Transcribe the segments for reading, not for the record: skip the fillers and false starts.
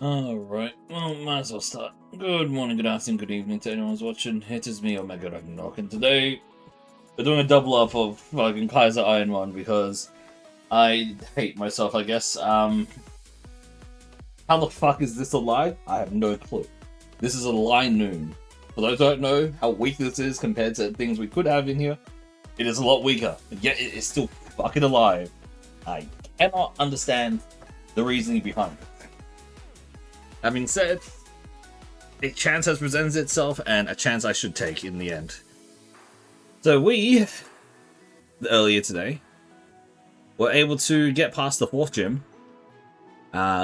Alright, well, might as well start. Good morning, good afternoon, good evening to anyone who's watching. It is me, Omega Ragnarok, and today we're doing a double up of fucking Kaizo Ironmon because I hate myself, I guess. How the fuck is this alive? I have no clue. This is a line noon. For those who don't know how weak this is compared to things we could have in here, it is a lot weaker, but yet it is still fucking alive. I cannot understand the reasoning behind it. Having said, a chance has presented itself, and a chance I should take in the end. So we, earlier today, were able to get past the 4th gym.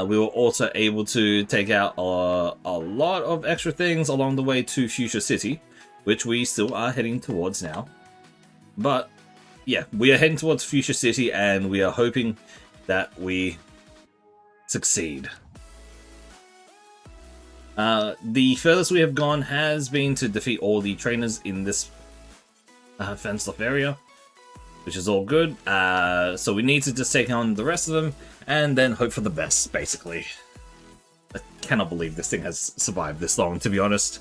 We were also able to take out a lot of extra things along the way to Fuchsia City, which we still are heading towards now. But yeah, we are heading towards Fuchsia City, and we are hoping that we succeed. The furthest we have gone has been to defeat all the trainers in this fenced off area, which is all good. So we need to just take on the rest of them and then hope for the best, basically. I cannot believe this thing has survived this long, to be honest.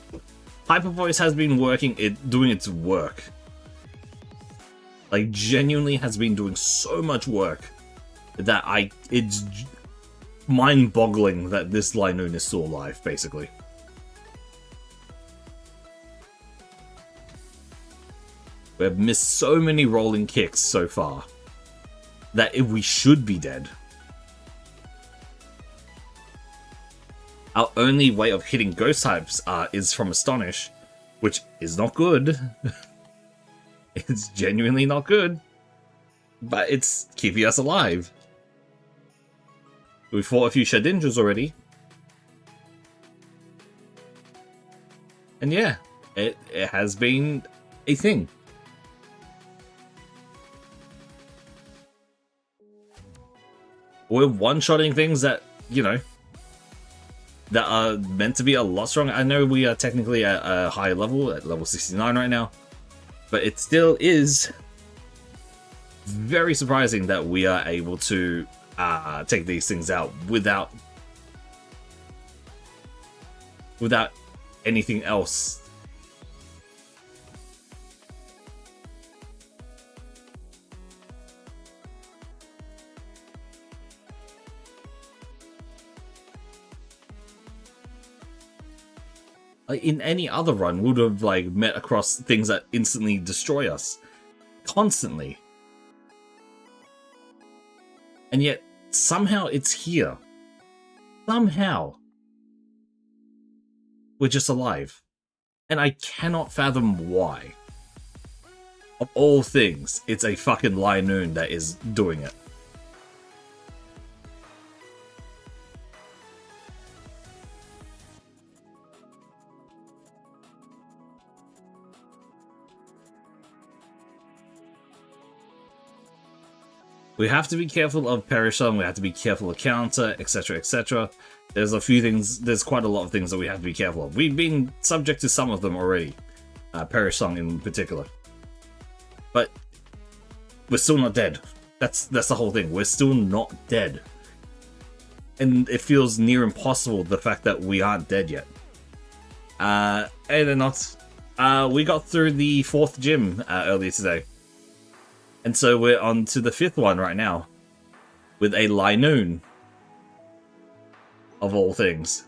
Hyper Voice has been doing its work. Like, genuinely has been doing so much work that it's mind-boggling that this Linoon is still alive, basically. We have missed so many rolling kicks so far that if we should be dead. Our only way of hitting ghost types is from Astonish, which is not good. It's genuinely not good, but it's keeping us alive. We fought a few Shadinjas already. And yeah, it has been a thing. We're one-shotting things that, you know, that are meant to be a lot stronger. I know we are technically at a higher level, at level 69 right now, but it still is very surprising that we are able to take these things out without anything else. Like, in any other run, we would have like met across things that instantly destroy us constantly. And yet, somehow it's here. Somehow. We're just alive. And I cannot fathom why. Of all things, it's a fucking Linoon that is doing it. We have to be careful of Perishon, we have to be careful of counter, etc, etc. There's a few things, there's quite a lot of things that we have to be careful of. We've been subject to some of them already, Perishon in particular. But we're still not dead. That's the whole thing, we're still not dead. And it feels near impossible, the fact that we aren't dead yet. And they're not. We got through the 4th gym earlier today. And so we're on to the 5th one right now, with a Linoon, of all things.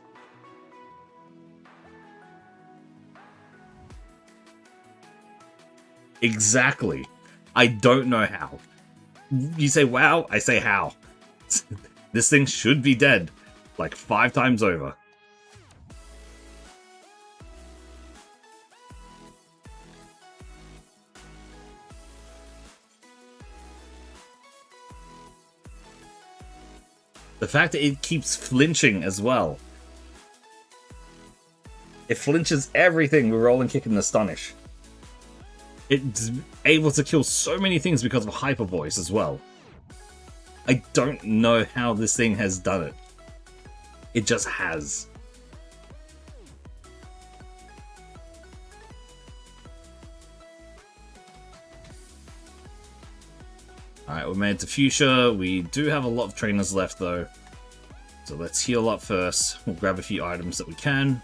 Exactly. I don't know how. You say wow, I say how. This thing should be dead, like 5 times over. The fact that it keeps flinching as well. It flinches everything with Rolling Kick and Astonish. It's able to kill so many things because of Hyper Voice as well. I don't know how this thing has done it. It just has. Alright, we made it to Fuchsia. We do have a lot of trainers left though. So let's heal up first. We'll grab a few items that we can.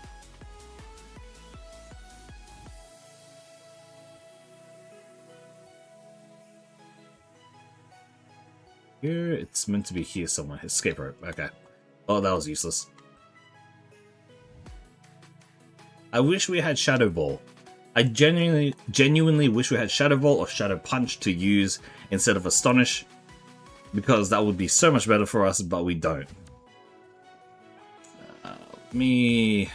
Here, it's meant to be here somewhere. Escape rope. Okay. Oh, that was useless. I wish we had Shadow Ball. I genuinely wish we had Shadow Ball or Shadow Punch to use instead of Astonish, because that would be so much better for us, but we don't. Me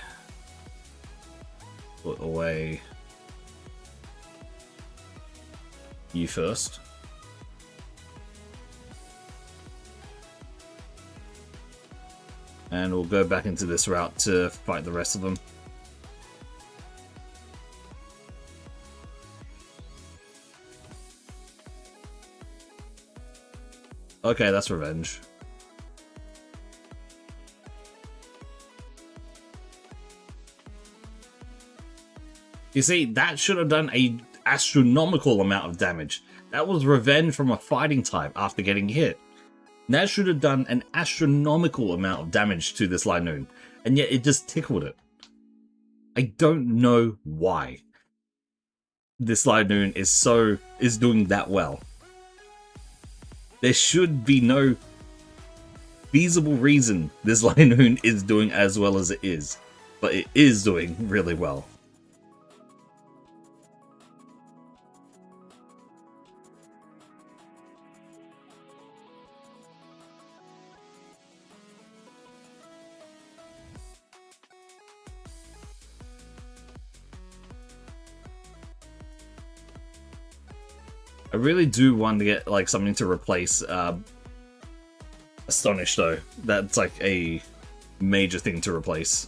put away you first. And we'll go back into this route to fight the rest of them. Okay, that's revenge. You see, that should have done an astronomical amount of damage. That was revenge from a fighting type after getting hit. That should have done an astronomical amount of damage to this Linoon, and yet it just tickled it. I don't know why this Linoon is doing that well. There should be no feasible reason this Linoon is doing as well as it is, but it is doing really well. I really do want to get like something to replace Astonish though. That's like a major thing to replace.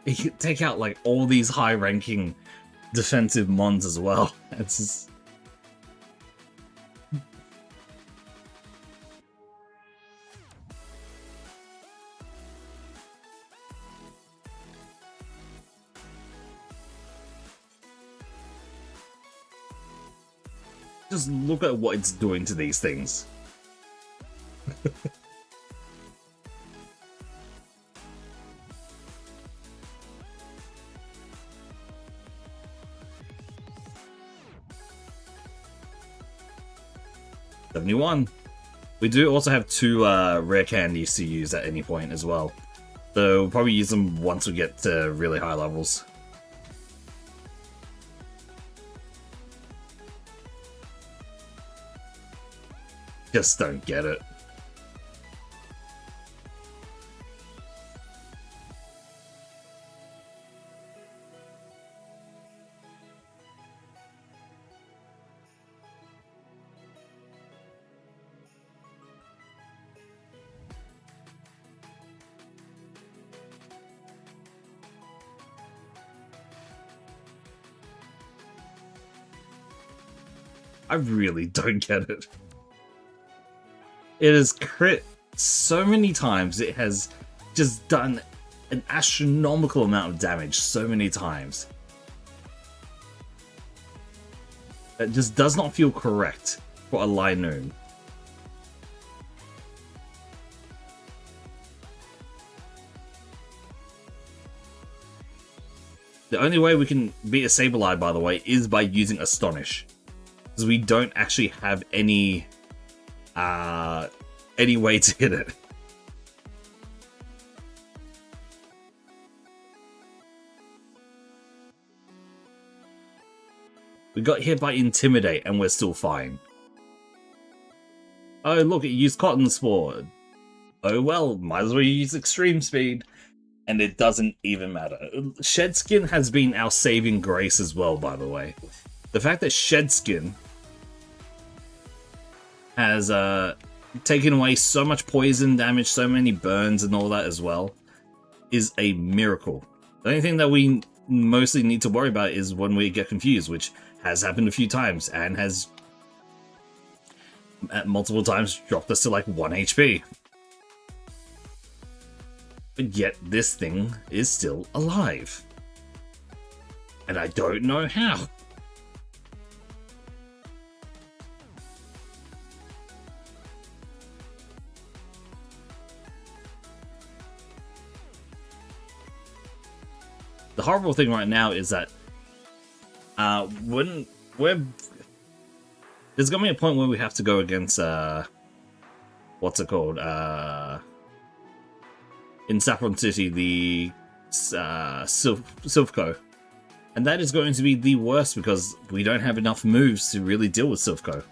You could take out like all these high-ranking defensive mons as well. It's just... Just look at what it's doing to these things. 71. We do also have 2 rare candies to use at any point as well. So we'll probably use them once we get to really high levels. Just don't get it. I really don't get it. It has crit so many times, it has just done an astronomical amount of damage so many times. It just does not feel correct for a Linoon. The only way we can beat a Sableye, by the way, is by using Astonish. Because we don't actually have any way to hit it. We got hit by Intimidate and we're still fine. Oh look, it used Cotton Spore. Oh well, might as well use Extreme Speed. And it doesn't even matter. Shed Skin has been our saving grace as well, by the way. The fact that Shed Skin has taken away so much poison damage, so many burns and all that as well, is a miracle. The only thing that we mostly need to worry about is when we get confused, which has happened a few times and has at multiple times dropped us to like 1 HP. But yet this thing is still alive. And I don't know how. The horrible thing right now is that when there's gonna be a point where we have to go against what's it called? In Saffron City, the Silphco. And that is going to be the worst because we don't have enough moves to really deal with Silphco.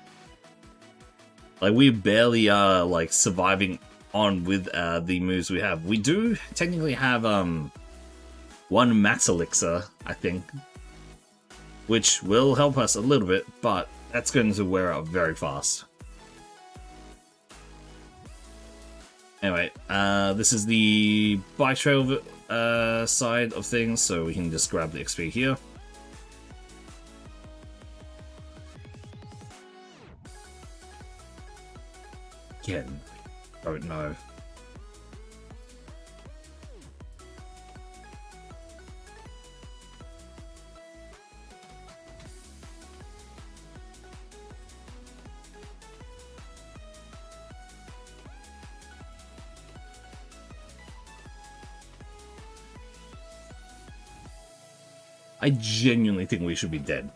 Like, we barely are like surviving on with the moves we have. We do technically have one max elixir, I think, which will help us a little bit, but that's going to wear out very fast. Anyway, this is the bike trail side of things, so we can just grab the XP here. Again, don't know. I genuinely think we should be dead.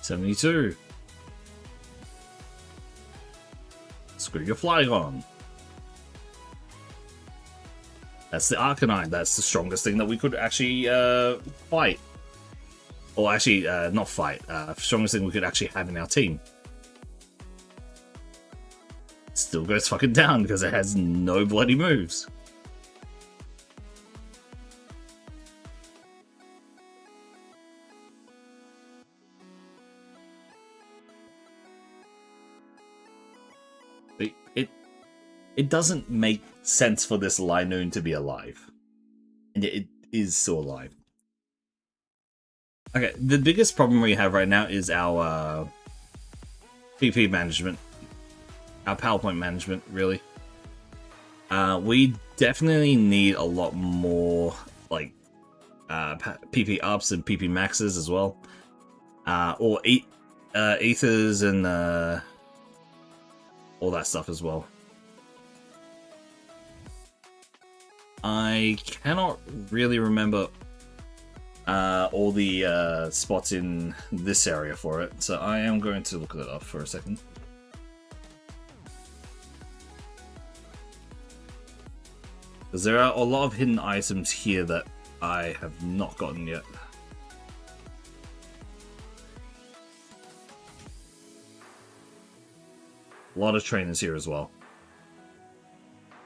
$72. Screw your Flygon. That's the Arcanine. That's the strongest thing that we could actually fight. Or actually, not fight. Strongest thing we could actually have in our team. Still goes fucking down because it has no bloody moves. It doesn't make sense for this Linoon to be alive. And it is still alive. Okay, the biggest problem we have right now is our PP management. Our PowerPoint management, really. We definitely need a lot more, like, PP ups and PP maxes as well. Or ethers and all that stuff as well. I cannot really remember all the spots in this area for it, so I am going to look it up for a second. Because there are a lot of hidden items here that I have not gotten yet. A lot of trainers here as well.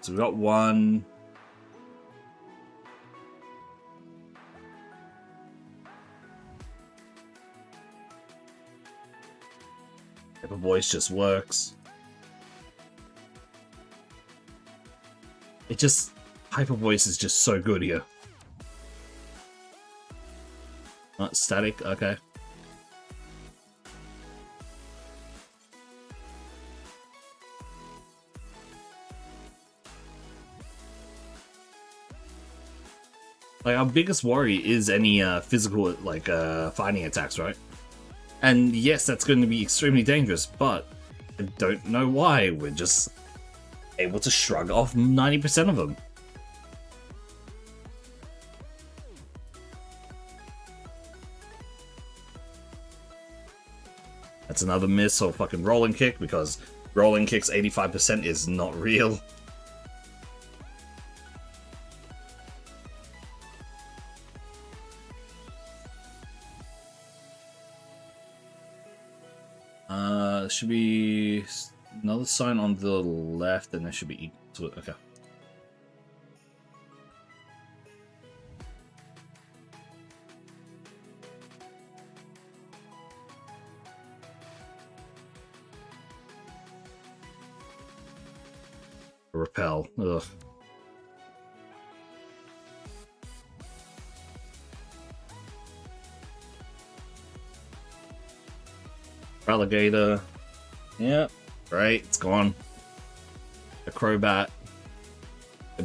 So we've got one. Hyper Voice just works. It just... Hyper Voice is just so good here. Not static, okay. Like, our biggest worry is any physical, like, fighting attacks, right? And yes, that's going to be extremely dangerous, but I don't know why we're just able to shrug off 90% of them. That's another miss or fucking rolling kick, because rolling kick's 85% is not real. There should be another sign on the left, and there should be equal to it. Okay. Repel. Ugh. Alligator. Yeah, right, it's gone. Acrobat.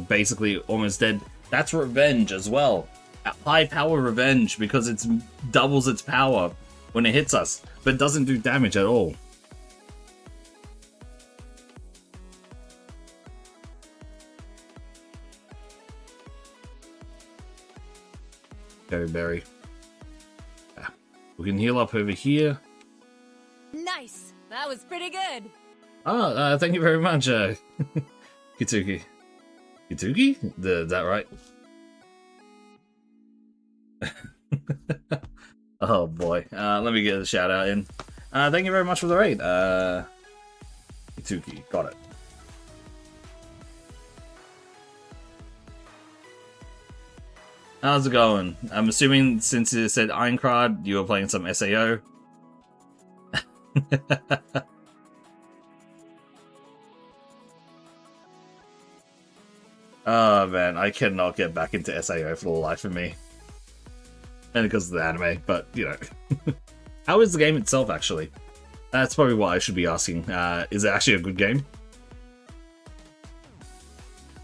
Basically almost dead. That's revenge as well. High power revenge because it doubles its power when it hits us, but doesn't do damage at all. Berry. We can heal up over here. Nice. That was pretty good. Oh, thank you very much, Kituki. Kituki? Is that right? Oh boy. Let me get a shout out in. Thank you very much for the raid. Kituki, got it. How's it going? I'm assuming since it said Ironcrad, you were playing some SAO. Oh man, I cannot get back into SAO for the life of me. And because of the anime, but you know. How is the game itself actually? That's probably what I should be asking. Is it actually a good game?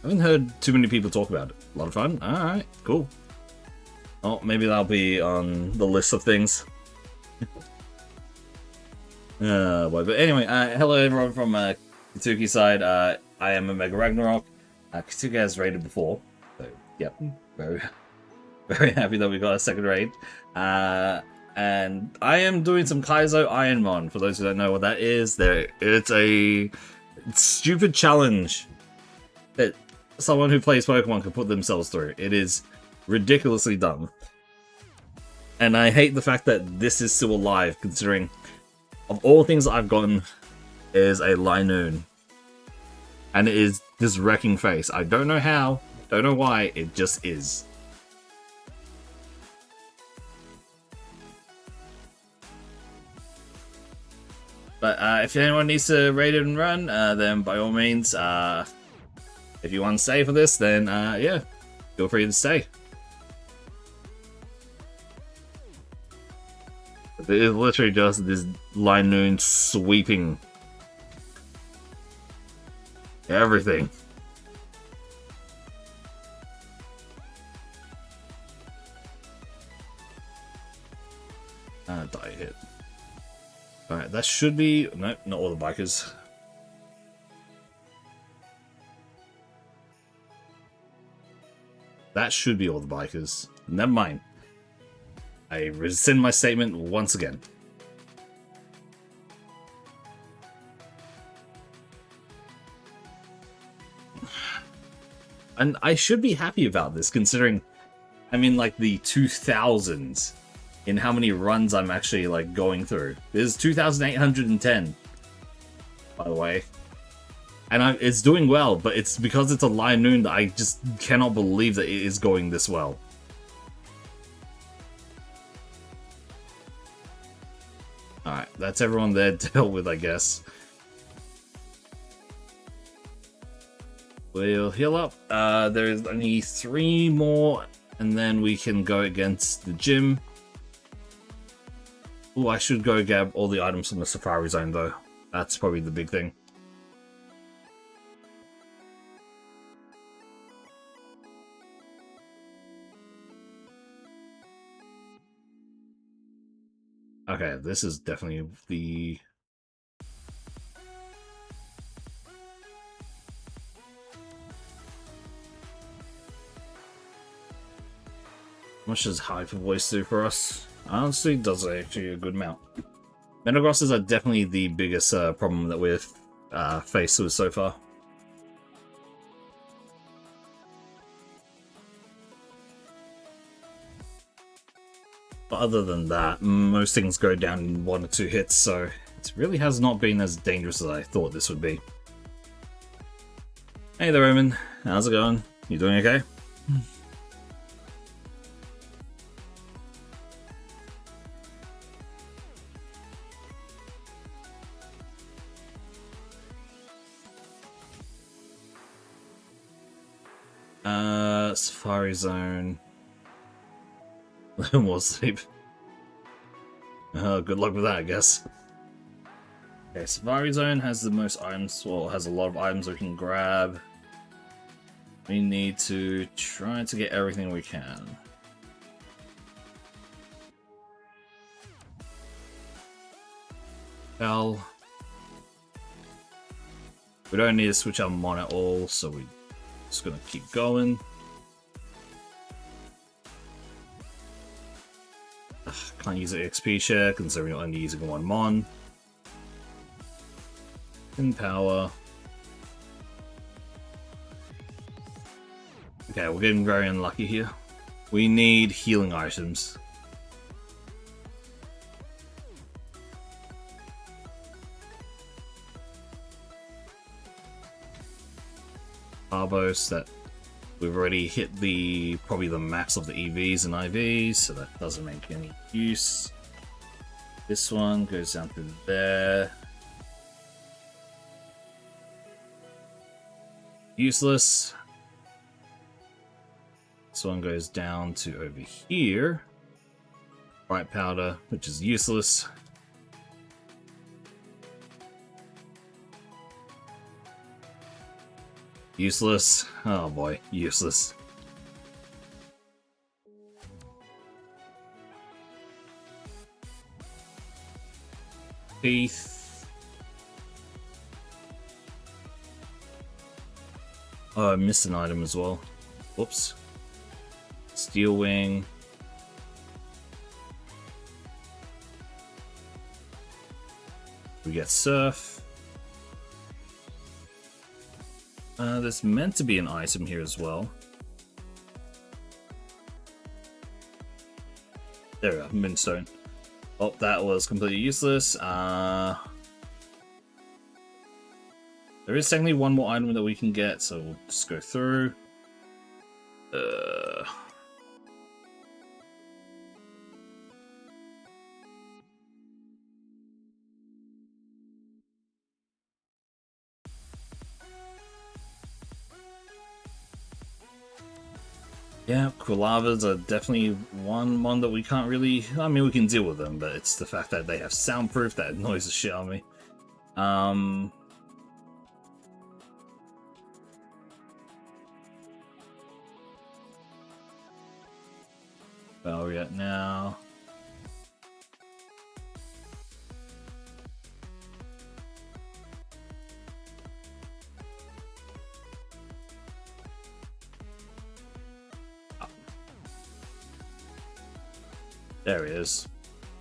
I haven't heard too many people talk about it. A lot of fun? Alright, cool. Oh, maybe that'll be on the list of things. Well, but anyway, hello everyone from Kituki's side. I am Omega Ragnarok. Kituki has raided before, so yep, very, very happy that we got a second raid. And I am doing some Kaizo Ironmon. For those who don't know what that is, it's a stupid challenge that someone who plays Pokemon can put themselves through. It is ridiculously dumb, and I hate the fact that this is still alive, considering of all things I've gotten is a Linoon, and it is this wrecking face. I don't know how, don't know why, it just is. But if anyone needs to raid it and run, then by all means, if you want to stay for this, then yeah, feel free to stay. It is literally just this Linoon sweeping everything. Die hit. Alright, that should be... No, not all the bikers. That should be all the bikers. Never mind. I rescind my statement once again. And I should be happy about this, considering I'm in like the 2000s in how many runs I'm actually like going through. There's 2,810, by the way. And it's doing well, but it's because it's a Linoon that I just cannot believe that it is going this well. Alright, that's everyone there dealt with, I guess. We'll heal up. There's only 3 more, and then we can go against the gym. Oh, I should go grab all the items from the Safari Zone, though. That's probably the big thing. Okay, this is definitely the... How much does Hyper Voice do for us? Honestly, it does actually a good amount. Metagrosses are definitely the biggest problem that we've faced with so far. But other than that, most things go down in 1 or 2 hits, so it's It really has not been as dangerous as I thought this would be. Hey there, Roman. How's it going? You doing okay? Safari Zone. More sleep. Good luck with that, I guess. Okay, Safari Zone has the most items, well, has a lot of items we can grab. We need to try to get everything we can. Well, we don't need to switch our mon at all, so we're just gonna keep going. Can't use the XP share considering we're only using one mon. In power. Okay, we're getting very unlucky here. We need healing items. Arbos, that we've already hit probably the max of the EVs and IVs, so that doesn't make any use. This one goes down to there. Useless. This one goes down to over here. Bright powder, which is useless. Useless. Oh boy, useless. Teeth. Oh, I missed an item as well. Whoops. Steel wing. We get surf. There's meant to be an item here as well. There we go, Moonstone. Oh, that was completely useless. There is technically one more item that we can get, so we'll just go through. Yeah, Quillavas are definitely one that we can't really... I mean, we can deal with them, but it's the fact that they have soundproof that annoys the shit out of me. Where are we at now? There he is.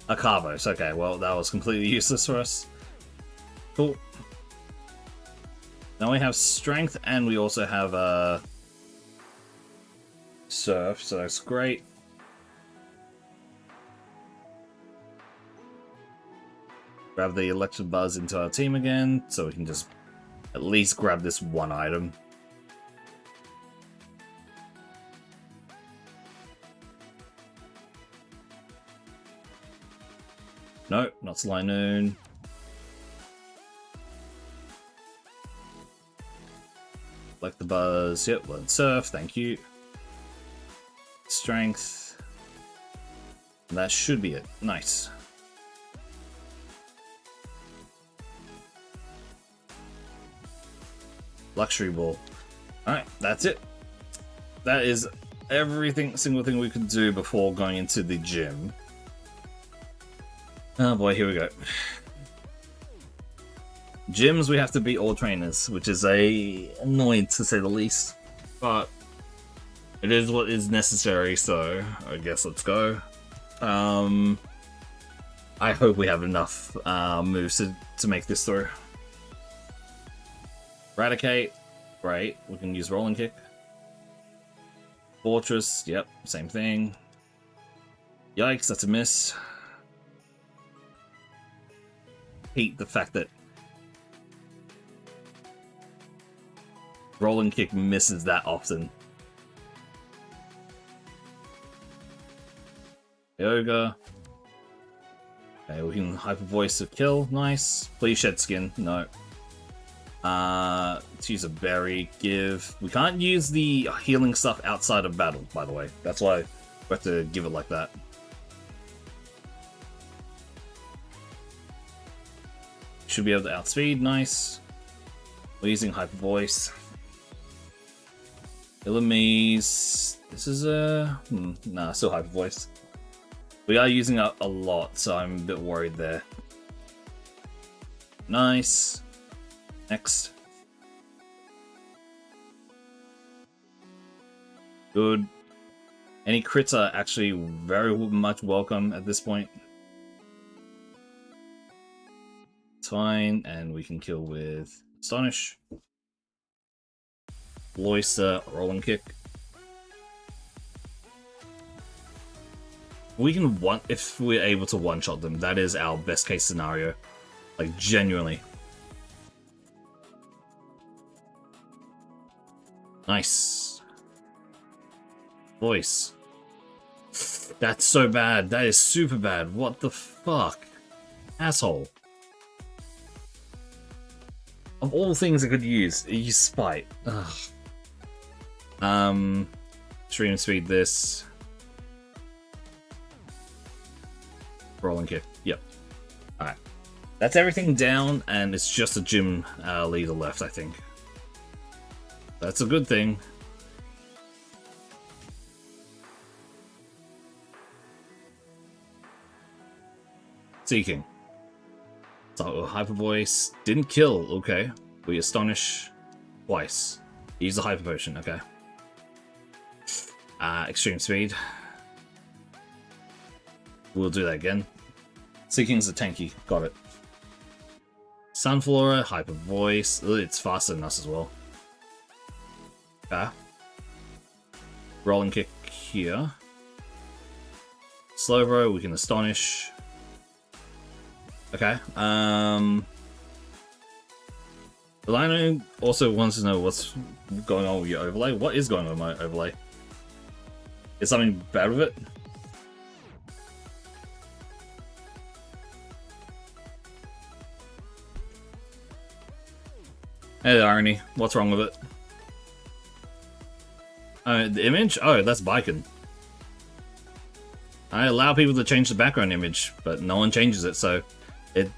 A Carvos. Okay, well, that was completely useless for us. Cool. Now we have strength, and we also have surf, so that's great. Grab the electric buzz into our team again, so we can just at least grab this one item. No, not Slynoon. Like the buzz. Yep, learn surf, thank you. Strength. And that should be it. Nice. Luxury ball. Alright, that's it. That is single thing we could do before going into the gym. Oh boy, here we go. Gyms, we have to beat all trainers, which is annoying to say the least. But it is what is necessary, so I guess let's go. I hope we have enough moves to make this through. Eradicate, great. We can use Rolling Kick. Fortress, yep, same thing. Yikes, that's a miss. hate the fact that rolling kick misses that often. Yoga. Okay, we can hyper voice to kill. Nice. Please shed skin. No. Let's use a berry. Give. We can't use the healing stuff outside of battle, by the way. That's why we have to give it like that. Should be able to outspeed. Nice. We're using hyper voice. Enemies. This is a nah, still hyper voice. We are using it a lot, so I'm a bit worried there. Nice. Next. Good. Any crits are actually very much welcome at this point. It's fine, and we can kill with Astonish. Loister, rolling kick. We can if we're able to one-shot them, that is our best case scenario. Like, genuinely. Nice. Voice. That's so bad. That is super bad. What the fuck? Asshole. Of all things I could use Spite. Ugh. Stream speed this. Rolling kick. Yep. Alright. That's everything down, and it's just a gym leader left, I think. That's a good thing. Seeking. So, hyper voice. Didn't kill. Okay. We astonish twice. Use the hyper potion. Okay. Extreme speed. We'll do that again. Seeking's a tanky. Got it. Sunflora, hyper voice. Ugh, it's faster than us as well. Okay. Rolling kick here. Slowbro, we can astonish. Okay. Lino also wants to know what's going on with your overlay. What is going on with my overlay? Is something bad with it? Hey, Irony. What's wrong with it? The image? Oh, that's Biken. I allow people to change the background image, but no one changes it, so it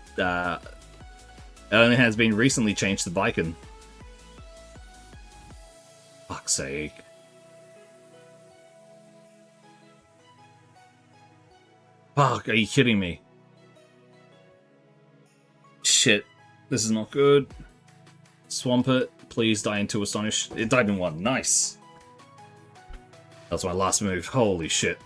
only has been recently changed to Biken. Fuck's sake. Fuck, are you kidding me? Shit, this is not good. Swampert, please die into Astonish. It died in one. Nice. That's my last move. Holy shit.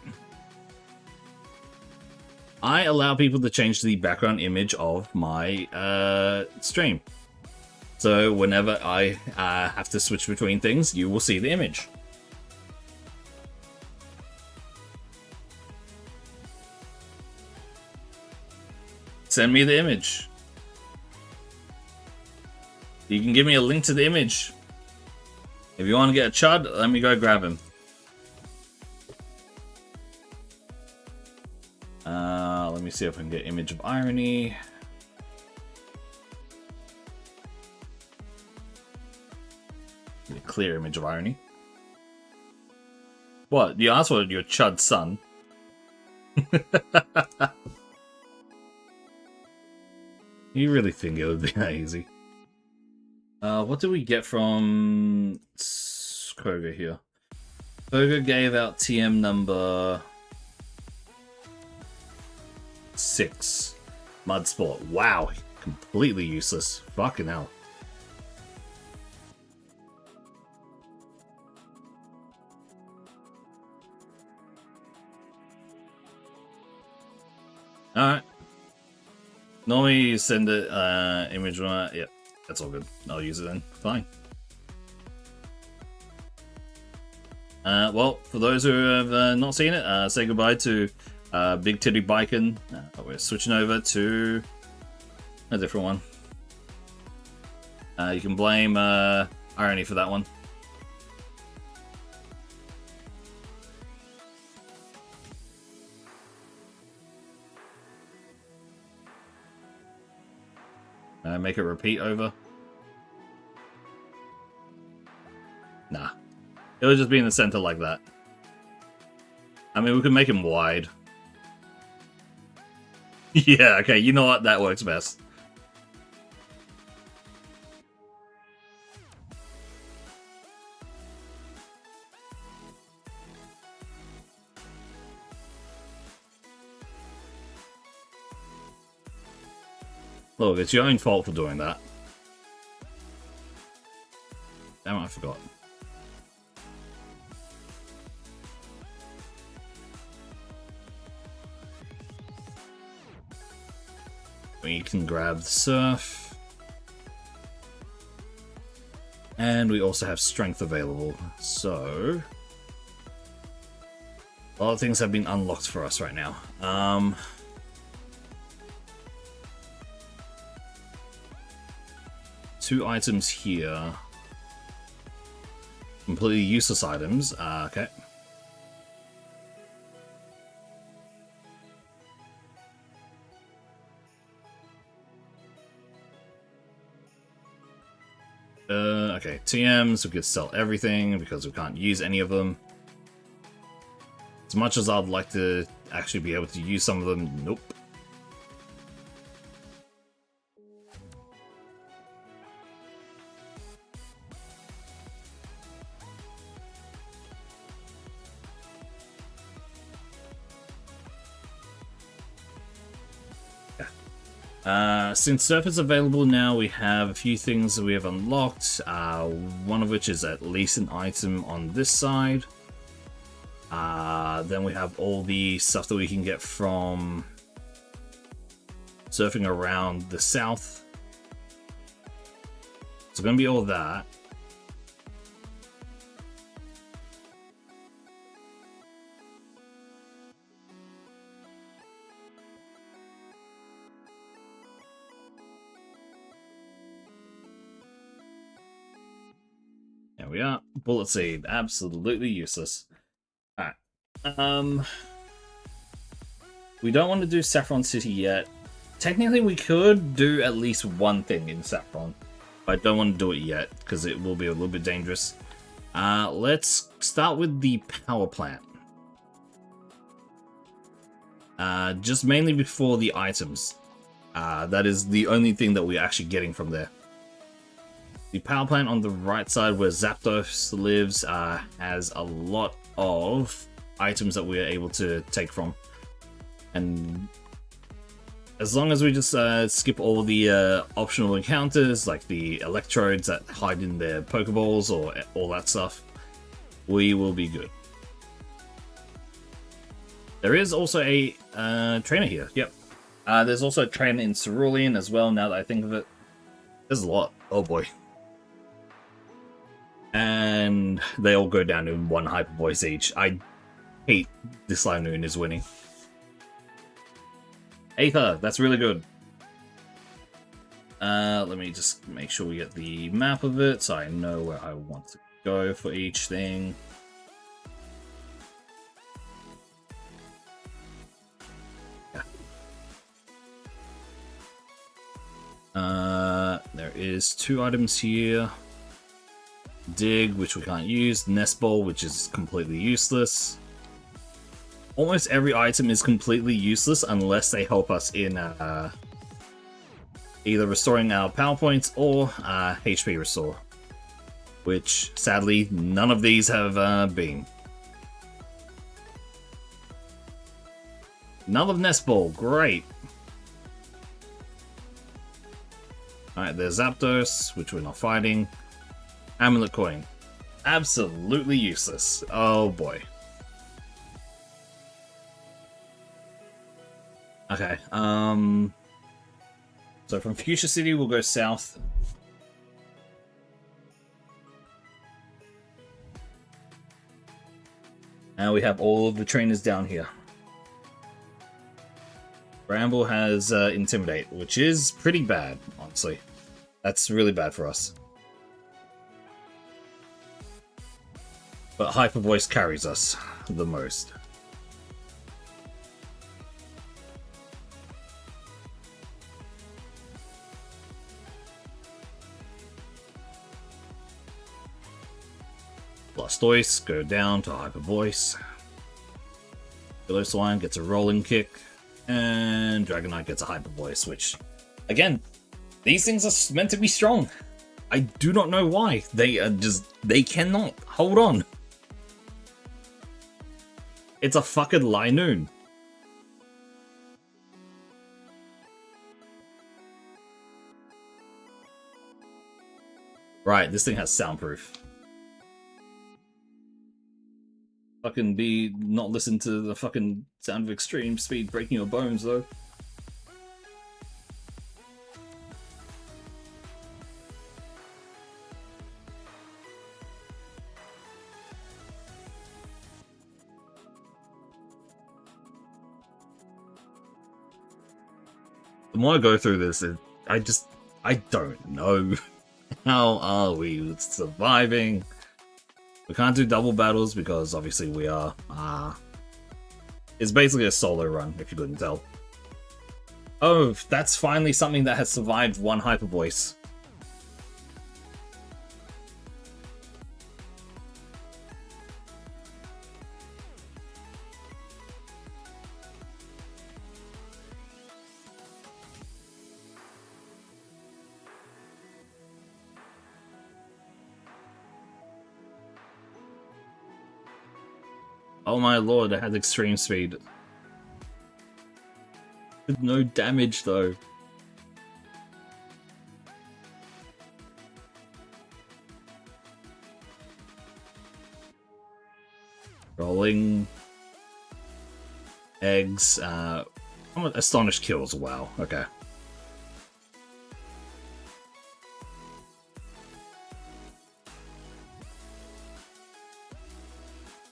I allow people to change the background image of my stream. So whenever I have to switch between things, you will see the image. Send me the image. You can give me a link to the image. If you want to get a chud, let me go grab him. Let me see if I can get image of Irony. Get a clear image of Irony. What? You asked for your chud son. You really think it would be that easy? What did we get from Koga here? Koga gave out TM number 6. Mudsport. Wow, completely useless. Fucking hell. Alright. Normally you send it image one. Yep, that's all good. I'll use it then. Fine. Well, for those who have not seen it, say goodbye to Big Titty Biken. We're switching over to a different one. You can blame Irony for that one. Make it repeat over. Nah. It'll just be in the center like that. I mean, we could make him wide. Yeah, okay, you know what? That works best. Look, it's your own fault for doing that. Damn it, I forgot. We can grab the surf. And we also have strength available, so... a lot of things have been unlocked for us right now. 2 items here. Completely useless items. Okay. Okay, TMs, we could sell everything because we can't use any of them. As much as I'd like to actually be able to use some of them, nope. Since surf is available now, we have a few things that we have unlocked, one of which is at least an item on this side. Then we have all the stuff that we can get from surfing around the south. It's going to be all that. There we are. Bullet seed, absolutely useless. Alright. We don't want to do Saffron City yet. Technically, we could do at least one thing in Saffron, but I don't want to do it yet because it will be a little bit dangerous. Let's start with the power plant. Just mainly before the items. That is the only thing that we're actually getting from there. The power plant on the right side where Zapdos lives has a lot of items that we're able to take from. And as long as we just skip all the optional encounters, like the electrodes that hide in their Pokeballs or all that stuff, we will be good. There is also a trainer here, yep. There's also a trainer in Cerulean as well, now that I think of it. There's a lot, oh boy. And they all go down to 1 Hyper Voice each. I hate this Linoon is winning. Aether, that's really good. Let me just make sure we get the map of it so I know where I want to go for each thing. Yeah. There is 2 items here. Dig, which we can't use. Nest Ball, which is completely useless. Almost every item is completely useless unless they help us in either restoring our power points or HP restore. Which, sadly, none of these have been. Another Nest Ball, great. Alright, there's Zapdos, which we're not fighting. Amulet Coin. Absolutely useless. Oh boy. Okay, so from Fuchsia City we'll go south. And we have all of the trainers down here. Bramble has Intimidate, which is pretty bad, honestly. That's really bad for us. But Hyper Voice carries us the most. Blastoise, go down to Hyper Voice. Piloswine gets a Rolling Kick. And Dragonite gets a Hyper Voice, which, again, these things are meant to be strong. I do not know why. They cannot. Hold on. It's a fucking Linoon. Right, this thing has soundproof. Fucking not listen to the fucking sound of extreme speed breaking your bones though. The more I go through this, I don't know. How are we surviving? We can't do double battles because obviously we are. It's basically a solo run, if you couldn't tell. Oh, that's finally something that has survived one Hyper Voice. Oh my lord, it has extreme speed. No damage though. Rolling. Eggs. Astonished kills. Wow, okay.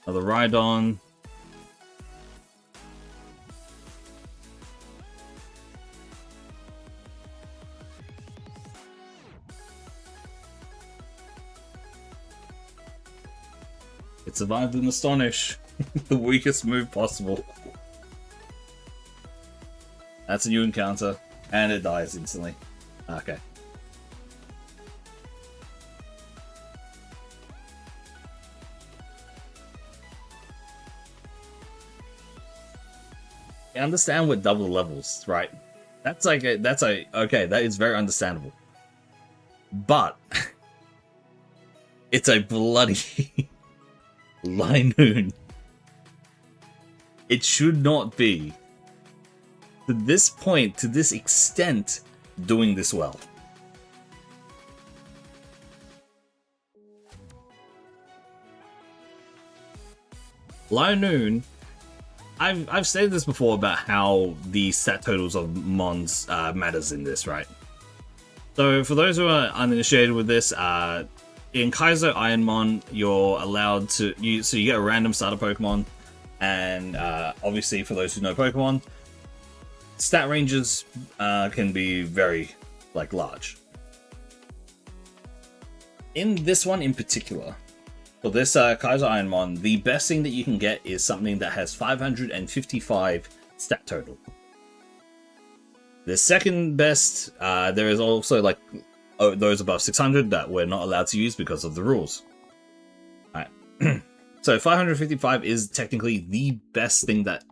Another Rhydon. It survived an Astonish. The weakest move possible. That's a new encounter. And it dies instantly. Okay. I understand with double levels, right? Okay, that is very understandable. But it's a bloody Linoon. It should not be, to this point, to this extent, doing this well. Linoon, I've stated this before about how the stat totals of Mons matters in this, right? So for those who are uninitiated with this, in Kaizo Ironmon, you're allowed to you get a random starter Pokemon, and obviously for those who know Pokemon, stat ranges can be very large. In this one in particular, for this Kaizo Ironmon, the best thing that you can get is something that has 555 stat total. The second best, there is also those above 600 that we're not allowed to use because of the rules. Alright. So 555 is technically the best thing that,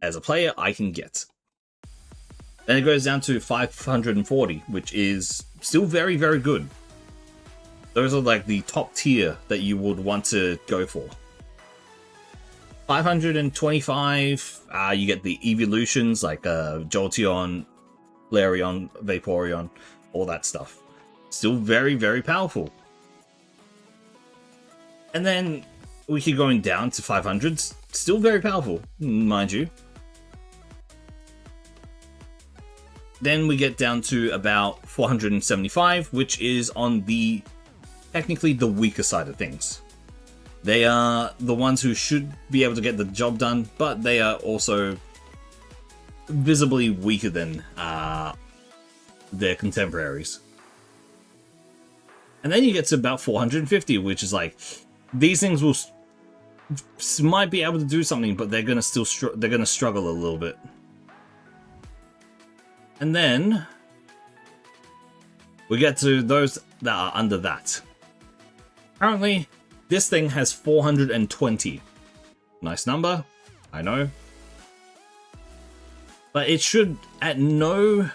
as a player, I can get. Then it goes down to 540, which is still very, very good. Those are the top tier that you would want to go for. 525, you get the evolutions like Jolteon, Flareon, Vaporeon, all that stuff. Still very, very powerful. And then we keep going down to 500s. Still very powerful, mind you. Then we get down to about 475, which is on technically the weaker side of things. They are the ones who should be able to get the job done, but they are also visibly weaker than their contemporaries. And then you get to about 450, which is like, these things will might be able to do something, but they're gonna still they're gonna struggle a little bit. And then we get to those that are under that. Currently, this thing has 420. Nice number, I know. But it should, at no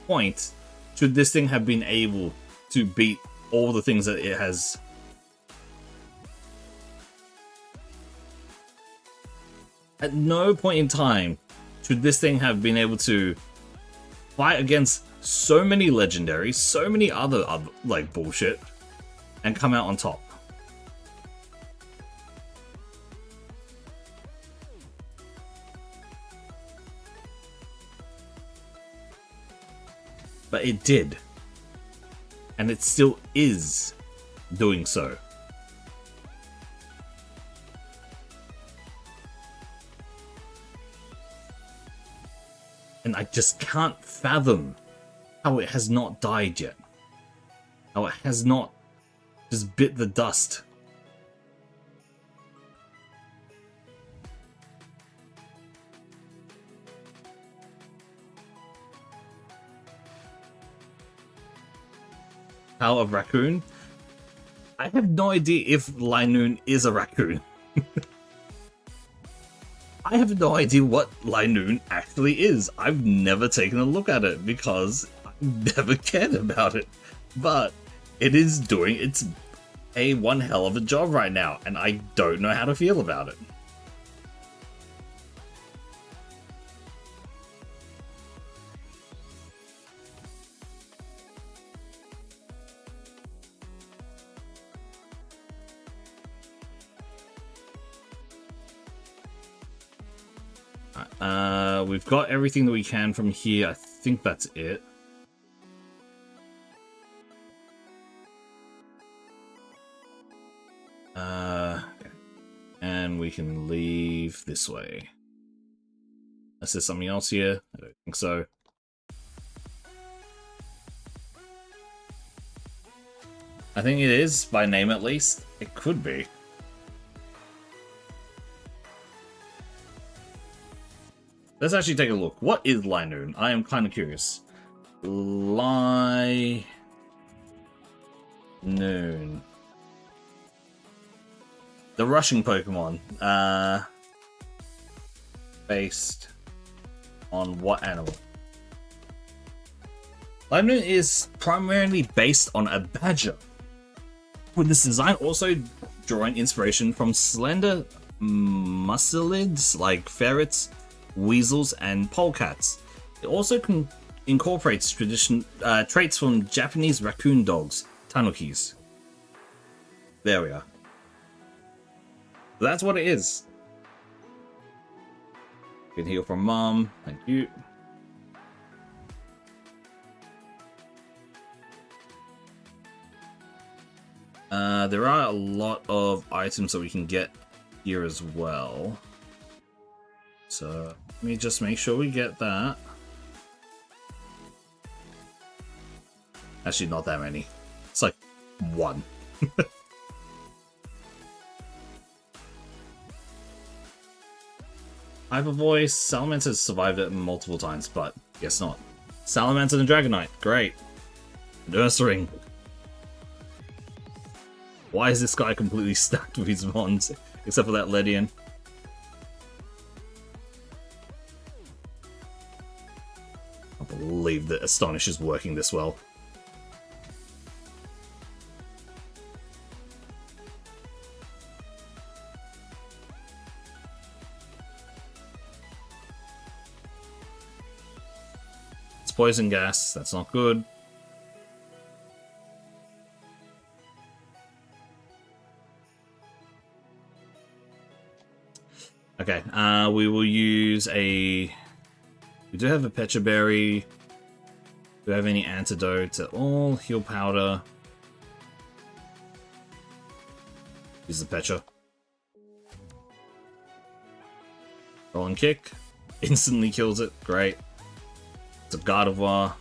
point, should this thing have been able to beat all the things that it has. At no point in time should this thing have been able to fight against so many legendaries, so many other like bullshit, and come out on top. But it did. And it still is doing so. And I just can't fathom how it has not died yet. How it has not just bit the dust. How of raccoon? I have no idea if Linoon is a raccoon. I have no idea what Linoon actually is. I've never taken a look at it because I've never cared about it. But it is doing its one hell of a job right now, and I don't know how to feel about it. We've got everything that we can from here. I think that's it. And we can leave this way. Unless there's something else here. I don't think so. I think it is, by name at least. It could be. Let's actually take a look. What is Linoon? I am kind of curious. Linoon. The rushing Pokemon. Based on what animal? Linoon is primarily based on a badger, with this design also drawing inspiration from slender muscelids like ferrets, weasels, and polecats. It also incorporates traits from Japanese raccoon dogs, tanukis. There we are. That's what it is. You can heal from Mom. Thank you. There are a lot of items that we can get here as well. So let me just make sure we get that. Actually, not that many. It's like one. Hyper Voice. Salamander has survived it multiple times, but guess not. Salamander and Dragonite. Great. Nurse Ring. Why is this guy completely stacked with his mons, except for that Ledian? I can't believe that Astonish is working this well. It's poison gas, that's not good. Okay, we will use a... We do have a Pecha Berry. Do we have any antidotes at all? Heal Powder. Use the Pecha. Roll and kick. Instantly kills it. Great. It's a Gardevoir.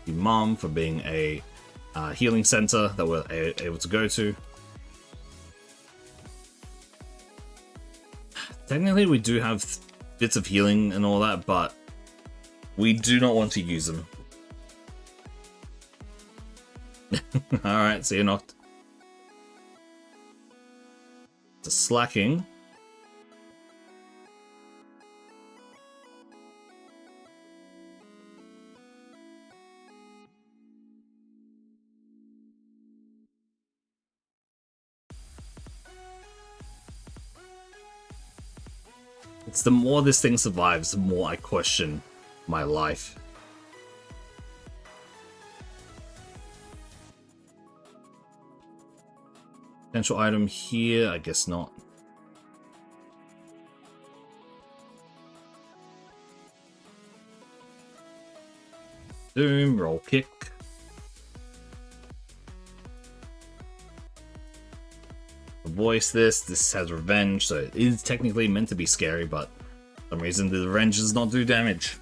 The Mom for being a healing center that we're able to go to. Technically, we do have bits of healing and all that, but we do not want to use them. Alright, so you're knocked. The slacking. It's the more this thing survives, the more I question my life. Potential item here? I guess not. Doom, roll kick. Voice this has revenge, so it is technically meant to be scary, but for some reason the revenge does not do damage.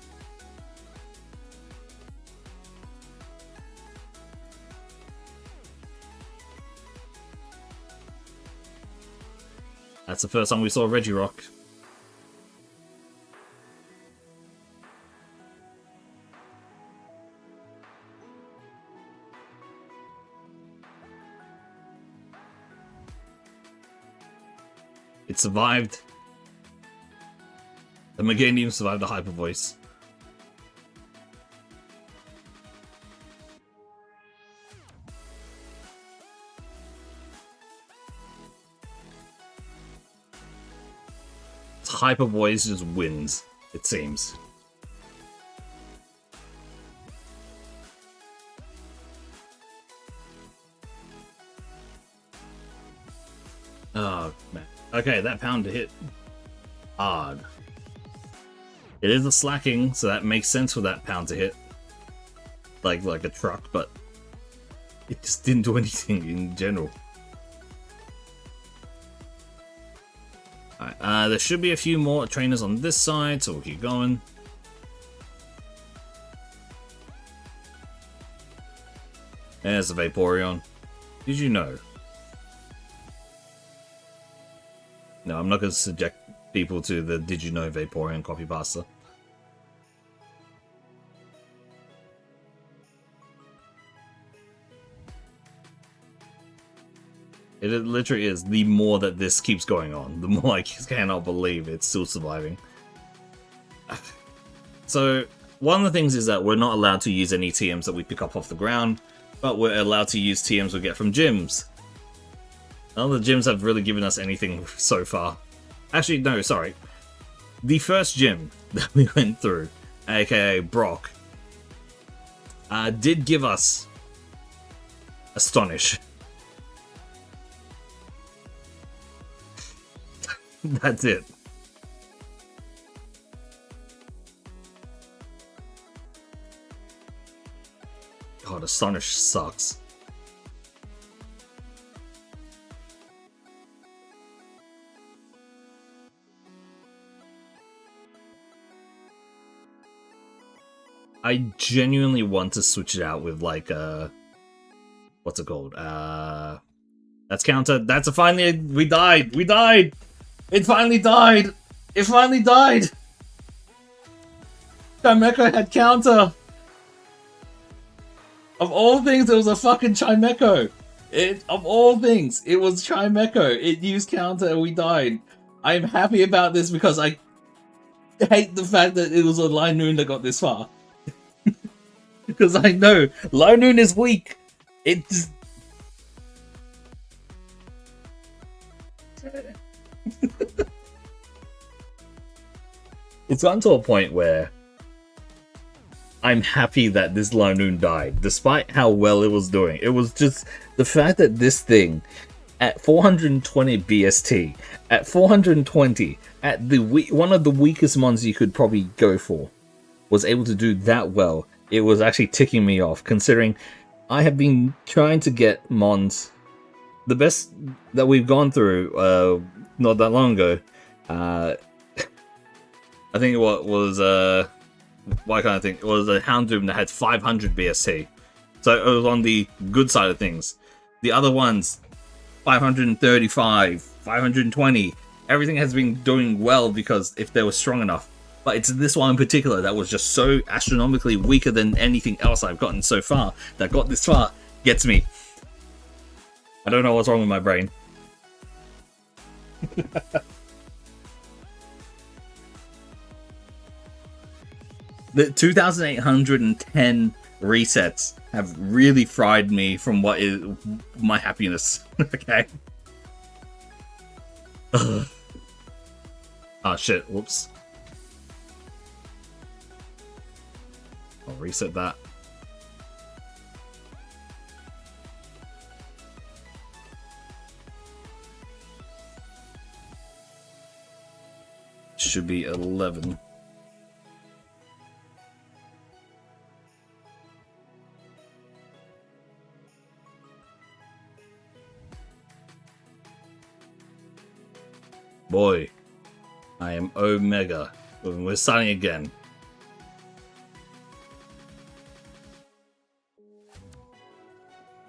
That's the first time we saw Regirock. It survived. The Meganium survived the Hyper Voice. Hyper Voice just wins, it seems. Oh, man. Okay, that pound to hit hard. It is a slacking, so that makes sense for that pound to hit. Like a truck, but it just didn't do anything in general. Alright, there should be a few more trainers on this side, so we'll keep going. There's a Vaporeon. Did you know? No, I'm not going to subject people to the Did You Know Vaporeon copy pasta. It literally is. The more that this keeps going on, the more I cannot believe it's still surviving. So, one of the things is that we're not allowed to use any TMs that we pick up off the ground, but we're allowed to use TMs we get from gyms. None of the gyms have really given us anything so far. Actually, no, sorry. The first gym that we went through, aka Brock, did give us Astonish. That's it. God, Astonish sucks. I genuinely want to switch it out with like what's it called? That's counter. That's a finally. We died. We died. It finally died. It finally died. Chimecho had counter. Of all things, it was a fucking Chimecho. Of all things, it was Chimecho. It used counter and we died. I'm happy about this because I hate the fact that it was a Linoon that got this far. Because I know Linoon is weak. It just... It's gotten to a point where I'm happy that this Linoon died, despite how well it was doing. It was just the fact that this thing, at 420 BST, at 420, at the one of the weakest mons you could probably go for, was able to do that well it was actually ticking me off, considering I have been trying to get Mons. The best that we've gone through not that long ago, I think what was why can't I think? It was a Houndoom that had 500 BST, so it was on the good side of things. The other ones, 535, 520. Everything has been doing well because if they were strong enough. But it's this one in particular that was just so astronomically weaker than anything else I've gotten so far, that got this far, gets me. I don't know what's wrong with my brain. The 2,810 resets have really fried me from what is my happiness. Okay. Oh shit, whoops. I'll reset that. Should be 11. Boy, I am Omega. We're starting again.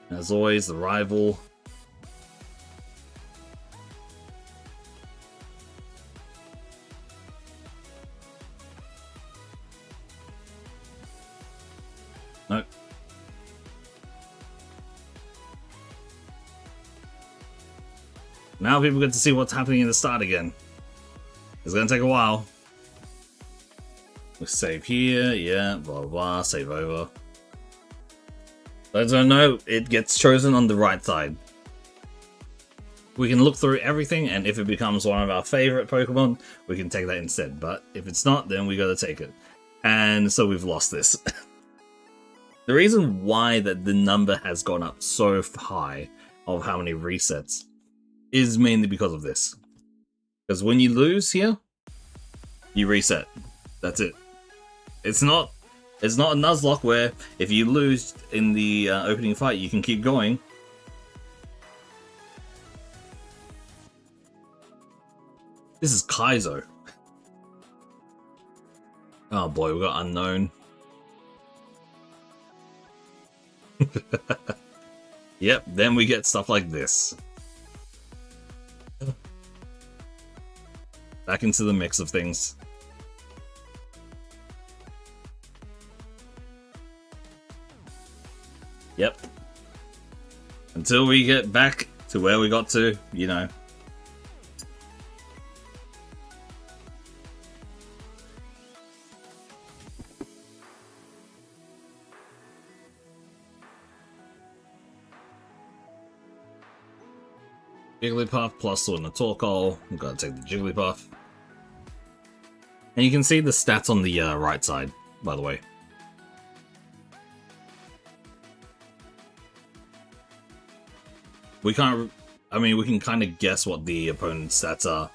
As always, the rival. Nope. Now people get to see what's happening in the start again. It's gonna take a while. We save here, yeah, blah blah blah, save over. As I know, it gets chosen on the right side. We can look through everything, and if it becomes one of our favorite Pokemon, we can take that instead. But if it's not, then we gotta take it. And so we've lost this. The reason why that the number has gone up so high of how many resets is mainly because of this. Because when you lose here, you reset. That's it. It's not a Nuzlocke where if you lose in the opening fight, you can keep going. This is Kaizo. Oh boy, we got Unknown. Yep, then we get stuff like this. Back into the mix of things. Yep. Until we get back to where we got to, you know. Jigglypuff plus one the Torkoal. We've got to take the Jigglypuff. And you can see the stats on the right side, by the way. We can't, I mean, we can kind of guess what the opponent's stats are.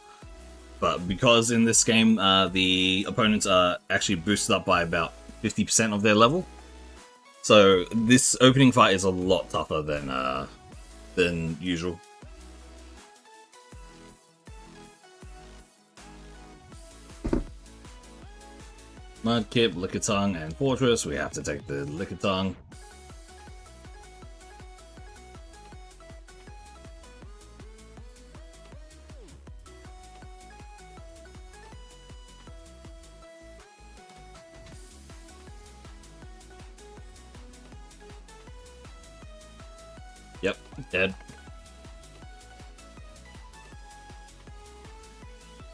But because in this game, the opponents are actually boosted up by about 50% of their level. So this opening fight is a lot tougher than usual. Mudkip, Lickitung, and Fortress. We have to take the Lickitung. Yep, dead.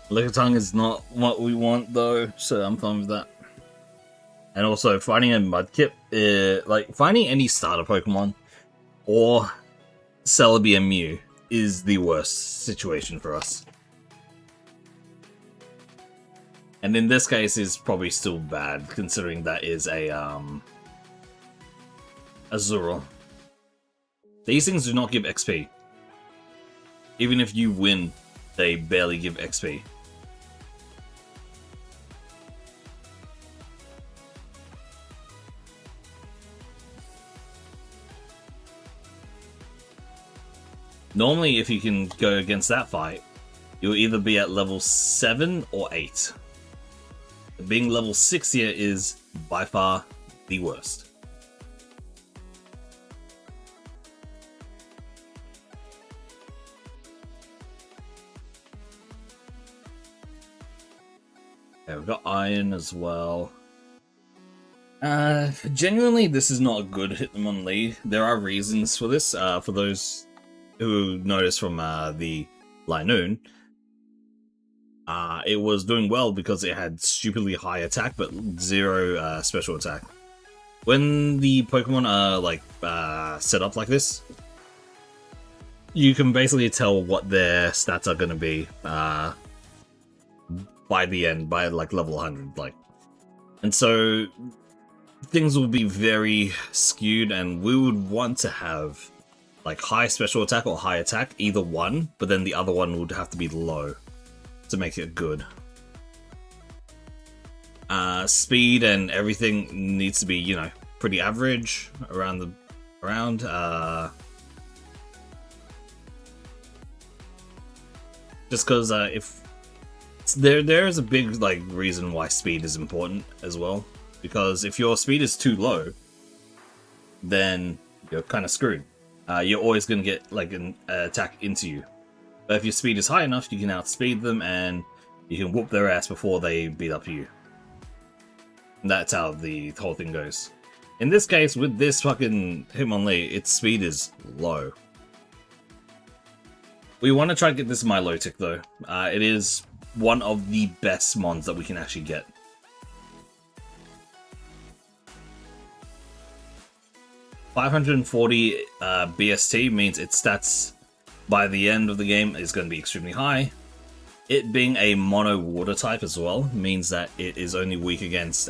Lickitung is not what we want though, so I'm fine with that. And also, finding a Mudkip, like finding any starter Pokemon or Celebi and Mew is the worst situation for us. And in this case, is probably still bad considering that is a Azura. These things do not give XP. Even if you win, they barely give XP. Normally, if you can go against that fight, you'll either be at level 7 or 8. Being level 6 here is by far the worst. Okay, we've got iron as well. Genuinely, this is not a good Hitmonlee Lee. There are reasons for this. For those who noticed from the Linoon, it was doing well because it had stupidly high attack but zero special attack. When the Pokemon are like set up like this, you can basically tell what their stats are going to be by the end, by like level 100, like, and so things will be very skewed, and we would want to have like high special attack or high attack, either one, but then the other one would have to be low to make it good. Speed and everything needs to be, you know, pretty average around. Just because if there is a big like reason why speed is important as well, because if your speed is too low, then you're kind of screwed. You're always going to get like an attack into you. But if your speed is high enough, you can outspeed them and you can whoop their ass before they beat up you. And that's how the whole thing goes. In this case, with this fucking Hitmonlee, its speed is low. We want to try to get this Milotic though. It is one of the best mons that we can actually get. $540 BST means its stats by the end of the game is going to be extremely high. It being a mono water type as well means that it is only weak against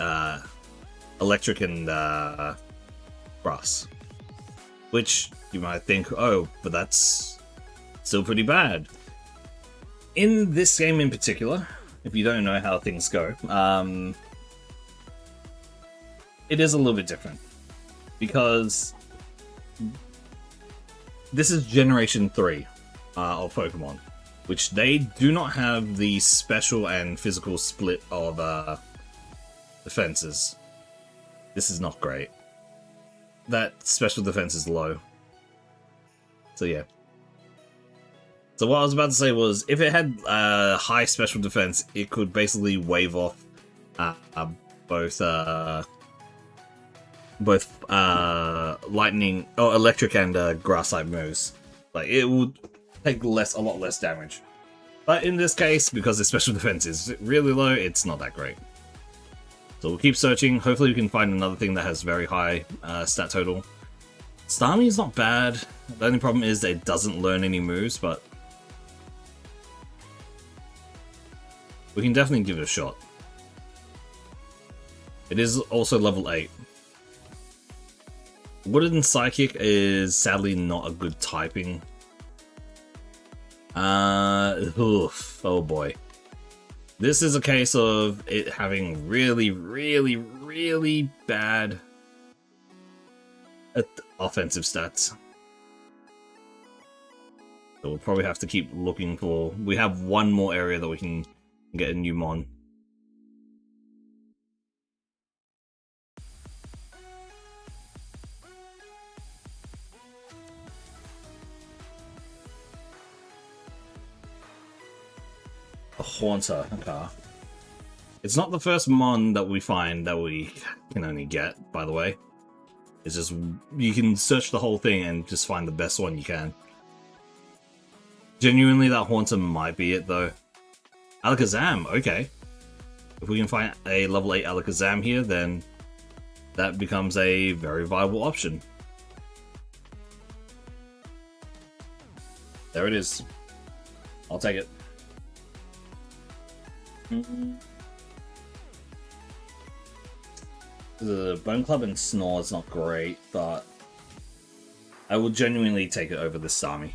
electric and grass. Which you might think, oh, but that's still pretty bad. In this game in particular, if you don't know how things go, it is a little bit different. Because this is Generation 3 of Pokemon, which they do not have the special and physical split of defenses. This is not great. That special defense is low. So yeah. So what I was about to say was, if it had high special defense, it could basically wave off both lightning or electric and grass type moves. Like, it would take a lot less damage. But in this case, because the special defense is really low, it's not that great. So we'll keep searching. Hopefully we can find another thing that has very high stat total. Starmie is not bad. The only problem is that it doesn't learn any moves, but we can definitely give it a shot. It is also level 8. Wooden Psychic is sadly not a good typing. Oof, oh boy. This is a case of it having really bad offensive stats. So we'll probably have to keep looking for... We have one more area that we can get a new mon. A Haunter, okay. It's not the first mon that we find that we can only get, by the way. It's just, you can search the whole thing and just find the best one you can. Genuinely, that Haunter might be it, though. Alakazam, okay. If we can find a level 8 Alakazam here, then that becomes a very viable option. There it is. I'll take it. The Bone Club and Snore is not great, but I will genuinely take it over the Starmie.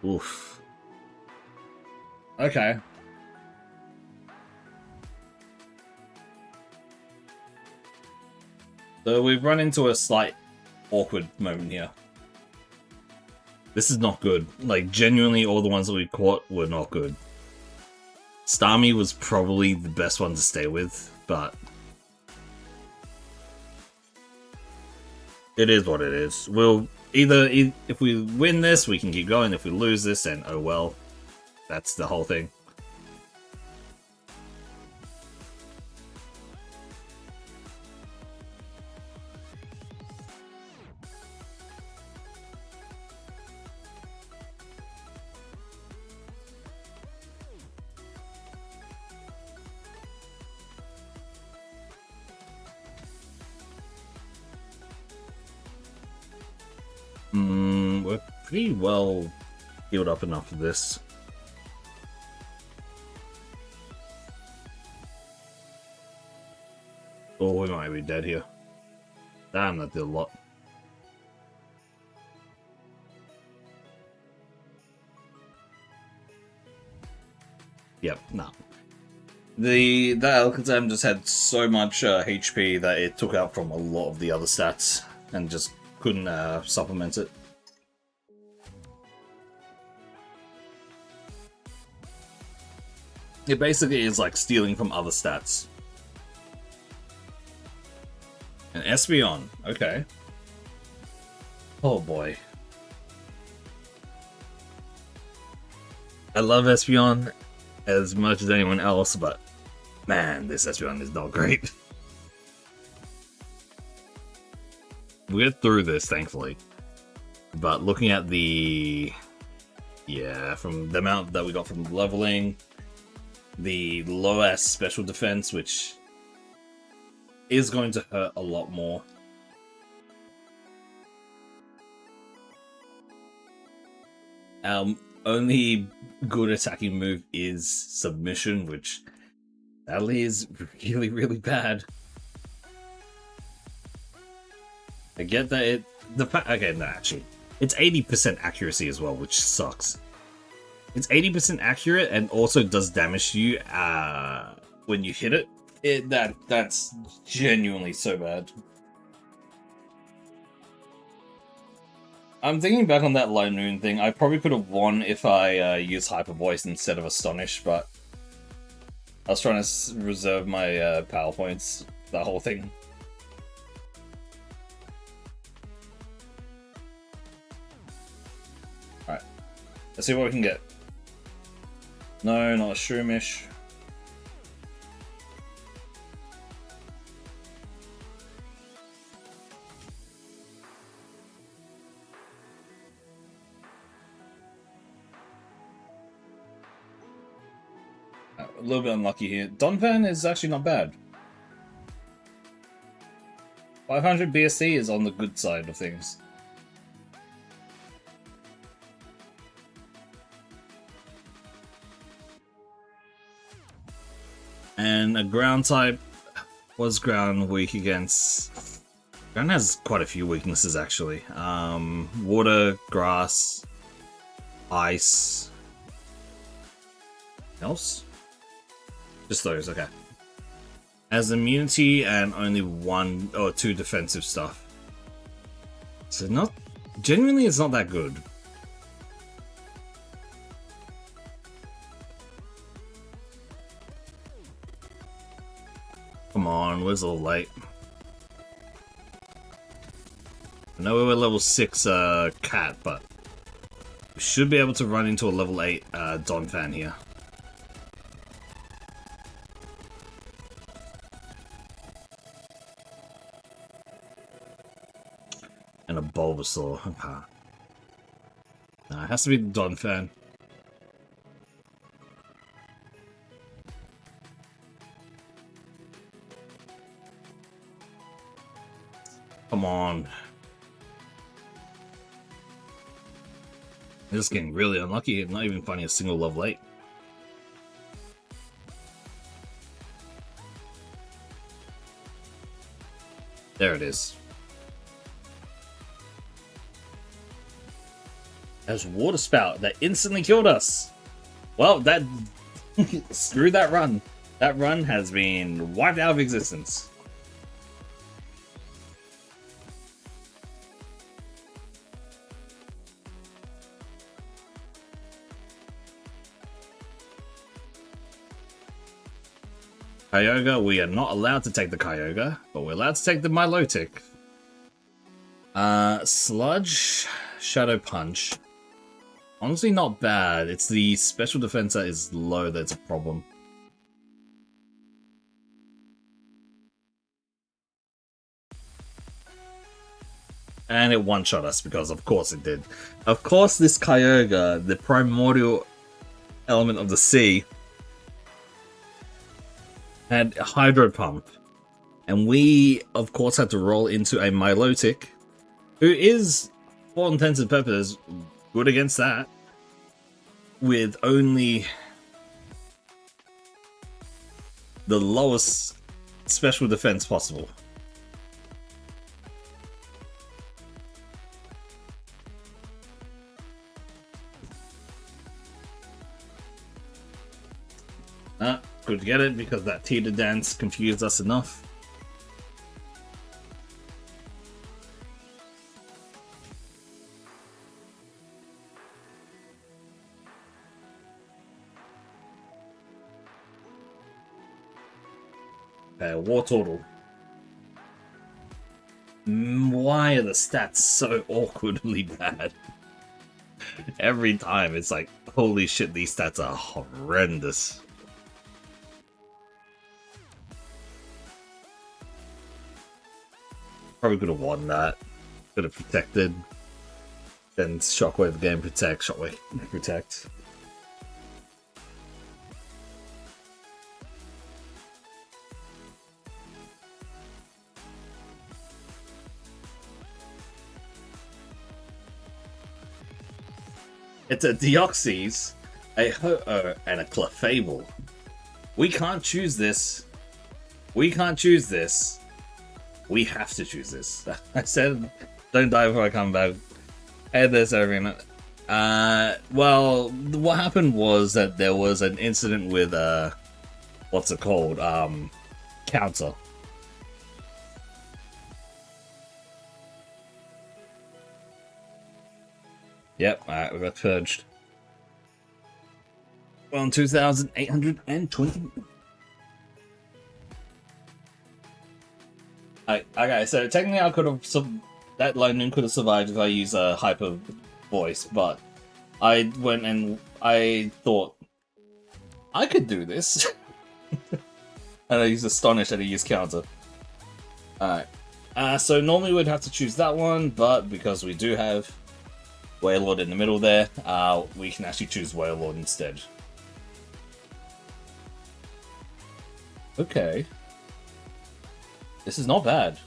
Oof. Okay. So we've run into a slight awkward moment here. This is not good. Like, genuinely, all the ones that we caught were not good. Starmie was probably the best one to stay with, but it is what it is. We'll either, if we win this, we can keep going. If we lose this, then oh well. That's the whole thing. We're pretty well healed up enough for this. Oh, we might be dead here. Damn, that did a lot. Yep, no. That Alakazam just had so much HP that it took out from a lot of the other stats and just couldn't supplement it. It basically is like stealing from other stats. An Espeon, okay. Oh boy. I love Espeon as much as anyone else, but man, this Espeon is not great. We're through this, thankfully. But looking at the... yeah, from the amount that we got from leveling, the low-ass special defense, which is going to hurt a lot more. Only good attacking move is submission, which sadly is really, really bad. I get that okay, no, actually, it's 80% accuracy as well, which sucks. It's 80% accurate and also does damage to you when you hit it. That's genuinely so bad. I'm thinking back on that Light Moon thing. I probably could have won if I used Hyper Voice instead of Astonish, but I was trying to reserve my power points. That whole thing. Alright. Let's see what we can get. No, not a Shroomish. A little bit unlucky here. Donphan is actually not bad. 500 BSC is on the good side of things. And a ground type was ground weak against... Ground has quite a few weaknesses actually. Water, grass, ice... else? Just those, okay. Has immunity and only 1 or 2 defensive stuff. So not... genuinely it's not that good. Come on, where's all light? I know we were level 6 cat, but we should be able to run into a level 8 Donphan here. And a Bulbasaur. Okay. No, it has to be the Donphan. Come on. I'm just getting really unlucky. I'm not even finding a single level 8. There it is. There's Water Spout that instantly killed us. Well, that... screw that run. That run has been wiped out of existence. Kyogre, we are not allowed to take the Kyogre, but we're allowed to take the Milotic. Sludge, Shadow Punch. Honestly, not bad. It's the special defense that is low that's a problem. And it one-shot us, because of course it did. Of course this Kyogre, the primordial element of the sea, had a Hydro Pump. And we, of course, had to roll into a Milotic, who is, for all intents and purposes, good against that, with only the lowest special defense possible. Good to get it, because that teeter dance confused us enough. Okay, War Turtle. Why are the stats so awkwardly bad? Every time it's like, holy shit, these stats are horrendous. Probably could have won that. Could have protected. Then Shockwave again, protect, Shockwave, protect. It's a Deoxys, a Ho-Oh, and a Clefable. We can't choose this. We can't choose this. We have to choose this. I said, don't die before I come back. Hey there, Serena. Well, what happened was that there was an incident with, what's it called? Counter. Yep, alright, we got purged. Well, 2,820. Okay, so technically I could have that lightning could have survived if I used a hyper voice, but I went and I thought I could do this, and I used Astonish and I used Counter. Alright, so normally we'd have to choose that one, but because we do have Wailord in the middle there, we can actually choose Wailord instead. Okay. This is not bad.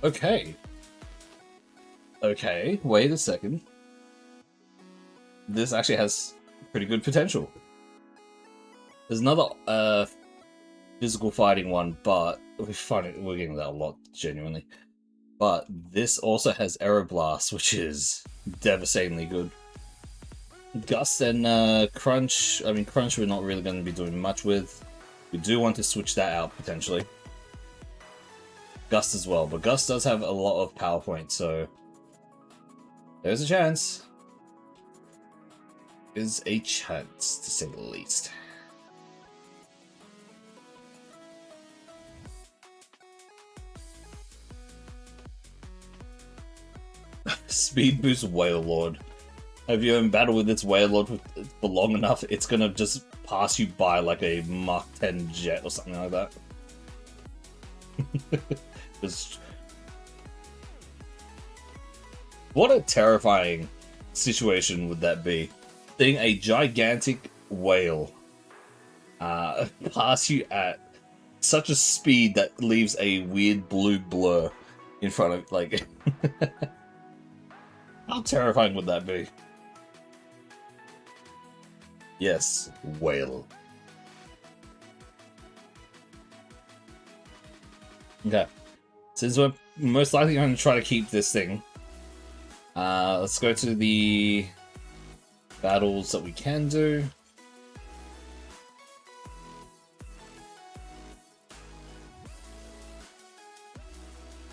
Okay. Okay, wait a second. This actually has pretty good potential. There's another physical fighting one, but we're getting that a lot, genuinely. But this also has Aeroblast, which is devastatingly good. Gust and Crunch, Crunch we're not really going to be doing much with. We do want to switch that out, potentially. Gust as well, but Gust does have a lot of power points, so there's a chance. Is a chance, to say the least. Speed boost Wailord. Have you in battle with its Wailord for long enough, it's gonna just pass you by like a Mach 10 jet or something like that. Just... What a terrifying situation would that be? Seeing a gigantic whale pass you at such a speed that leaves a weird blue blur in front of, like... How terrifying would that be? Yes, whale. Okay. Since we're most likely going to try to keep this thing, let's go to the battles that we can do.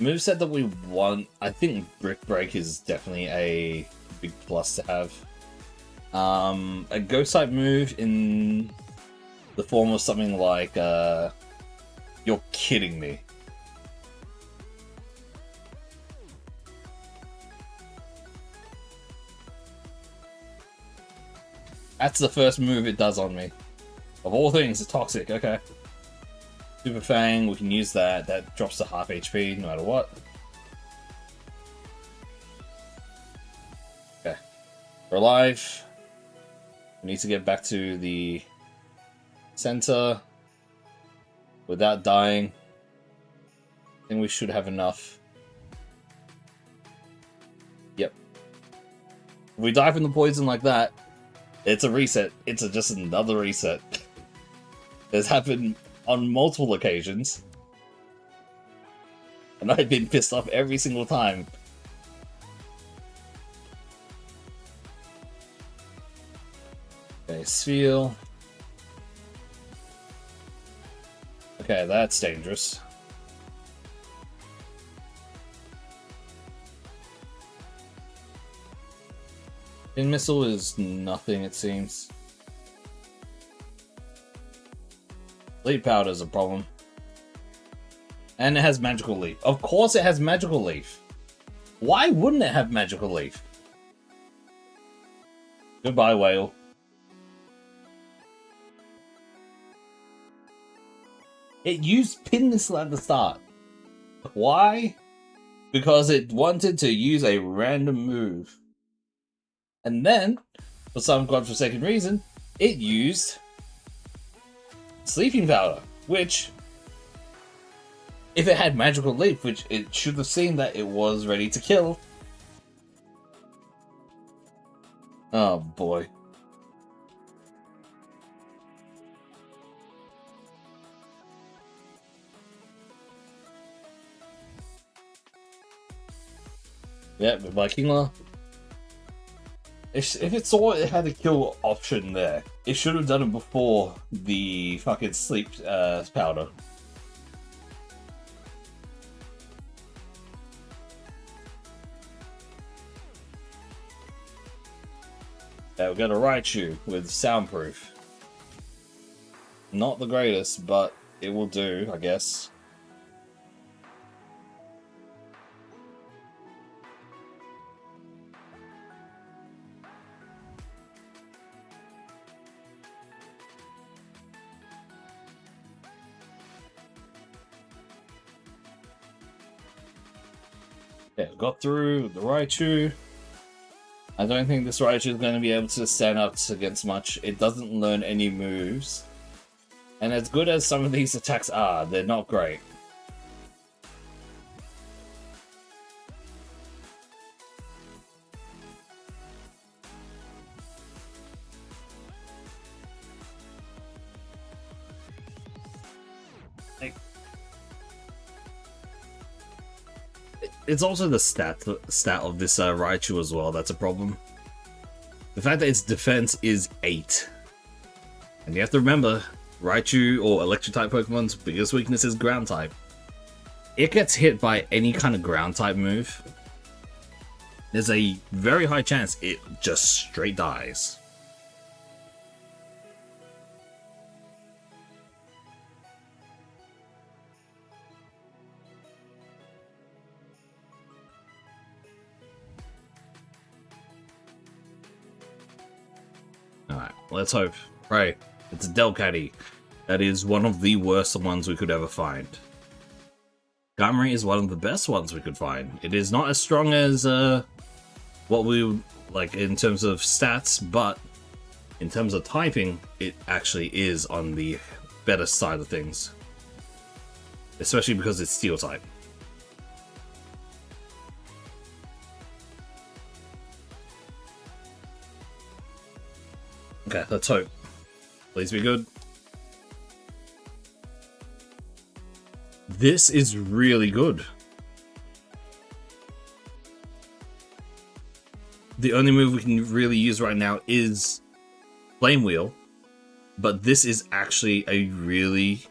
Moveset that we want, I think Brick Break is definitely a big plus to have. A ghost type move in the form of something like, you're kidding me. That's the first move it does on me. Of all things, it's toxic, okay. Super Fang, we can use that. That drops to half HP no matter what. Okay. We're alive. We need to get back to the center without dying. I think we should have enough. Yep. If we die from the poison like that, it's a reset. It's just another reset. It's happened on multiple occasions. And I've been pissed off every single time. Okay, Sphere. Okay, that's dangerous. Pin Missile is nothing, it seems. Leaf Powder is a problem. And it has Magical Leaf. Of course it has Magical Leaf. Why wouldn't it have Magical Leaf? Goodbye, Whale. It used Pin Missile at the start. Why? Because it wanted to use a random move. And then, for some godforsaken reason, it used Sleeping Powder, which, if it had Magical Leap, which it should have seen that it was ready to kill. Oh boy. Yeah, goodbye, Kingler. If it saw it had a kill option there, it should have done it before the fucking sleep powder. Yeah, we're gonna Raichu with soundproof. Not the greatest, but it will do, I guess. Yeah, got through the Raichu. I don't think this Raichu is going to be able to stand up against much. It doesn't learn any moves. And as good as some of these attacks are, they're not great. It's also the stat of this Raichu as well that's a problem. The fact that its defense is 8. And you have to remember, Raichu or electric type Pokemon's biggest weakness is ground type. It gets hit by any kind of ground type move. There's a very high chance it just straight dies. Alright, let's hope. Right, it's a Delcatty. That is one of the worst ones we could ever find. Skarmory is one of the best ones we could find. It is not as strong as what we would like in terms of stats, but in terms of typing, it actually is on the better side of things. Especially because it's Steel type. Okay, let's hope. Please be good. This is really good. The only move we can really use right now is Flame Wheel, but this is actually a really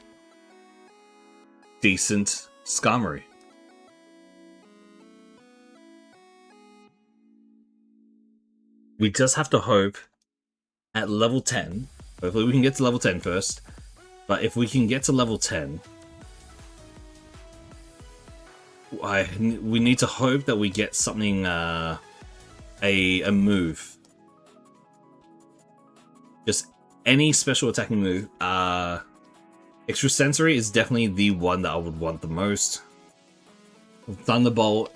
decent Skarmory. We just have to hope at level 10. Hopefully we can get to level 10 first. But if we can get to level 10, we need to hope that we get something, a move. Just any special attacking move. Extrasensory is definitely the one that I would want the most. Thunderbolt,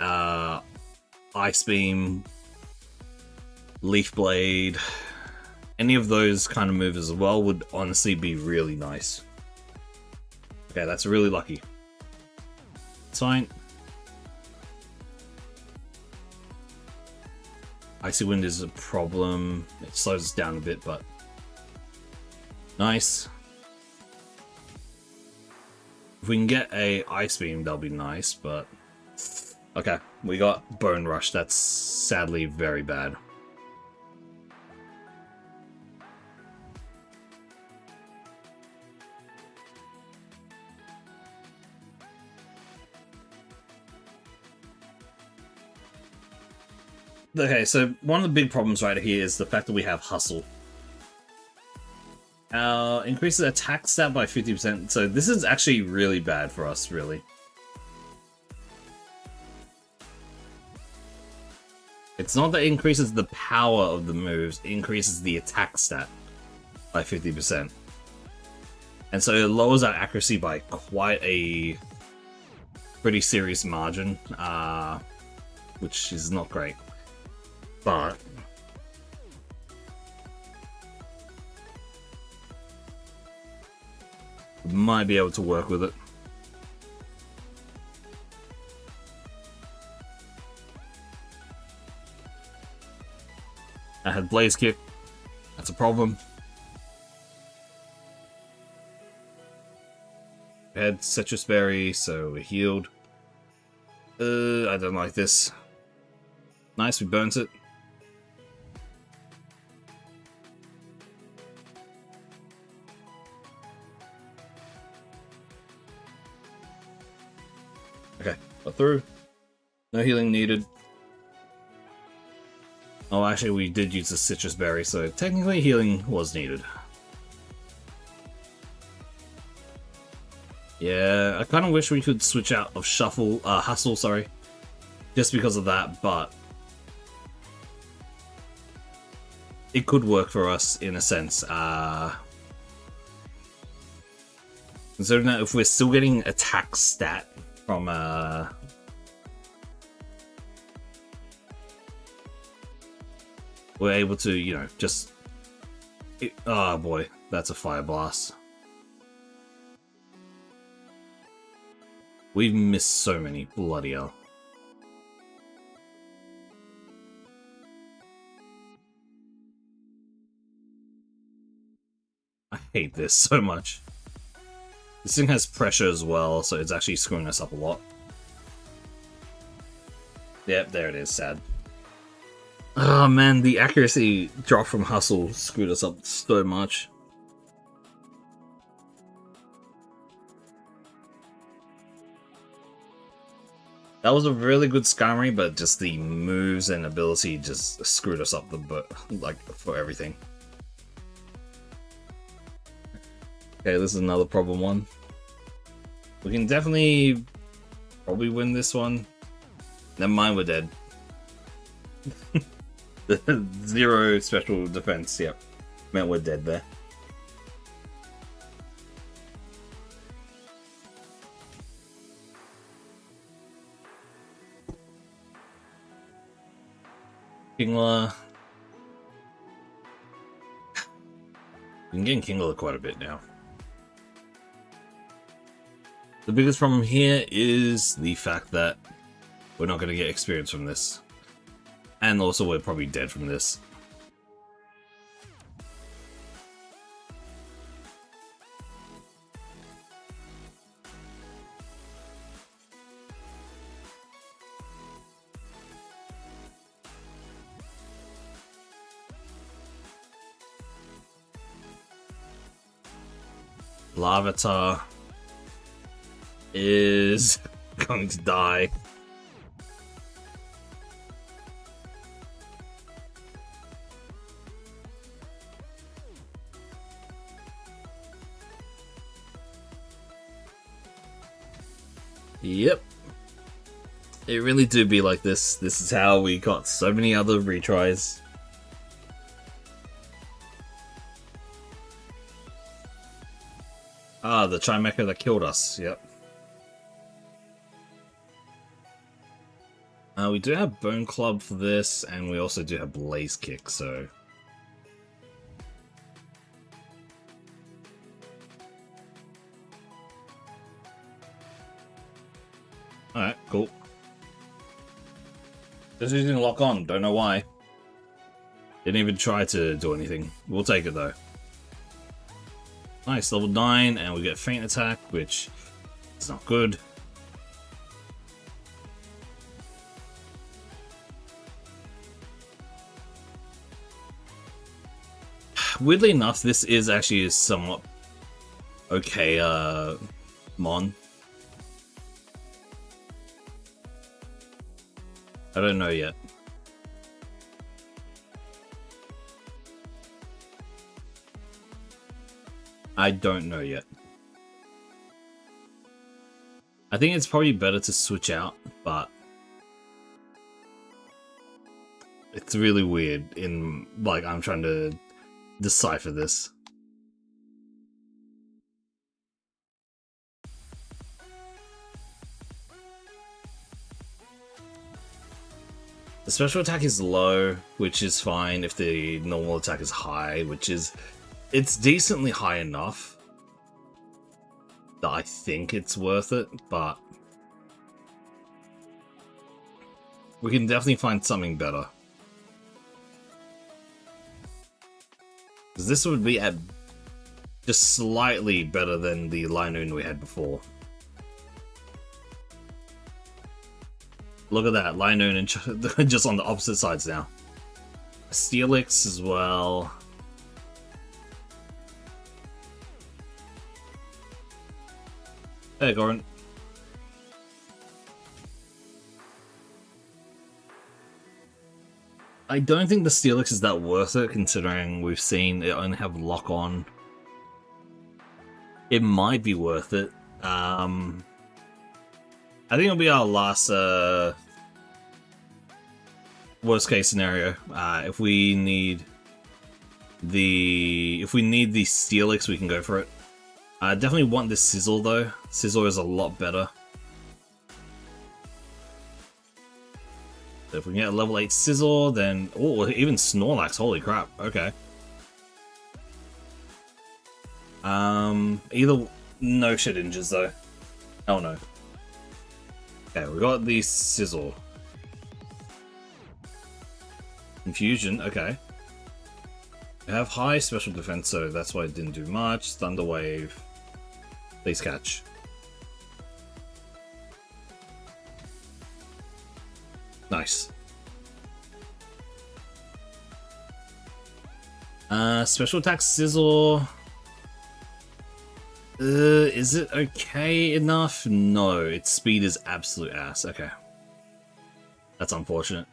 Ice Beam, Leaf Blade, any of those kind of moves as well would honestly be really nice. Okay, that's really lucky. It's fine. Icy Wind is a problem. It slows us down a bit, but nice. If we can get a Ice Beam, that'll be nice, but okay, we got Bone Rush. That's sadly very bad. Okay, so one of the big problems right here is the fact that we have Hustle. Increases attack stat by 50%, so this is actually really bad for us, really. It's not that it increases the power of the moves, it increases the attack stat by 50%. And so it lowers our accuracy by quite a pretty serious margin, which is not great. But we might be able to work with it. I had Blaze Kick. That's a problem. I had Citrus Berry, so we're healed. I don't like this. Nice, we burnt it. Okay, got through. No healing needed. Oh, actually, we did use the Citrus Berry, so technically healing was needed. Yeah, I kind of wish we could switch out of Hustle, sorry. Just because of that, but it could work for us in a sense. Considering that if we're still getting attack stat from we're able to, you know, just oh boy, that's a Fire Blast. We've missed so many, bloody hell. I hate this so much. This thing has pressure as well, so it's actually screwing us up a lot. Yep, there it is, sad. Oh man, the accuracy drop from Hustle screwed us up so much. That was a really good Skarmory, but just the moves and ability just screwed us up like for everything. Okay, this is another problem one. We can definitely probably win this one. Never mind, we're dead. Zero special defense, yep. Meant we're dead there. Kingler. Been getting Kingler quite a bit now. The biggest problem here is the fact that we're not going to get experience from this. And also we're probably dead from this. Larvitar is going to die. Yep. It really do be like this. This is how we got so many other retries. Ah, the Chimecha that killed us. Yep. We do have Bone Club for this, and we also do have Blaze Kick, so... Alright, cool. Just using Lock On, don't know why. Didn't even try to do anything. We'll take it though. Nice, level 9, and we get Feint Attack, which is not good. Weirdly enough, this is actually a somewhat okay Mon. I don't know yet. I don't know yet. I think it's probably better to switch out, but it's really weird in, like, I'm trying to decipher this. The special attack is low, which is fine if the normal attack is high, which is... It's decently high enough that I think it's worth it, but we can definitely find something better. Because this would be at just slightly better than the Linoon we had before. Look at that, Linoon and just on the opposite sides now. Steelix as well. Hey, Goran. I don't think the Steelix is that worth it, considering we've seen it only have Lock On. It might be worth it. I think it'll be our last worst case scenario. If we need the Steelix, we can go for it. I definitely want this Sizzle though. Sizzle is a lot better. So if we can get a level 8 Sizzle, then... Oh, even Snorlax, holy crap, okay. Either... No shit injures though. Oh no. Okay, we got the Sizzle. Confusion, okay. We have high special defense, so that's why it didn't do much. Thunder Wave. Please catch. Nice. Special attack Sizzle. Is it okay enough? No, its speed is absolute ass. Okay. That's unfortunate.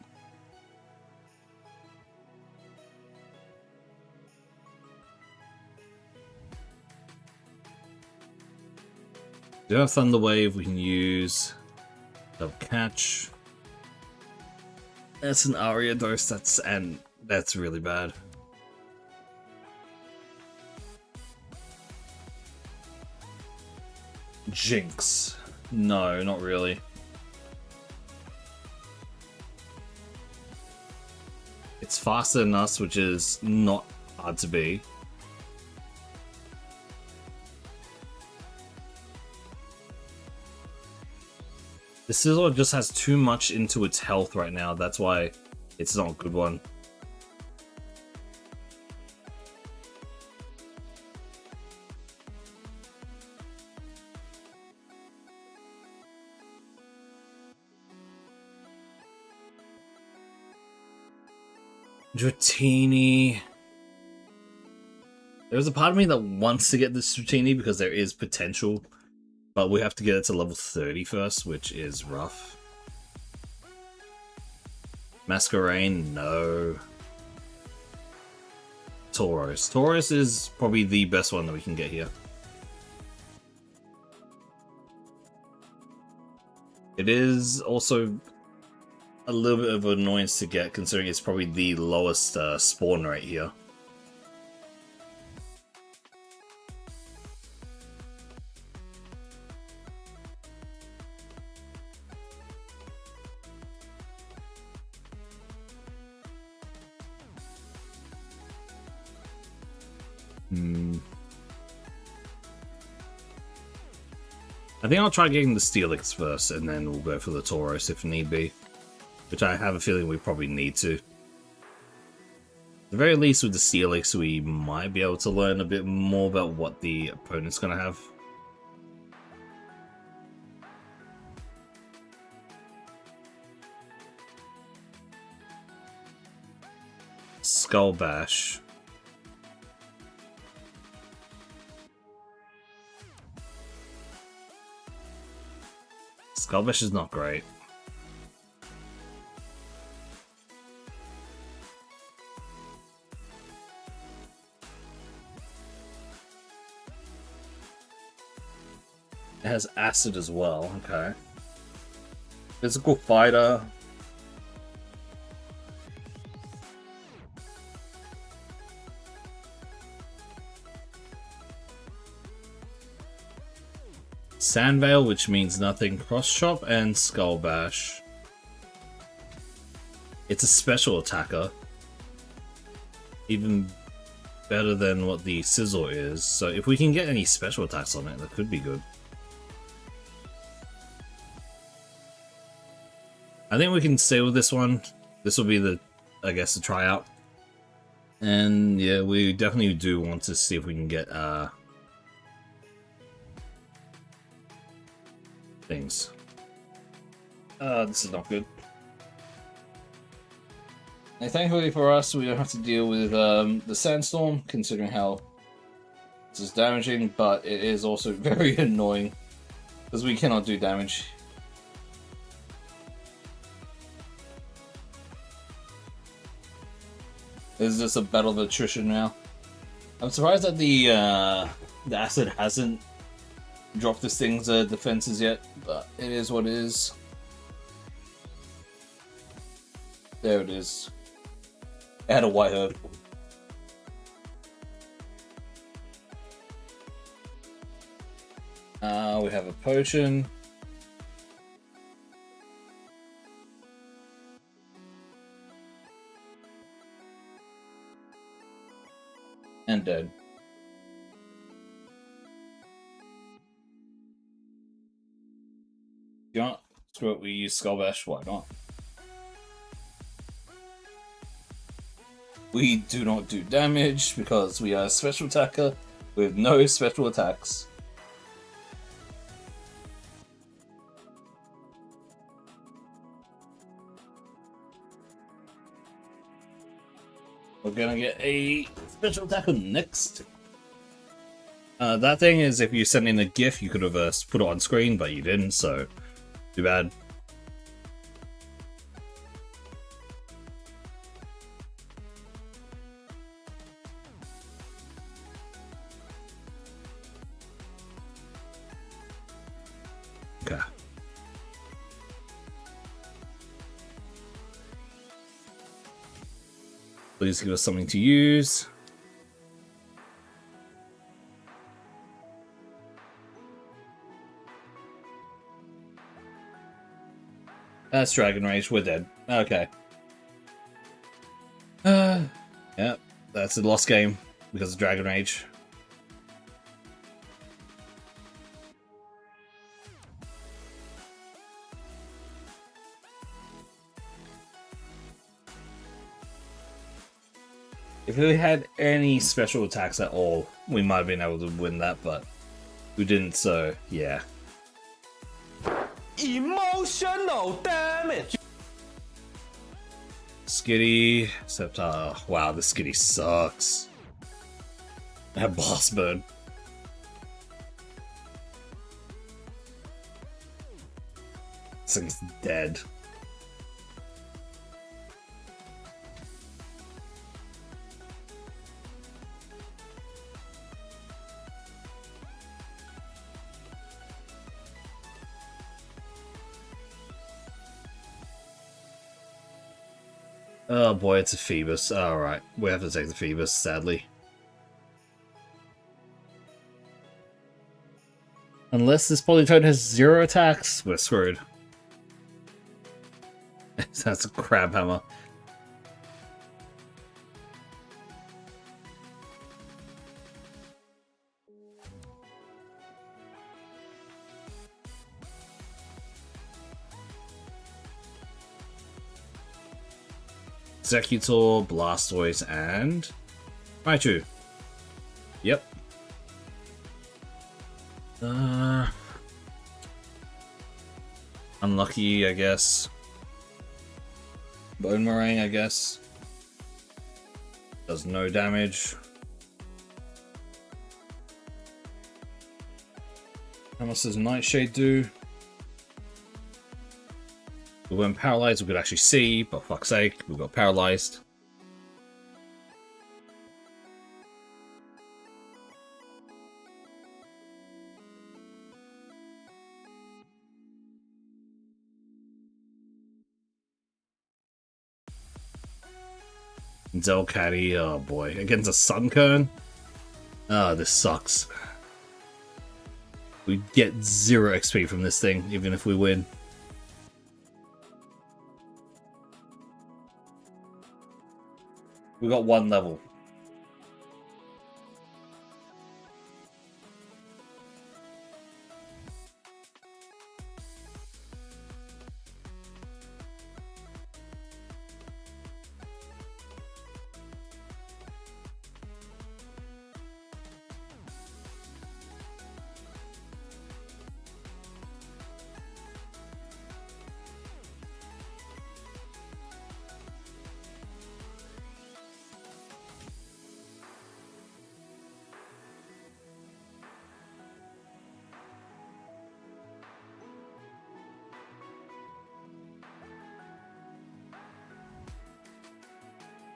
We do have Thunder Wave we can use. Double catch. That's an Aria dose, that's really bad. Jinx. No, not really. It's faster than us, which is not hard to be. The Sizzle just has too much into its health right now, that's why it's not a good one. Dratini. There's a part of me that wants to get this Dratini because there is potential. But we have to get it to level 30 first, which is rough. Masquerain, no. Tauros. Tauros is probably the best one that we can get here. It is also a little bit of an annoyance to get, considering it's probably the lowest spawn rate here. I think I'll try getting the Steelix first, and then we'll go for the Tauros if need be. Which I have a feeling we probably need to. At the very least with the Steelix, we might be able to learn a bit more about what the opponent's going to have. Skull Bash. Skull Bash is not great. It has acid as well, okay. Physical fighter. Sandveil, which means nothing. Cross Chop and Skull Bash. It's a special attacker. Even better than what the Sizzle is. So if we can get any special attacks on it, that could be good. I think we can stay with this one. This will be the, I guess, the tryout. And yeah, we definitely do want to see if we can get things. This is not good. And thankfully for us, we don't have to deal with the sandstorm, considering how this is damaging, but it is also very annoying because we cannot do damage. It's just a battle of attrition now. I'm surprised that the acid hasn't dropped this thing's defenses yet, but it is what it is. There it is. It had a white herb. We have a potion. And dead. You know what? Screw it, we use Skull Bash, why not? We do not do damage because we are a special attacker with no special attacks. We're gonna get a special attacker next. That thing is, if you send in a GIF, you could have put it on screen, but you didn't, so too bad. Okay. Please give us something to use. That's Dragon Rage, we're dead. Okay. Yep, that's a lost game because of Dragon Rage. If we had any special attacks at all, we might have been able to win that, but we didn't, so yeah. Emotional damage! Skitty, except, wow, the Skitty sucks. That Blast Burn. This thing's dead. Oh boy, it's a Phoebus. Alright, we have to take the Phoebus, sadly. Unless this Polytoad has 0 attacks, we're screwed. That's a crab hammer. Executor, Blastoise, and Raichu. Yep. Unlucky, I guess. Bone Meringue, I guess. Does no damage. How much does Nightshade do? We weren't paralyzed, we could actually see, but fuck's sake, we got paralyzed. Delcatty, oh boy, against a Sunkern? Ah, this sucks. We get 0 XP from this thing, even if we win. We got 1 level.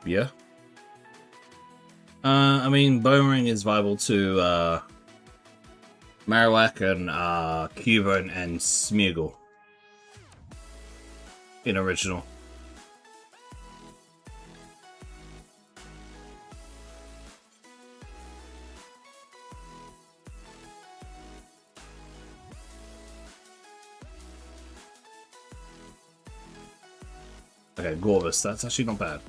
Yeah. I mean, Boomerang is viable to Marowak and Cubone and Smeargle in original. Okay, Gorvis, that's actually not bad.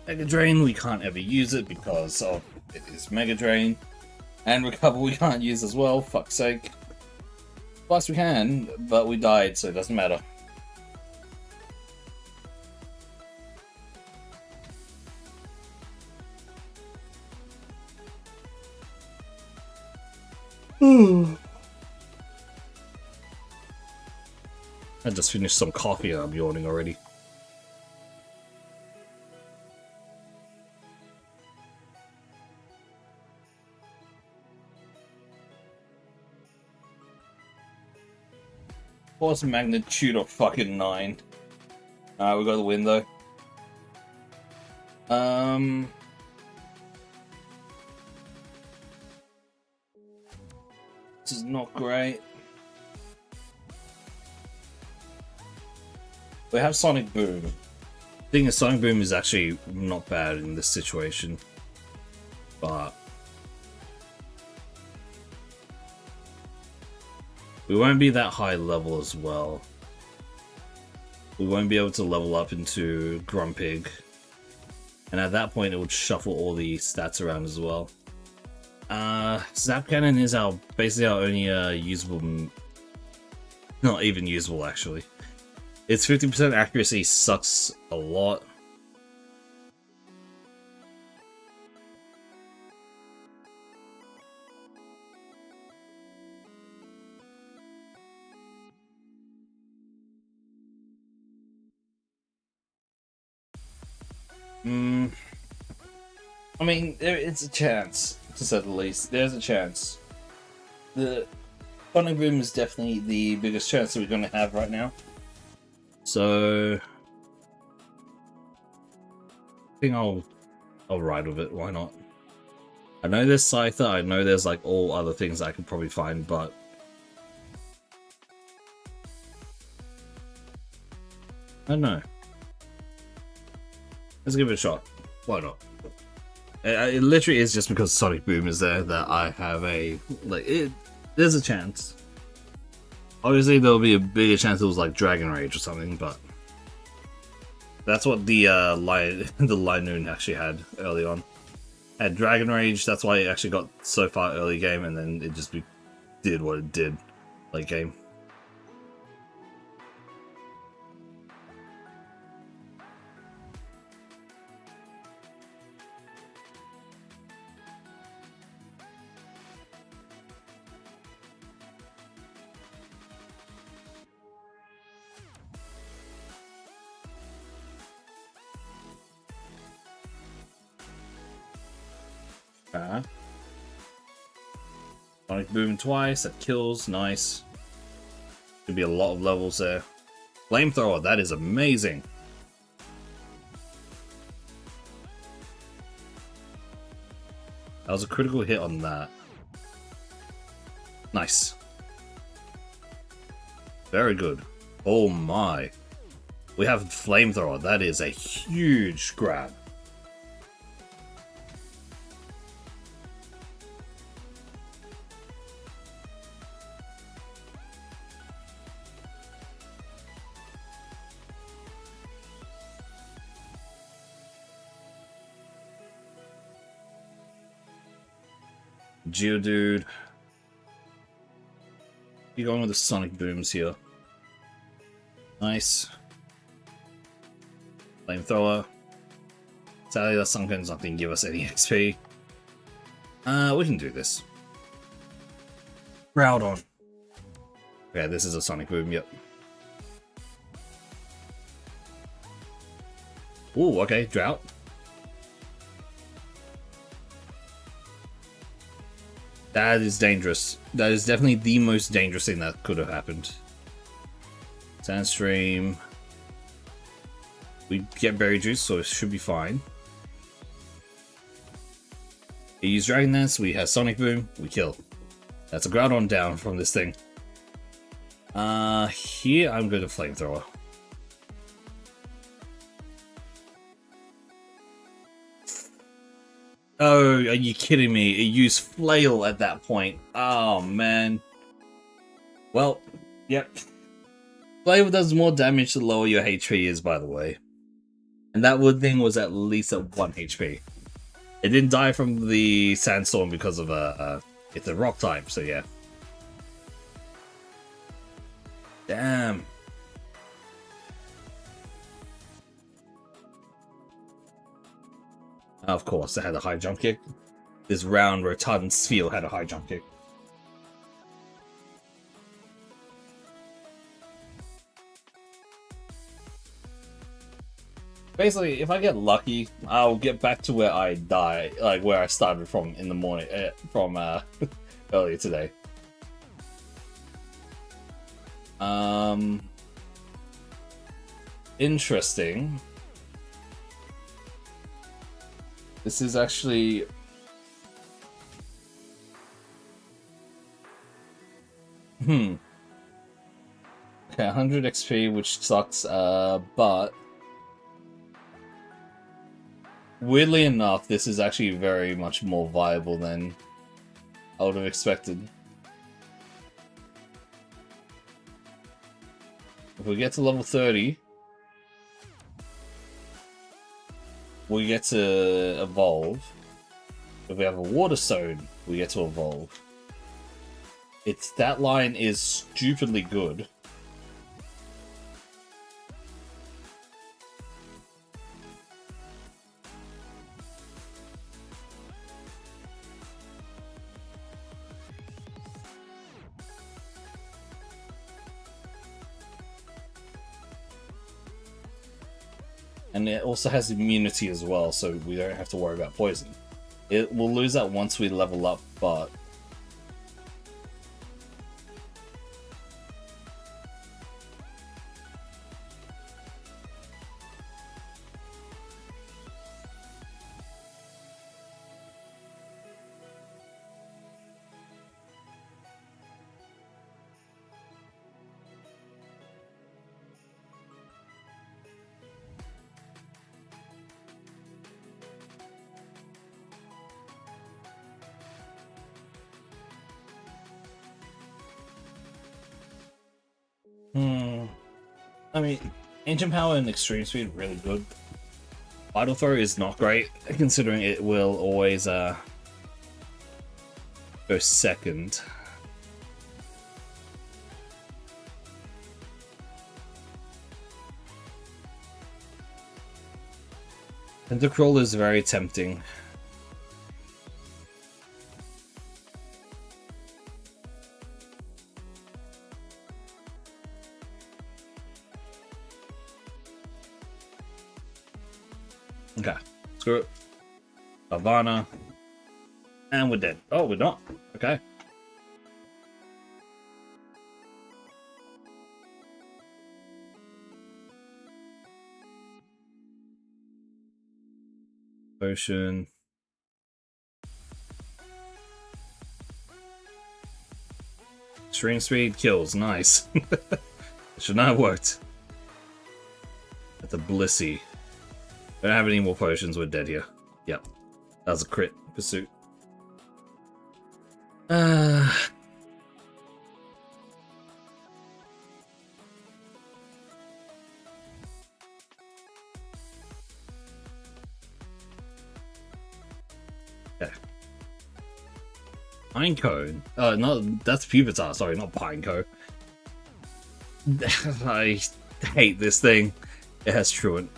Mega Drain, we can't ever use it because of it is Mega Drain. And Recover we can't use as well, fuck's sake. Plus we can, but we died, so it doesn't matter. I just finished some coffee and I'm yawning already. Force magnitude of fucking 9. Alright, we got the window. This is not great. We have Sonic Boom. The thing is, Sonic Boom is actually not bad in this situation. But we won't be that high level as well. We won't be able to level up into Grumpig. And at that point it would shuffle all the stats around as well. Zap Cannon is basically our only usable... Not even usable actually. Its 50% accuracy sucks a lot. I mean, it's a chance, to say the least. There's a chance. The Sonic Boom is definitely the biggest chance that we're going to have right now. So I think I'll ride with it. Why not? I know there's Scyther. I know there's like all other things I could probably find, but I don't know. Let's give it a shot. Why not? It literally is just because Sonic Boom is there that I have a like. There's a chance. Obviously, there'll be a bigger chance it was like Dragon Rage or something, but that's what the the Linoon actually had early on. Had Dragon Rage. That's why it actually got so far early game, and then it just did what it did late game. Sonic Boom twice, that kills, nice. Could be a lot of levels there. Flamethrower, that is amazing. That was a critical hit on that. Nice. Very good. Oh my. We have Flamethrower, that is a huge grab. Geodude. You're going with the Sonic Booms here. Nice. Flamethrower. Sadly, that Sunken's not going to give us any XP. We can do this. Groudon. Yeah, this is a Sonic Boom, yep. Ooh, okay, Drought. That is dangerous. That is definitely the most dangerous thing that could have happened. Sandstream. We get Berry Juice, so it should be fine. We use Dragon Dance, we have Sonic Boom, we kill. That's a Groudon down from this thing. Here I'm going to Flamethrower. Oh, are you kidding me? It used Flail at that point. Oh, man. Well, yep. Flail does more damage the lower your HP is, by the way. And that wood thing was at least at 1 HP. It didn't die from the Sandstorm because of it's a rock type, so yeah. Damn. Of course, it had a high jump kick. This round, rotund sphere had a high jump kick. Basically, if I get lucky, I'll get back to where I die, like where I started from in the morning, from earlier today. Interesting. This is actually... Okay, 100 XP, which sucks, but... weirdly enough, this is actually very much more viable than I would have expected. If we get to level 30... we get to evolve. If we have a Water Stone, we get to evolve. That line is stupidly good. And it also has immunity as well, so we don't have to worry about poison. It will lose that once we level up, but... I mean, Ancient Power and Extreme Speed really good. Vital Throw is not great, considering it will always go second. And the crawl is very tempting. Okay, screw it. Havana. And we're dead. Oh, we're not. Okay. Potion. Extreme speed kills. Nice. Should not have worked. That's a Blissey. Don't have any more potions. We're dead here. Yep. That was a crit pursuit. Okay. Pineco. No, that's Pupitar. Sorry, not Pineco. I hate this thing. It has Truant.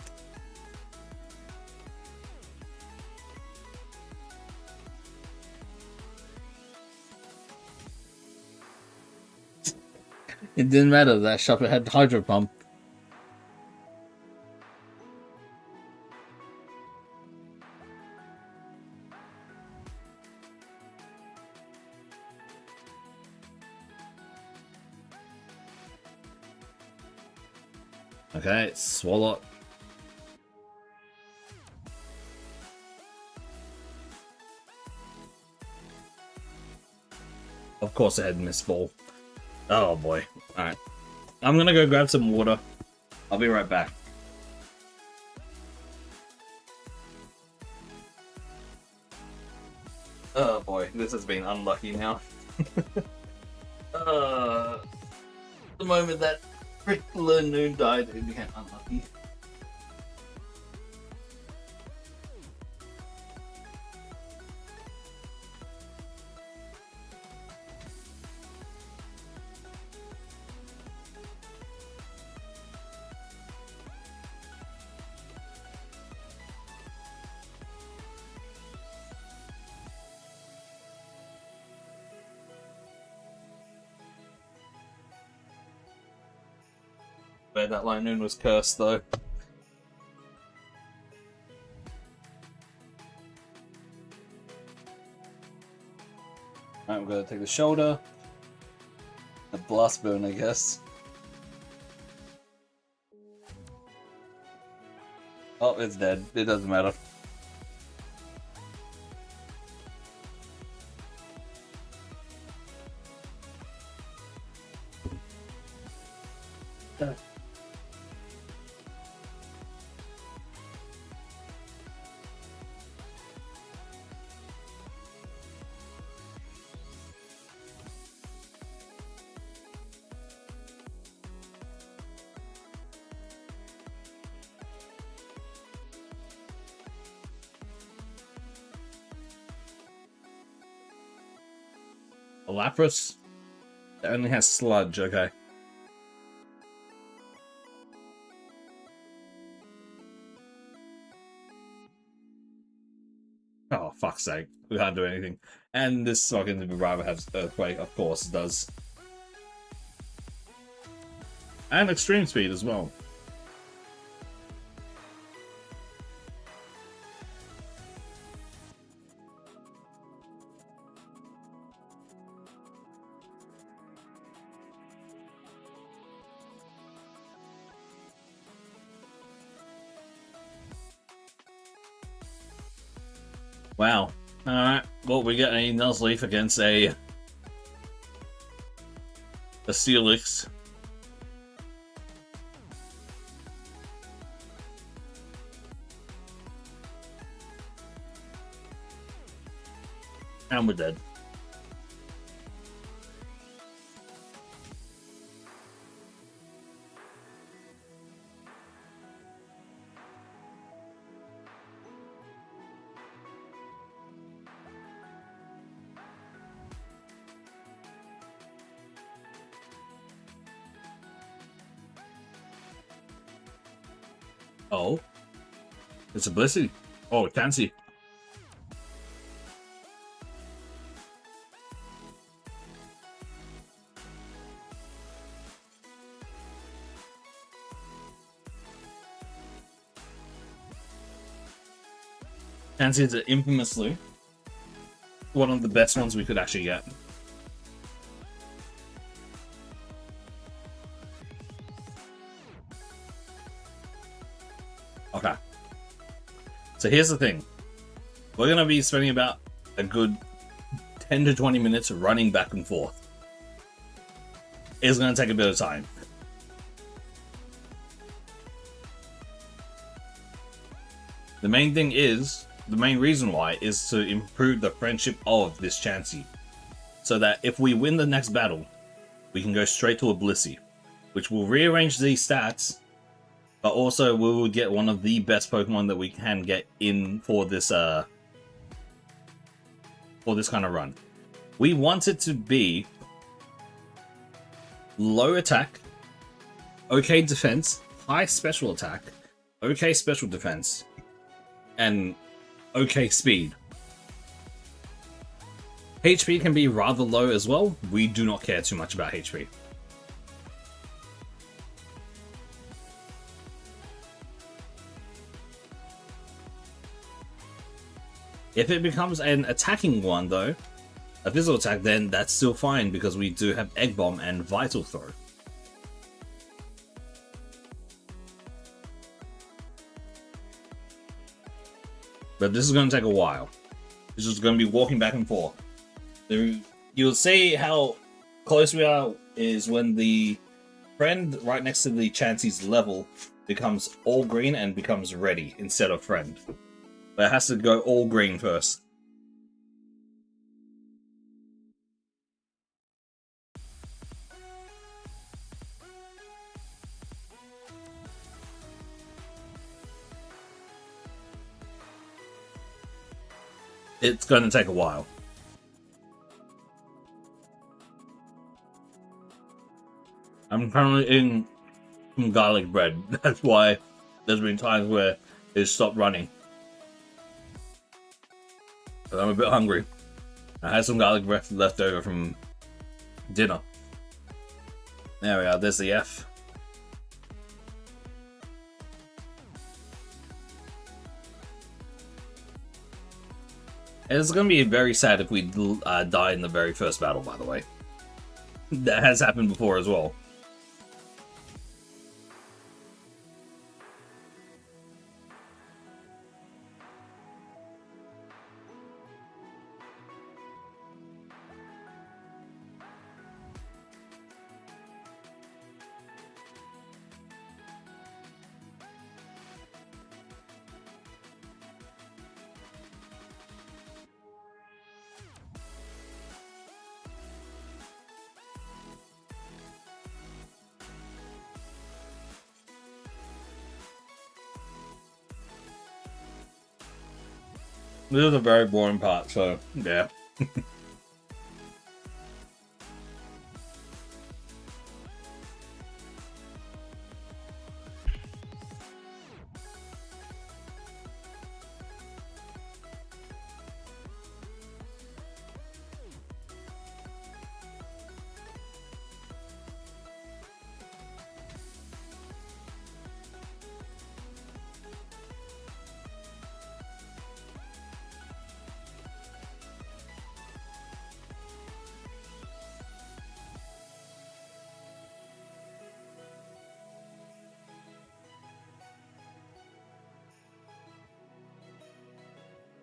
It didn't matter, that shop had Hydro Pump. Okay, Swallow. Of course it had Mist Ball. Oh boy. Alright. I'm gonna go grab some water. I'll be right back. Oh boy, this has been unlucky now. The moment that Prickler Noon died, it became unlucky. That Light Noon was cursed though. Alright, we're gonna take the shoulder. A blast burn, I guess. Oh, it's dead. It doesn't matter. A Lapras? It only has Sludge, okay. Oh, fuck's sake. We can't do anything. And this fucking Vibrava has Earthquake, of course it does. And Extreme Speed as well. Wow. Alright. Well, we get a Nuzleaf against a Steelix. And we're dead. Oh, it's a Blissey. Oh, Chansey. Chansey is infamously one of the best ones we could actually get. Okay. So here's the thing. We're going to be spending about a good 10 to 20 minutes running back and forth. It's going to take a bit of time. The main reason why is to improve the friendship of this Chansey. So that if we win the next battle, we can go straight to a Blissey, which will rearrange these stats, but also we will get one of the best Pokemon that we can get in for this kind of run. We want it to be low attack, okay defense, high special attack, okay special defense, and okay speed. HP can be rather low as well. We do not care too much about HP. If it becomes an attacking one though, a physical attack, then that's still fine because we do have Egg Bomb and Vital Throw. But this is going to take a while. This is going to be walking back and forth. You'll see how close we are is when the friend right next to the Chansey's level becomes all green and becomes ready instead of friend. But it has to go all green first. It's going to take a while. I'm currently eating some garlic bread. That's why there's been times where it's stopped running. But I'm a bit hungry. I had some garlic bread left over from dinner. There we are, there's the F. It's going to be very sad if we die in the very first battle, by the way. That has happened before as well. This is a very boring part, so yeah.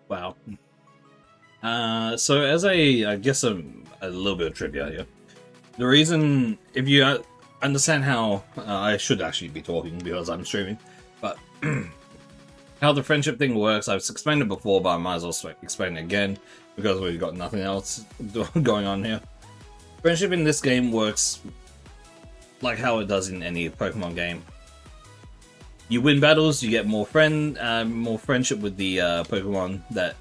Wow. So as I guess a little bit of trivia here. The reason, if you understand how I should actually be talking because I'm streaming, but how the friendship thing works, I've explained it before, but I might as well explain it again because we've got nothing else going on here. Friendship in this game works like how it does in any Pokemon game. You win battles, you get more friendship with the Pokemon that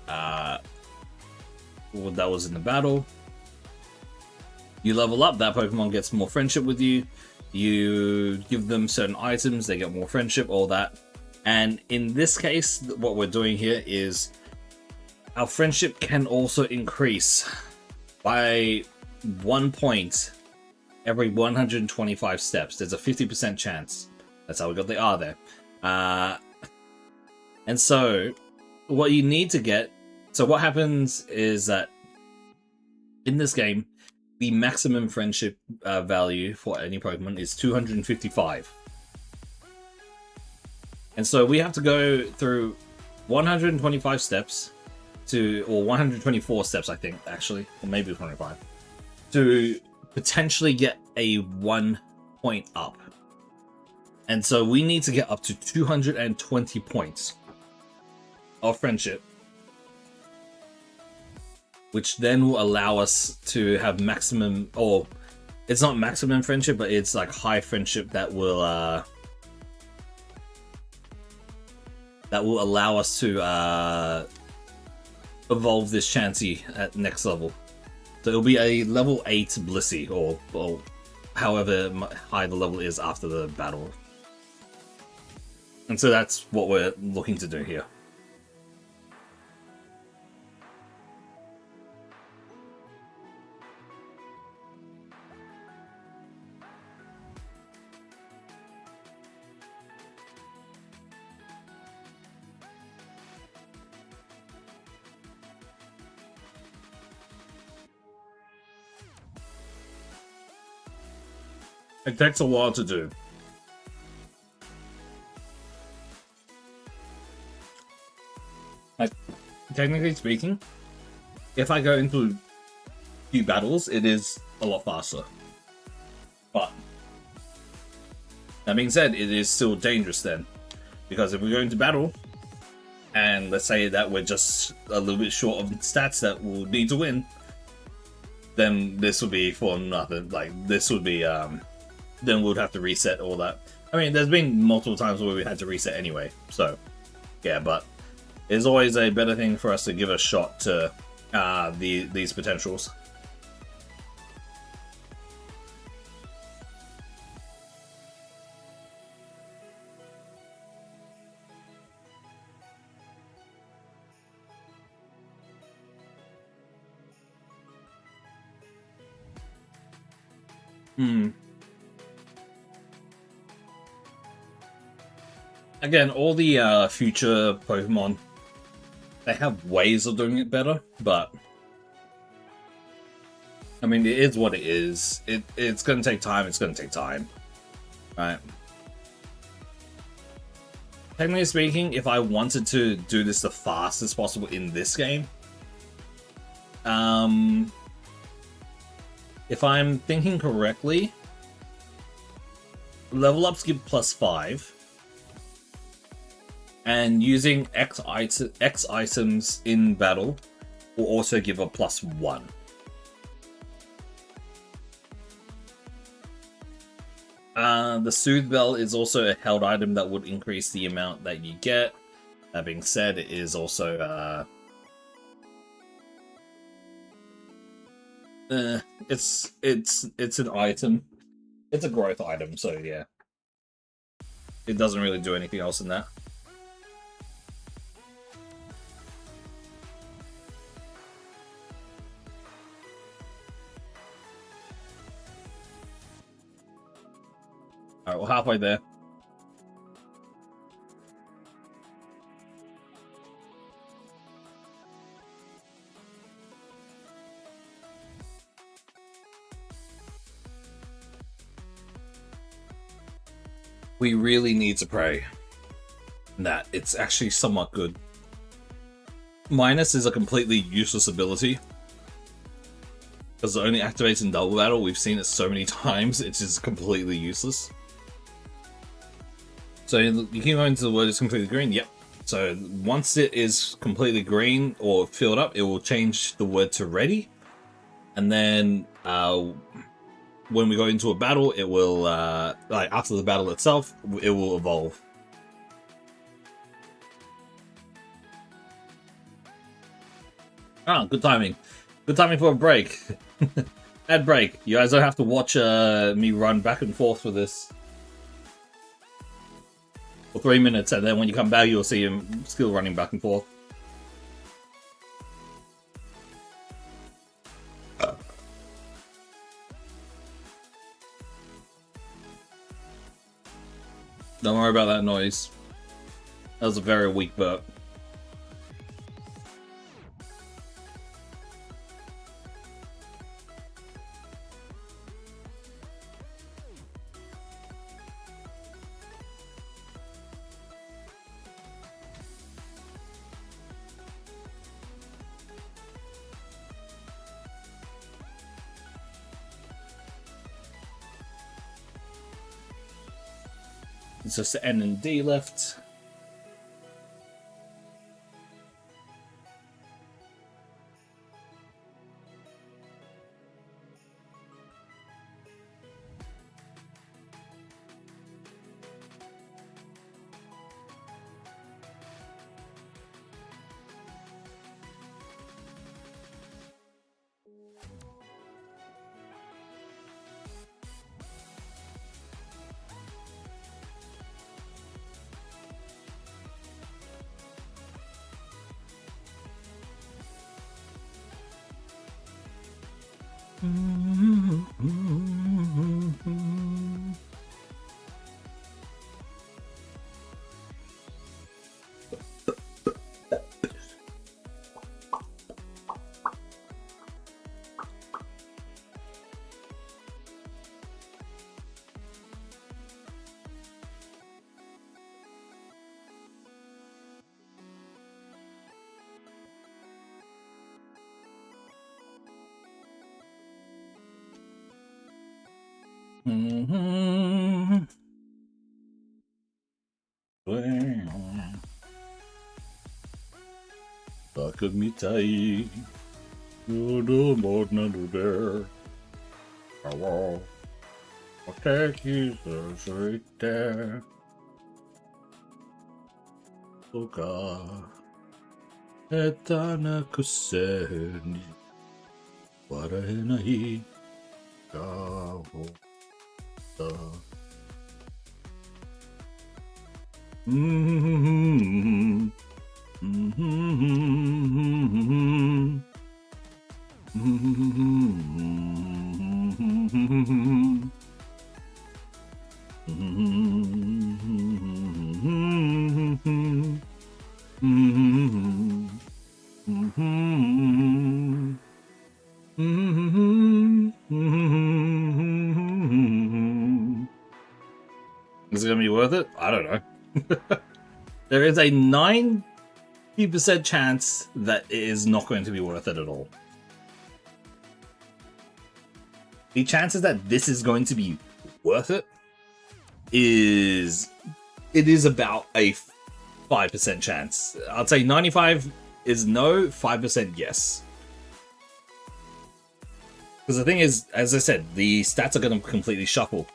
was in the battle. You level up, that Pokemon gets more friendship with you. You give them certain items, they get more friendship, all that. And in this case, what we're doing here is our friendship can also increase by 1 point every 125 steps. There's a 50% chance. That's how we got the R there. And so what you need to get, so what happens is that in this game, the maximum friendship value for any Pokemon is 255. And so we have to go through 125 steps or 124 steps, I think, actually, or maybe 25, to potentially get a 1 point up. And so we need to get up to 220 points of friendship, which then will allow us to have maximum, or it's not maximum friendship, but it's like high friendship that will allow us to evolve this Chansey at next level. So it'll be a level 8 Blissey, or however high the level is after the battle. And so that's what we're looking to do here. It takes a while to do. Like, technically speaking, if I go into a few battles, it is a lot faster. But that being said, it is still dangerous then. Because if we go into battle, and let's say that we're just a little bit short of stats that we'll need to win, then this would be for nothing. Like, this would be, then we'd have to reset all that. I mean, there's been multiple times where we had to reset anyway, so yeah, but it's always a better thing for us to give a shot to these potentials. Again, all the future Pokemon, they have ways of doing it better, but I mean, it is what it is. It's going to take time. It's going to take time, right? Technically speaking, if I wanted to do this the fastest possible in this game, if I'm thinking correctly, level ups give +5. And using X items in battle will also give a +1. The Soothe Bell is also a held item that would increase the amount that you get. That being said, it is also it's an item. It's a growth item, so yeah. It doesn't really do anything else in that. Alright, we're halfway there. We really need to pray that it's actually somewhat good. Minus is a completely useless ability, because it only activates in double battle. We've seen it so many times, it's just completely useless. So you can go into the word is completely green. Yep. So once it is completely green or filled up, it will change the word to ready. And then when we go into a battle, it will, like after the battle itself, it will evolve. Ah, good timing. Good timing for a break. Ad break. You guys don't have to watch me run back and forth for this. for 3 minutes, and then when you come back, you'll see him still running back and forth. Don't worry about that noise. That was a very weak burp. It's just N and D left. Takamitai, Udo Modna Duder. Hello. Oteki Suite. Oka. Etana Kuseni. Warahenai. Gao. Is it gonna be worth it? I don't know. There is a 90% chance that it is not going to be worth it at all. The chances that this is going to be worth it is about a 5% chance. I'd say 95 is no, 5% yes. Because the thing is, as I said, the stats are going to completely shuffle.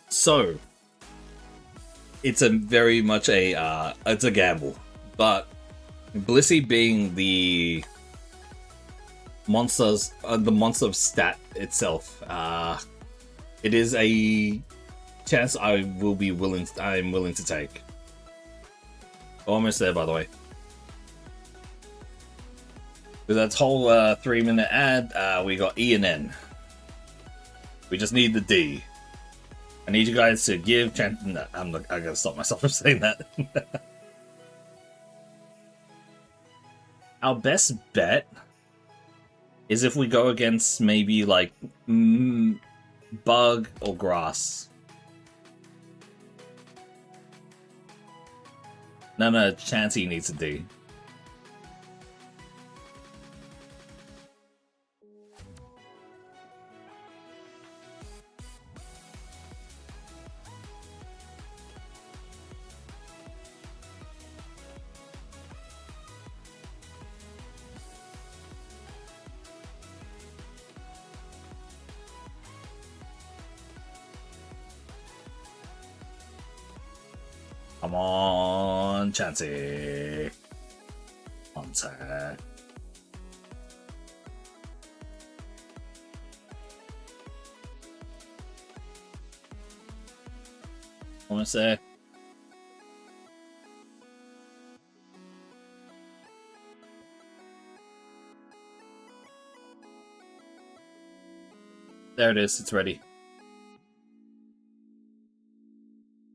So it's a very much a it's a gamble, but Blissey being the monsters, the monster of stat itself, it is a chance I'm willing to take. Almost there, by the way. With that whole 3-minute ad, we got E and N. We just need the D. I need you guys to give chance. No, I gotta stop myself from saying that. Our best bet is if we go against maybe like bug or grass. No, Chansey needs a D. Come on, Chansey. One sec. Almost there. There it is, it's ready.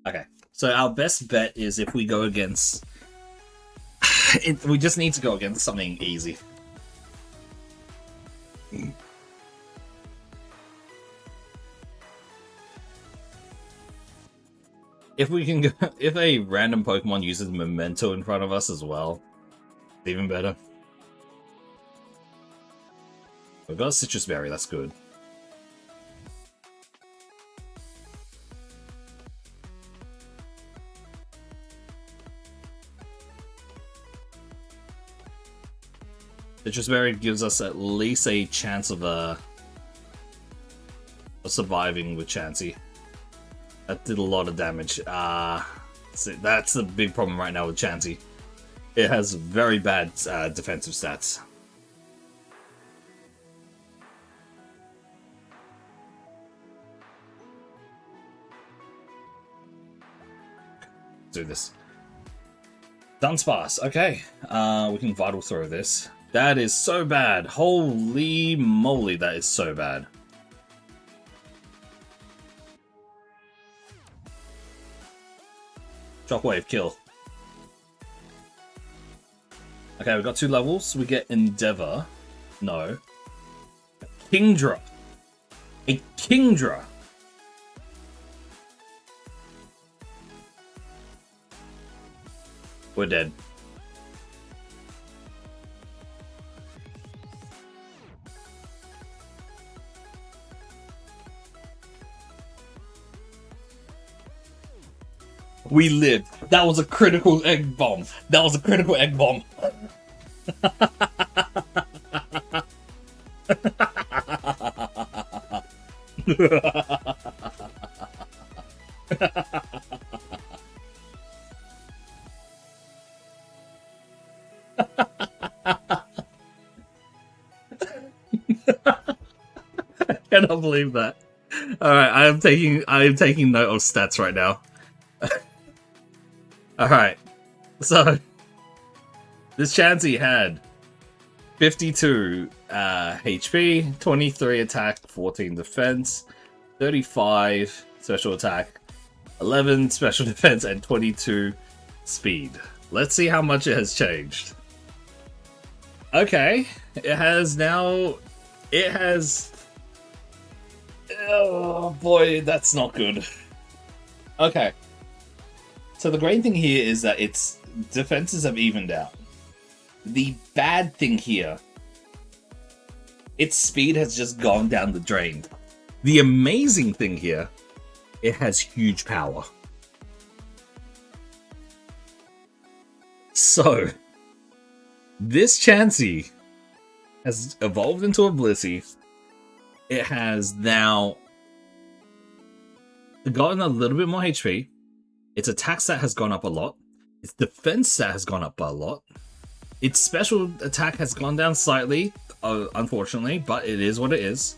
Okay, so our best bet is if we go against... we just need to go against something easy. If we can go... if a random Pokemon uses Memento in front of us as well, it's even better. We've got Citrus Berry, that's good. Citrus Berry gives us at least a chance of surviving with Chansey. That did a lot of damage. That's the big problem right now with Chansey. It has very bad defensive stats. Do this. Dunsparce. Okay. We can Vital Throw this. That is so bad. Holy moly, that is so bad. Shockwave, kill. Okay, we've got 2 levels. We get Endeavor. No. Kingdra. A Kingdra. We're dead. We lived. That was a critical egg bomb. That was a critical egg bomb. I cannot believe that. Alright, I am taking note of stats right now. Alright, so this Chansey had 52 HP, 23 attack, 14 defense, 35 special attack, 11 special defense, and 22 speed. Let's see how much it has changed. Okay, it has now... It has... Oh boy, that's not good. Okay. So the great thing here is that its defenses have evened out. The bad thing here, its speed has just gone down the drain. The amazing thing here, it has huge power. So, this Chansey has evolved into a Blissey. It has now gotten a little bit more HP. Its attack stat has gone up a lot. Its defense stat has gone up a lot. Its special attack has gone down slightly, unfortunately, but it is what it is.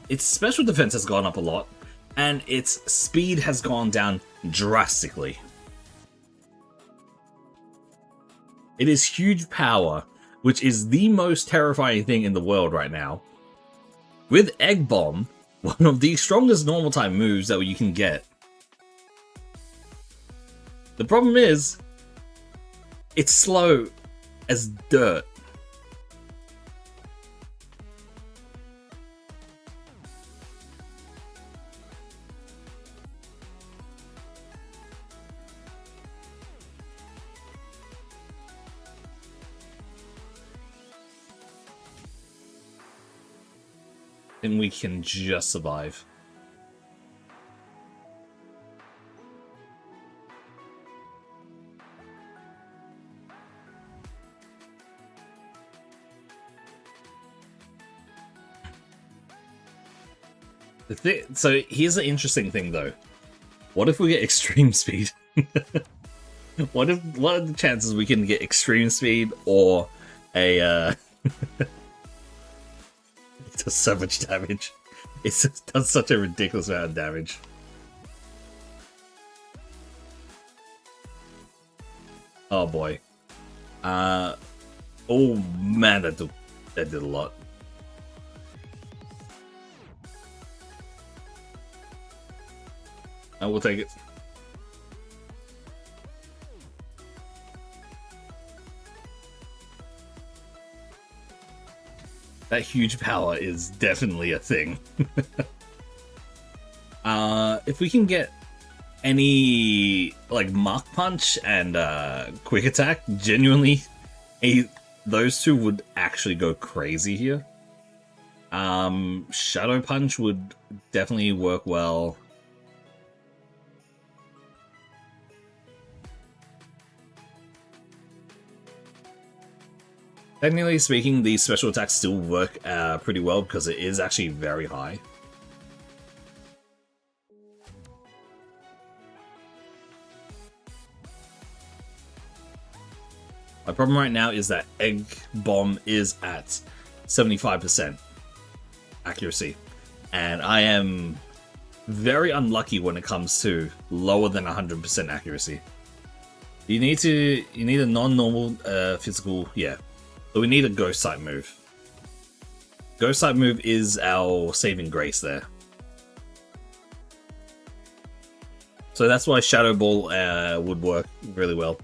Its special defense has gone up a lot, and its speed has gone down drastically. It is huge power, which is the most terrifying thing in the world right now. With Egg Bomb, one of the strongest normal type moves that you can get. The problem is, it's slow as dirt. And we can just survive. So here's the interesting thing though. What if we get extreme speed? What are the chances we can get extreme speed or a it does so much damage. It does such a ridiculous amount of damage. Oh boy. Oh man, that did a lot. I will take it. That huge power is definitely a thing. If we can get any like Mach Punch and Quick Attack, genuinely, those two would actually go crazy here. Shadow Punch would definitely work well. Technically speaking, these special attacks still work pretty well because it is actually very high. My problem right now is that Egg Bomb is at 75% accuracy, and I am very unlucky when it comes to lower than 100% accuracy. You need a non-normal physical, yeah. So we need a Ghost type move. Ghost type move is our saving grace there. So that's why Shadow Ball would work really well.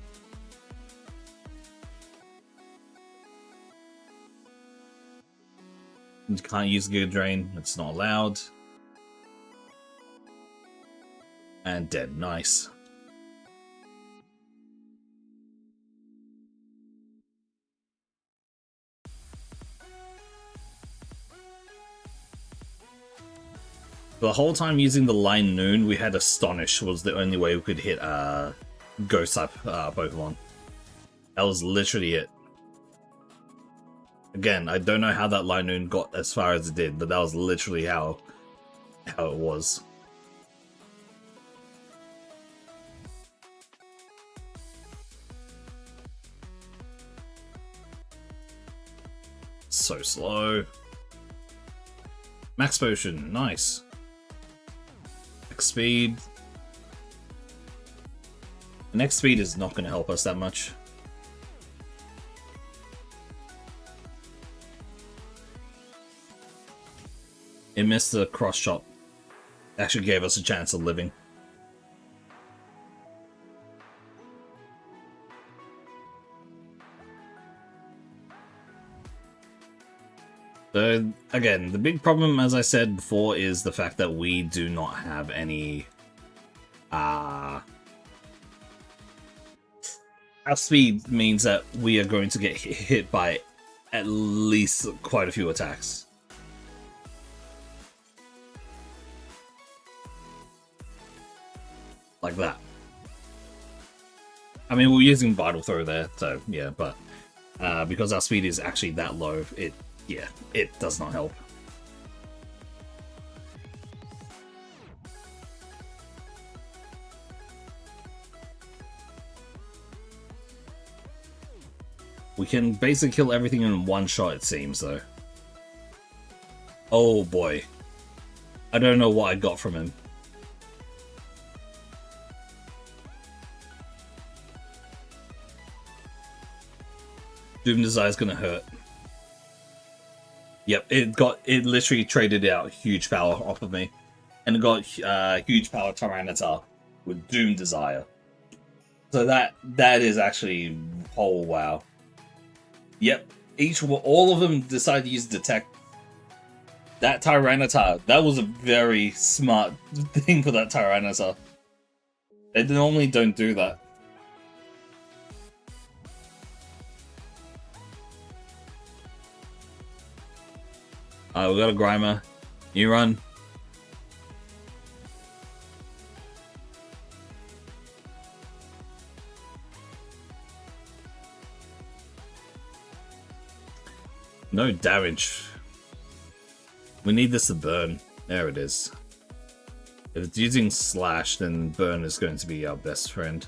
You can't use Giga Drain, it's not allowed. And dead, nice. The whole time using the Line Noon, we had Astonish was the only way we could hit Ghost type Pokemon. That was literally it. Again, I don't know how that Line Noon got as far as it did, but that was literally how it was. So slow. Max Potion, nice. Max Speed. The next speed is not going to help us that much. It missed the cross chop. Actually gave us a chance of living. So, again, the big problem, as I said before, is the fact that we do not have any... Our speed means that we are going to get hit by at least quite a few attacks. Like that. I mean, we're using Vital Throw there, so yeah, but because our speed is actually that low, it does not help. We can basically kill everything in one shot, it seems, though. Oh boy. I don't know what I got from him. Doom Desire's gonna hurt. Yep, it literally traded out huge power off of me. And it got huge power Tyranitar with Doom Desire. So that is actually, oh wow. Yep, all of them decided to use Detect. That Tyranitar, that was a very smart thing for that Tyranitar. They normally don't do that. Alright, we got a Grimer. You run. No damage. We need this to burn. There it is. If it's using Slash, then burn is going to be our best friend.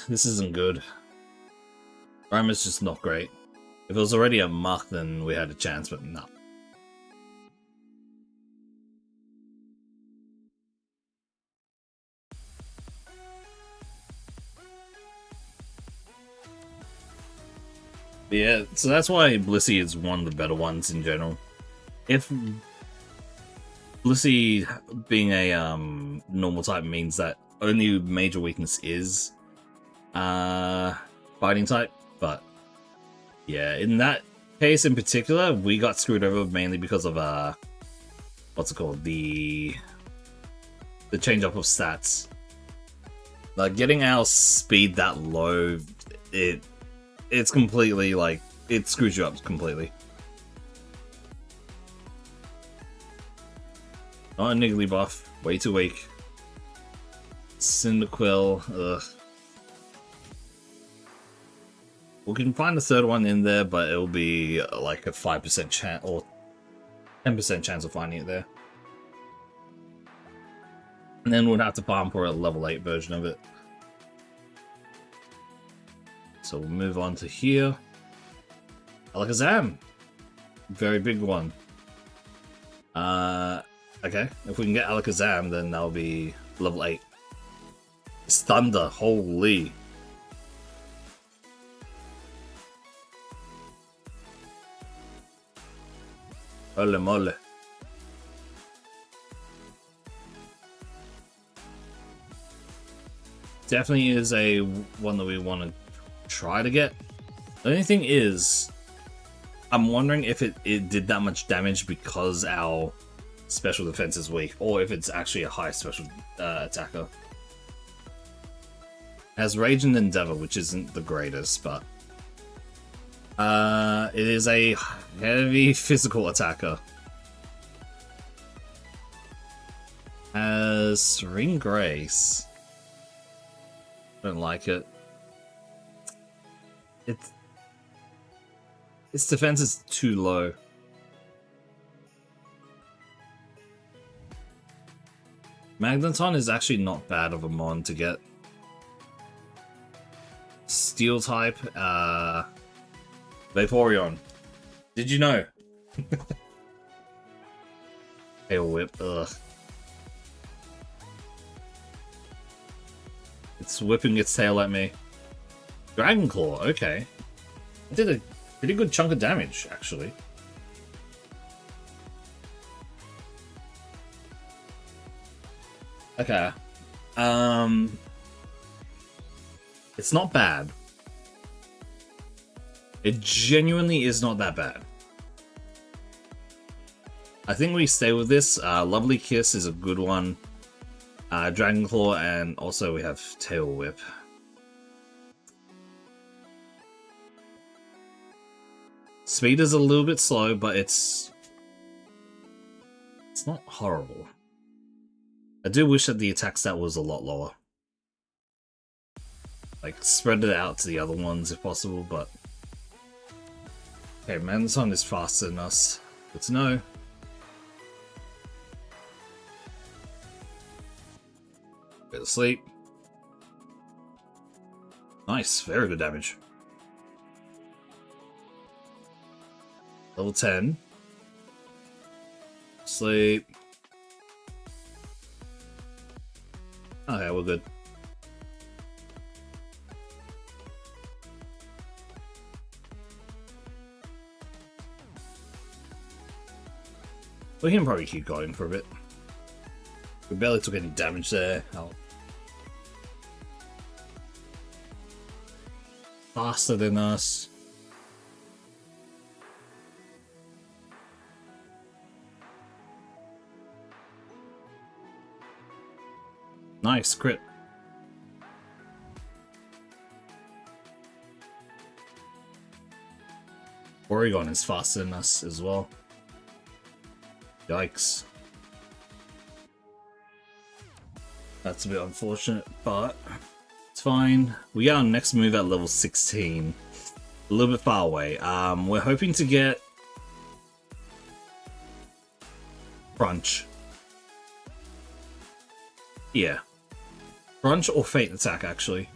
This isn't good. Grimer's just not great. If it was already a Mach, then we had a chance, but no. Yeah, so that's why Blissey is one of the better ones in general. If Blissey being a normal type means that only major weakness is fighting type, but yeah, in that case in particular, we got screwed over mainly because of what's it called, the change up of stats. Like getting our speed that low, it's completely like it screws you up completely. Not a Niggly buff, way too weak. Cyndaquil, ugh. We can find the third one in there, but it'll be like a 5% chance or 10% chance of finding it there. And then we'd have to farm for a level 8 version of it. So we'll move on to here. Alakazam! Very big one. Okay, if we can get Alakazam, then that'll be level 8. It's Thunder, holy. Holy moly. Definitely is a one that we want to try to get. The only thing is, I'm wondering if it did that much damage because our special defense is weak, or if it's actually a high special attacker. It has Rage and Endeavor, which isn't the greatest, but it is a heavy physical attacker. Has Serene Grace. Don't like it. Its defense is too low. Magneton is actually not bad of a mon to get. Steel type, Vaporeon. Did you know? Tail Whip, ugh. It's whipping its tail at me. Dragon Claw, okay. It did a pretty good chunk of damage, actually. Okay. It's not bad. It genuinely is not that bad. I think we stay with this. Lovely Kiss is a good one. Dragon Claw, and also we have Tail Whip. Speed is a little bit slow, but it's not horrible. I do wish that the attack stat was a lot lower. Like, spread it out to the other ones if possible, but... Okay, Magneton is faster than us. Good to know. Go to sleep. Nice, very good damage. Level 10. Sleep. Okay, we're good. We can probably keep going for a bit. We barely took any damage there. Oh. Faster than us. Nice crit. Oregon is faster than us as well. Yikes. That's a bit unfortunate, but it's fine. We got our next move at level 16. A little bit far away. We're hoping to get Crunch. Yeah. Crunch or Fate Attack, actually.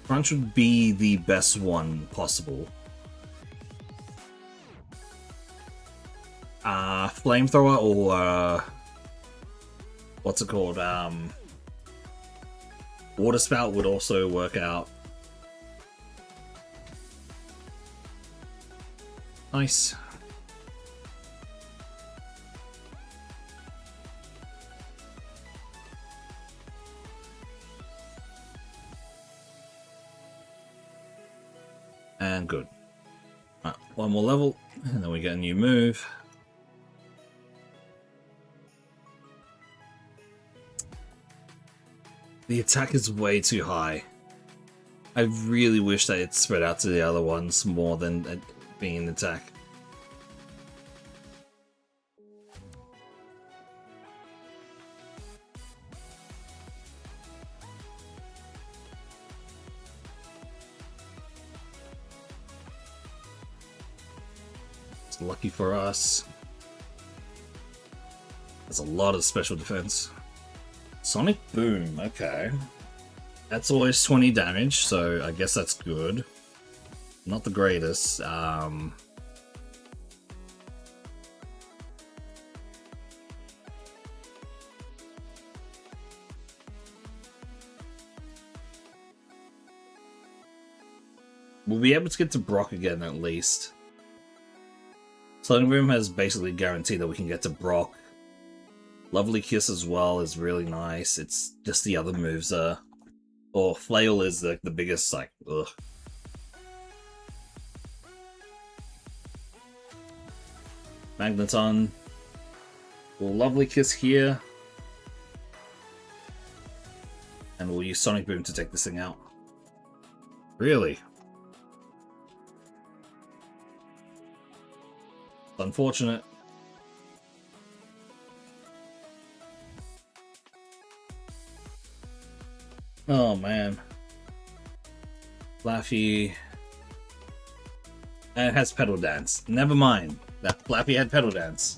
Crunch would be the best one possible. Flamethrower or what's it called? Water Spout would also work out. Nice. And good. Right, one more level, and then we get a new move. The attack is way too high. I really wish that it spread out to the other ones more than being an attack. It's lucky for us. There's a lot of special defense. Sonic Boom, okay. That's always 20 damage, so I guess that's good. Not the greatest. We'll be able to get to Brock again at least. Sonic Boom has basically guaranteed that we can get to Brock. Lovely Kiss as well is really nice. It's just the other moves are... Or Flail is the biggest, like, ugh. Magneton. Well, Lovely Kiss here. And we'll use Sonic Boom to take this thing out. Really? Unfortunate. Oh man. Flaffy. And it has Pedal Dance. Never mind. That Flaffy had Pedal Dance.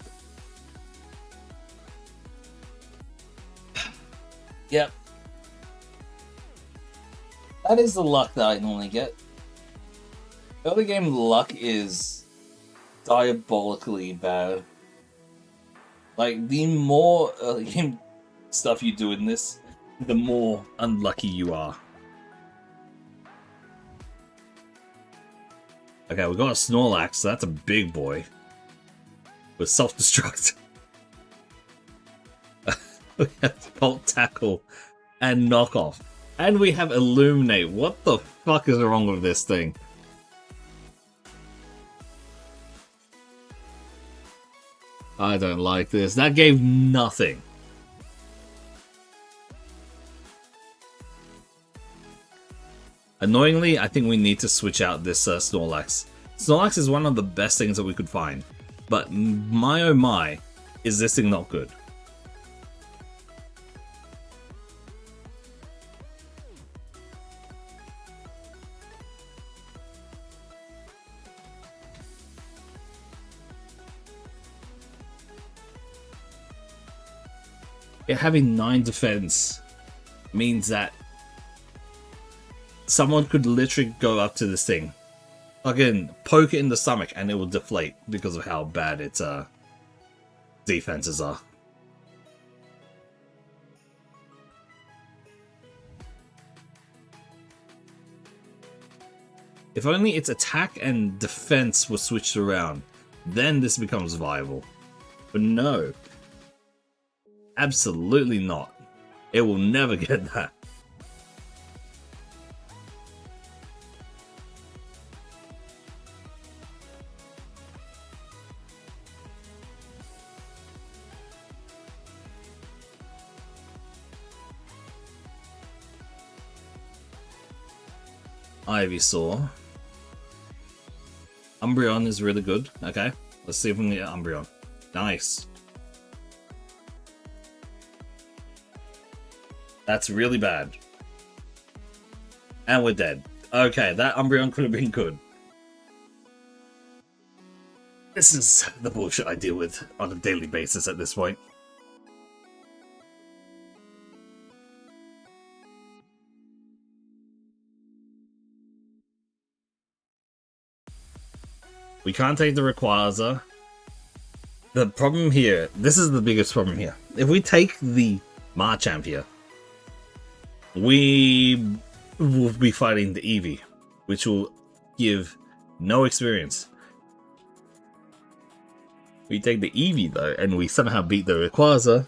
Yep. That is the luck that I normally get. Early game luck is diabolically bad. Like, the more early game stuff you do in this, the more unlucky you are. Okay, we got a Snorlax, so that's a big boy. With self-destruct. We have Bolt Tackle and Knockoff. And we have Illuminate. What the fuck is wrong with this thing? I don't like this. That gave nothing. Annoyingly, I think we need to switch out this Snorlax. Snorlax is one of the best things that we could find. But my oh my, is this thing not good? It having 9 defense means that someone could literally go up to this thing, fucking poke it in the stomach, and it will deflate because of how bad its defenses are. If only its attack and defense were switched around, then this becomes viable. But no. Absolutely not. It will never get that. Ivysaur. Umbreon is really good. Okay, let's see if we can get Umbreon. Nice. That's really bad. And we're dead. Okay, that Umbreon could have been good. This is the bullshit I deal with on a daily basis at this point. We can't take the Rayquaza. The problem here, this is the biggest problem here. If we take the Marchamp here, we will be fighting the Eevee, which will give no experience. we take the Eevee though, and we somehow beat the Rayquaza,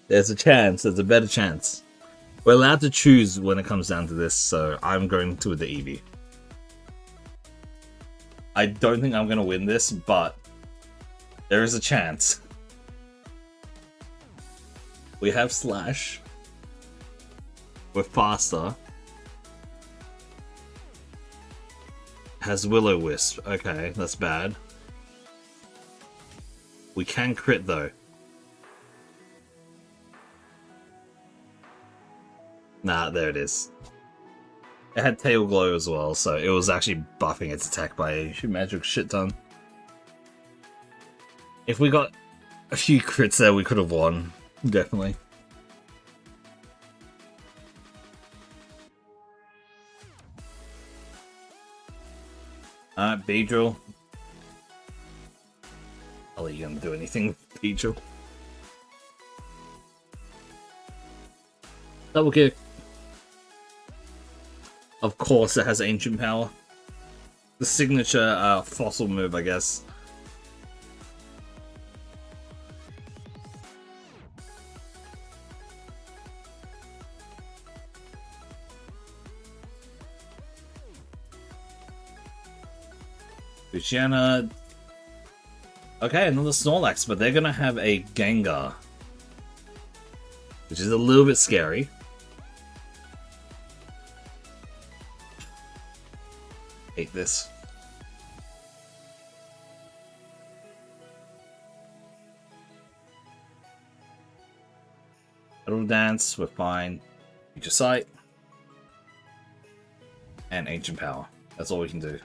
there's a chance, there's a better chance. We're allowed to choose when it comes down to this, so I'm going to the Eevee. I don't think I'm going to win this, but there is a chance. We have Slash. We're faster. Has Will-O-Wisp. Okay, that's bad. We can crit though. Nah, there it is. It had Tail Glow as well, so it was actually buffing its attack by a magic shit ton. If we got a few crits there, we could have won. Definitely. Alright, Beedrill. I'll let you gonna do anything with Beedrill. Double kick. Of course it has ancient power. The signature fossil move, I guess. Luciana. Okay, another Snorlax, but they're gonna have a Gengar, which is a little bit scary. Hate this. Little Dance, we're fine. Future Sight. And Ancient Power. That's all we can do.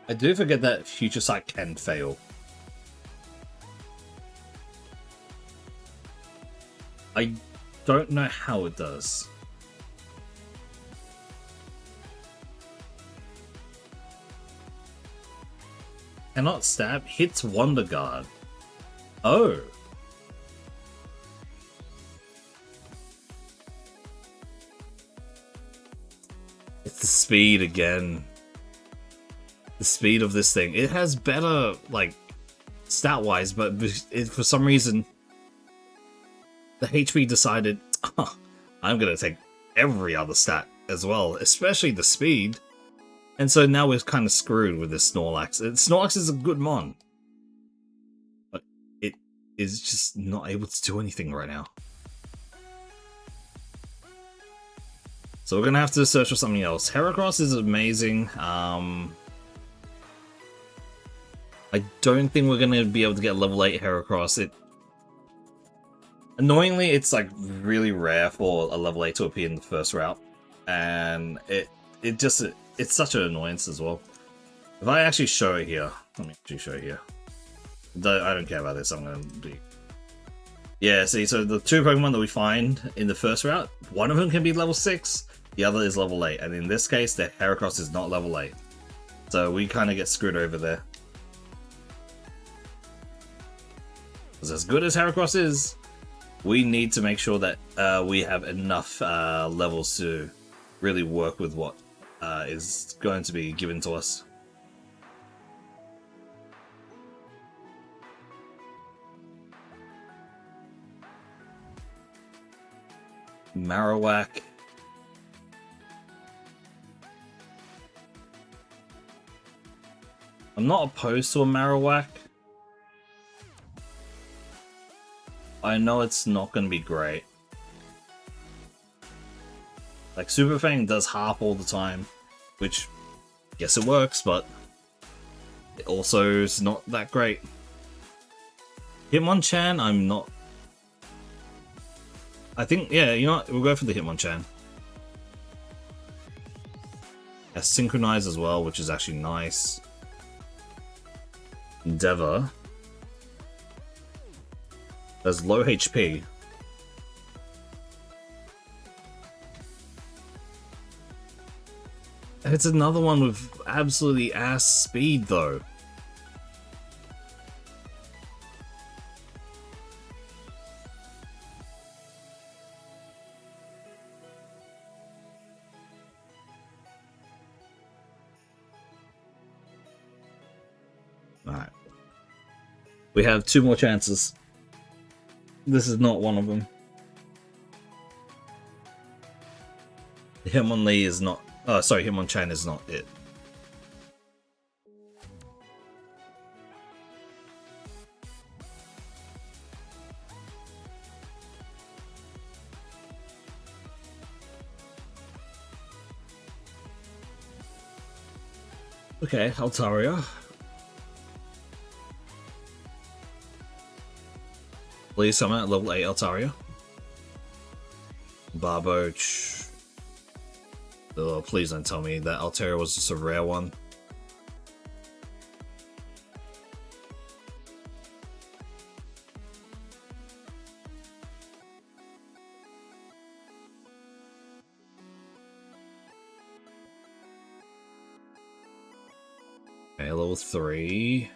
I do forget that Future Sight can fail. I don't know how it does. Cannot stab, hits Wonder Guard. Oh. It's the speed again. The speed of this thing. It has better, like, stat-wise, but for some reason, the HP decided, oh, I'm gonna take every other stat as well, especially the speed. And so now we're kind of screwed with this Snorlax. Snorlax is a good mon, but it is just not able to do anything right now. So we're gonna have to search for something else. Heracross is amazing. I don't think we're gonna be able to get level 8 Heracross. Annoyingly, it's like really rare for a level 8 to appear in the first route, and it's such an annoyance as well. If I actually show it here, let me actually show it here. I don't care about this. I'm gonna be. Yeah, see, so the two Pokemon that we find in the first route, one of them can be level 6, the other is level 8, and in this case, the Heracross is not level 8. So we kind of get screwed over there. Because as good as Heracross is, we need to make sure that we have enough levels to really work with what is going to be given to us. Marowak. I'm not opposed to a Marowak. I know it's not going to be great. Like, Super Fang does half all the time, which, yes, it works, but it also is not that great. Hitmonchan, I'm not... I think, yeah, you know what? We'll go for the Hitmonchan. Has Synchronize as well, which is actually nice. Endeavor. There's low HP. And it's another one with absolutely ass speed, though. We have 2 more chances. This is not one of them. Hitmonlee is not... Oh, sorry, Hitmonchan is not it. Okay, Altaria. Please summon at level 8 Altaria. Barboach. Oh, please don't tell me that Altaria was just a rare one. Okay, level 3.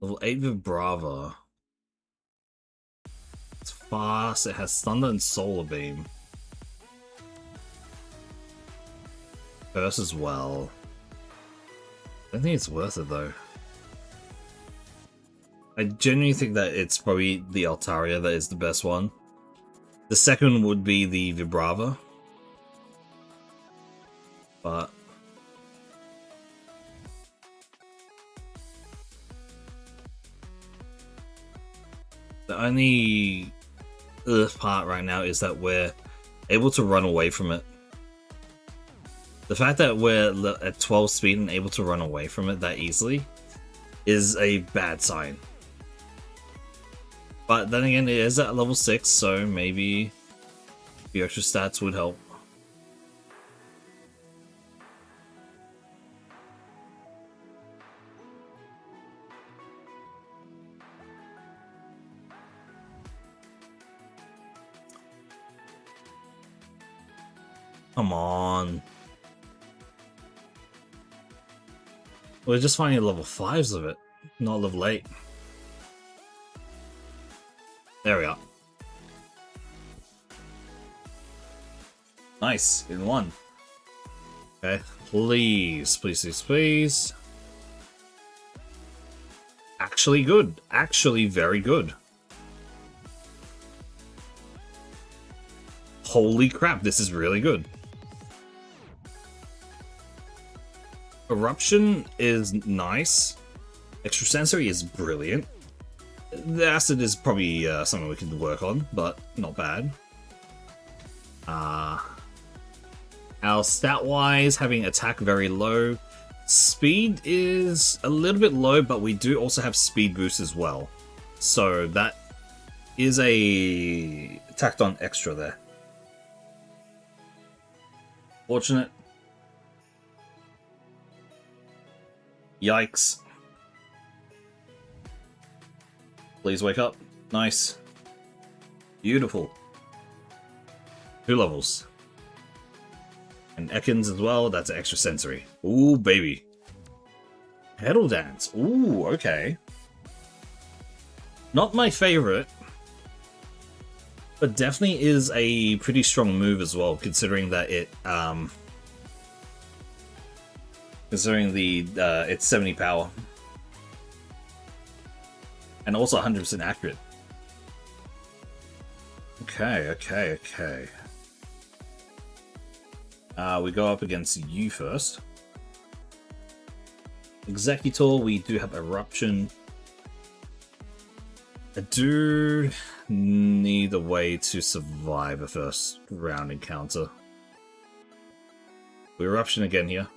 Level 8 Vibrava. It's fast, it has Thunder and Solar Beam. Curse as well. I don't think it's worth it though. I genuinely think that it's probably the Altaria that is the best one. The second would be the Vibrava. But the only part right now is that we're able to run away from it. The fact that we're at 12 speed and able to run away from it that easily is a bad sign. But then again, it is at level 6, so maybe the extra stats would help. Come on. We're just finding level 5s of it, not level 8. There we are. Nice, in 1. Okay, please, please, please, please. Actually good. Actually very good. Holy crap, this is really good. Eruption is nice. Extrasensory is brilliant. The acid is probably something we can work on, but not bad. Our stat-wise, having attack very low. Speed is a little bit low, but we do also have speed boost as well. So that is a tacked on extra there. Fortunate. Yikes. Please wake up. Nice. Beautiful. 2 levels. And Ekans as well, that's extra sensory. Ooh, baby. Pedal Dance. Ooh, okay. Not my favorite, but definitely is a pretty strong move as well, considering that it, considering the, it's 70 power. And also 100% accurate. Okay. We go up against you first. Executor, we do have Eruption. I do need a way to survive a first round encounter. We Eruption again here.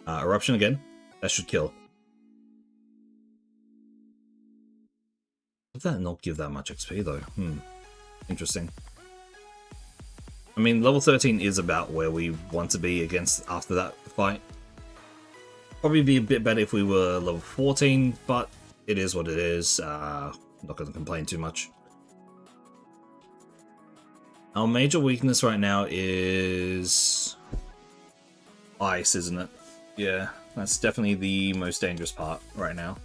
Eruption again. That should kill. Did that not give that much XP though? Interesting. I mean, level 13 is about where we want to be against after that fight. Probably be a bit better if we were level 14, but it is what it is. Not going to complain too much. Our major weakness right now is ice, isn't it? Yeah, that's definitely the most dangerous part right now.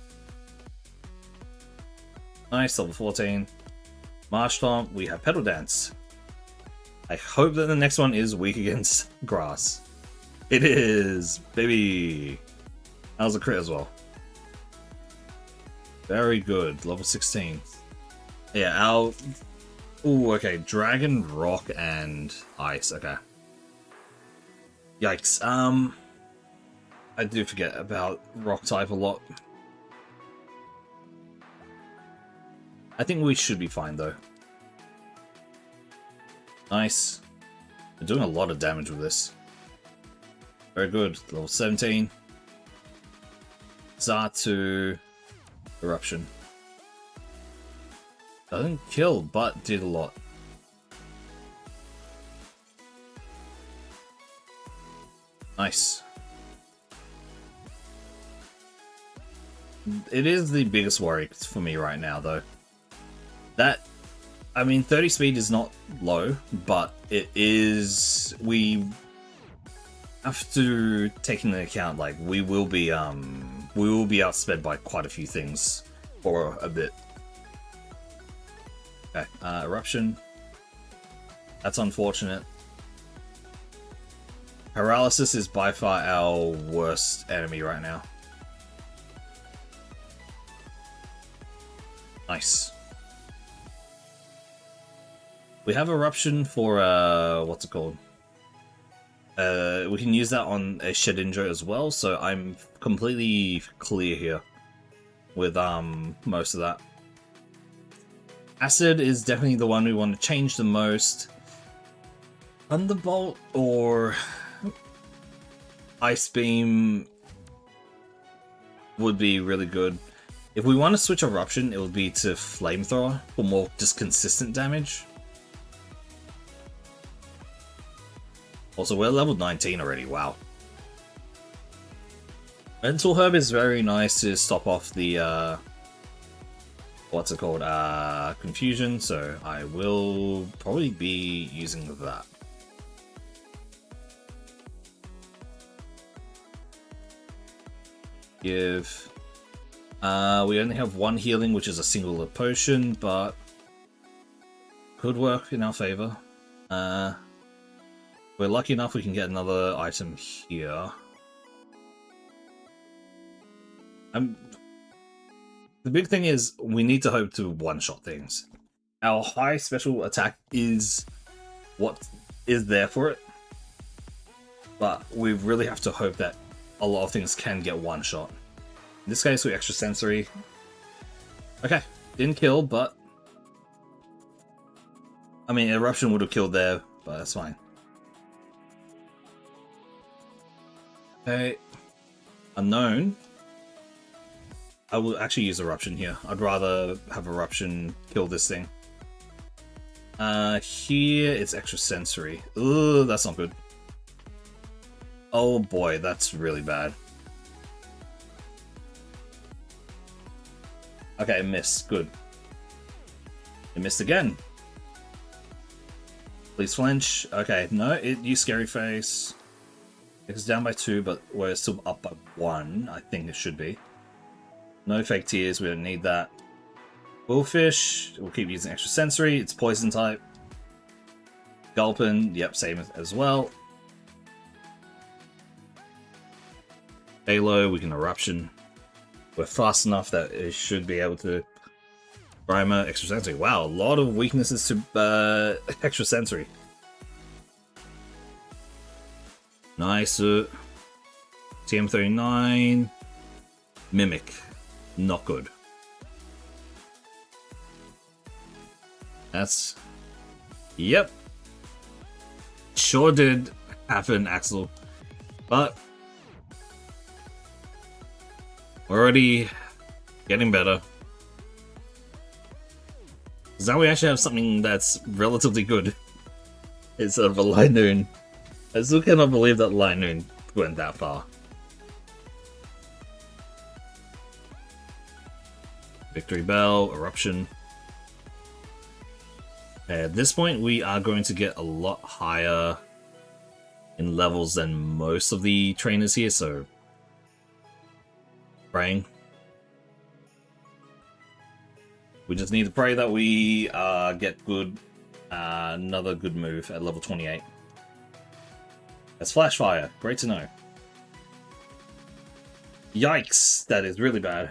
Nice, level 14. Marsh Stomp, we have Pedal Dance. I hope that the next one is weak against grass. It is, baby. That was a crit as well. Very good. Level 16. Yeah, our... Ooh, okay. Dragon, rock, and ice. Okay. Yikes. I do forget about rock type a lot. I think we should be fine, though. Nice. We're doing a lot of damage with this. Very good. Level 17. Zatu. Eruption. Doesn't kill, but did a lot. Nice. It is the biggest worry for me right now, though. That, I mean, 30 speed is not low, but it is. We have to take into account, like, we will be outsped by quite a few things for a bit. Okay, eruption. That's unfortunate. Paralysis is by far our worst enemy right now. Nice. We have eruption for what's it called? We can use that on a Shedinja as well, so I'm completely clear here with most of that. Acid is definitely the one we want to change the most. Thunderbolt or Ice Beam would be really good. If we want to switch Eruption, it would be to Flamethrower for more just consistent damage. Also, we're level 19 already, wow. Mental Herb is very nice to stop off the, what's it called, confusion, so I will probably be using that. Give... we only have one healing, which is a singular potion, but could work in our favor. We're lucky enough we can get another item here. The big thing is we need to hope to one-shot things. Our high special attack is what is there for it, but we really have to hope that a lot of things can get one-shot. In this case, we extra sensory. Okay, didn't kill, but I mean, eruption would have killed there, but that's fine. Okay, unknown. I will actually use eruption here. I'd rather have eruption kill this thing. Here it's extra sensory. Ugh, that's not good. Oh boy, that's really bad. Okay, it missed. Good. It missed again. Please flinch. Okay, no, it used scary face. It's down by 2, but we're still up by 1. I think it should be. No fake tears, we don't need that. Bullfish, we'll keep using extra sensory. It's poison type. Gulpin, yep, same as well. Halo, we can eruption. We're fast enough that it should be able to. Primer, extra sensory. Wow, a lot of weaknesses to extra sensory. Nice. TM39. Mimic. Not good. That's... Yep. Sure did happen, Axel. But... we're already getting better. Because now we actually have something that's relatively good. It's sort of a Linoon. I still cannot believe that Linoon went that far. Victory Bell, Eruption. At this point, we are going to get a lot higher in levels than most of the trainers here, so... praying. We just need to pray that we get good, another good move at level 28. That's flash fire. Great to know. Yikes, that is really bad.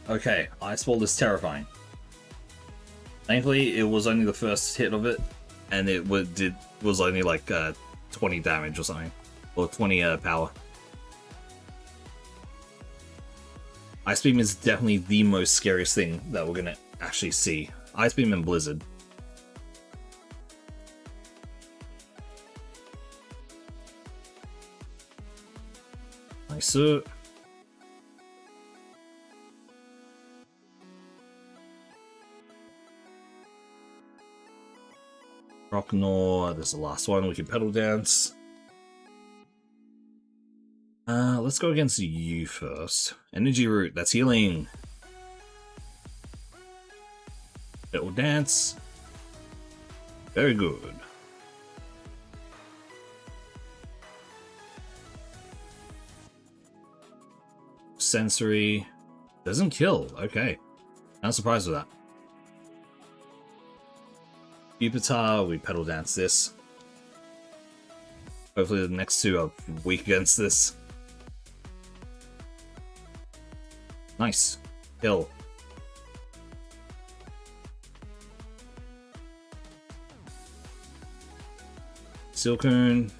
Okay, Ice Ball is terrifying. Thankfully, it was only the first hit of it, and it was only like 20 damage or something, or 20 power. Ice Beam is definitely the most scariest thing that we're gonna actually see. Ice Beam and Blizzard. Nice. Rocknor, there's the last one. We can Pedal Dance. Let's go against you first. Energy Root, that's healing. Pedal Dance. Very good. Sensory. Doesn't kill. Okay. Not surprised with that. Jupiter, we Pedal Dance this. Hopefully the next two are weak against this. Nice. Kill. Silcoon.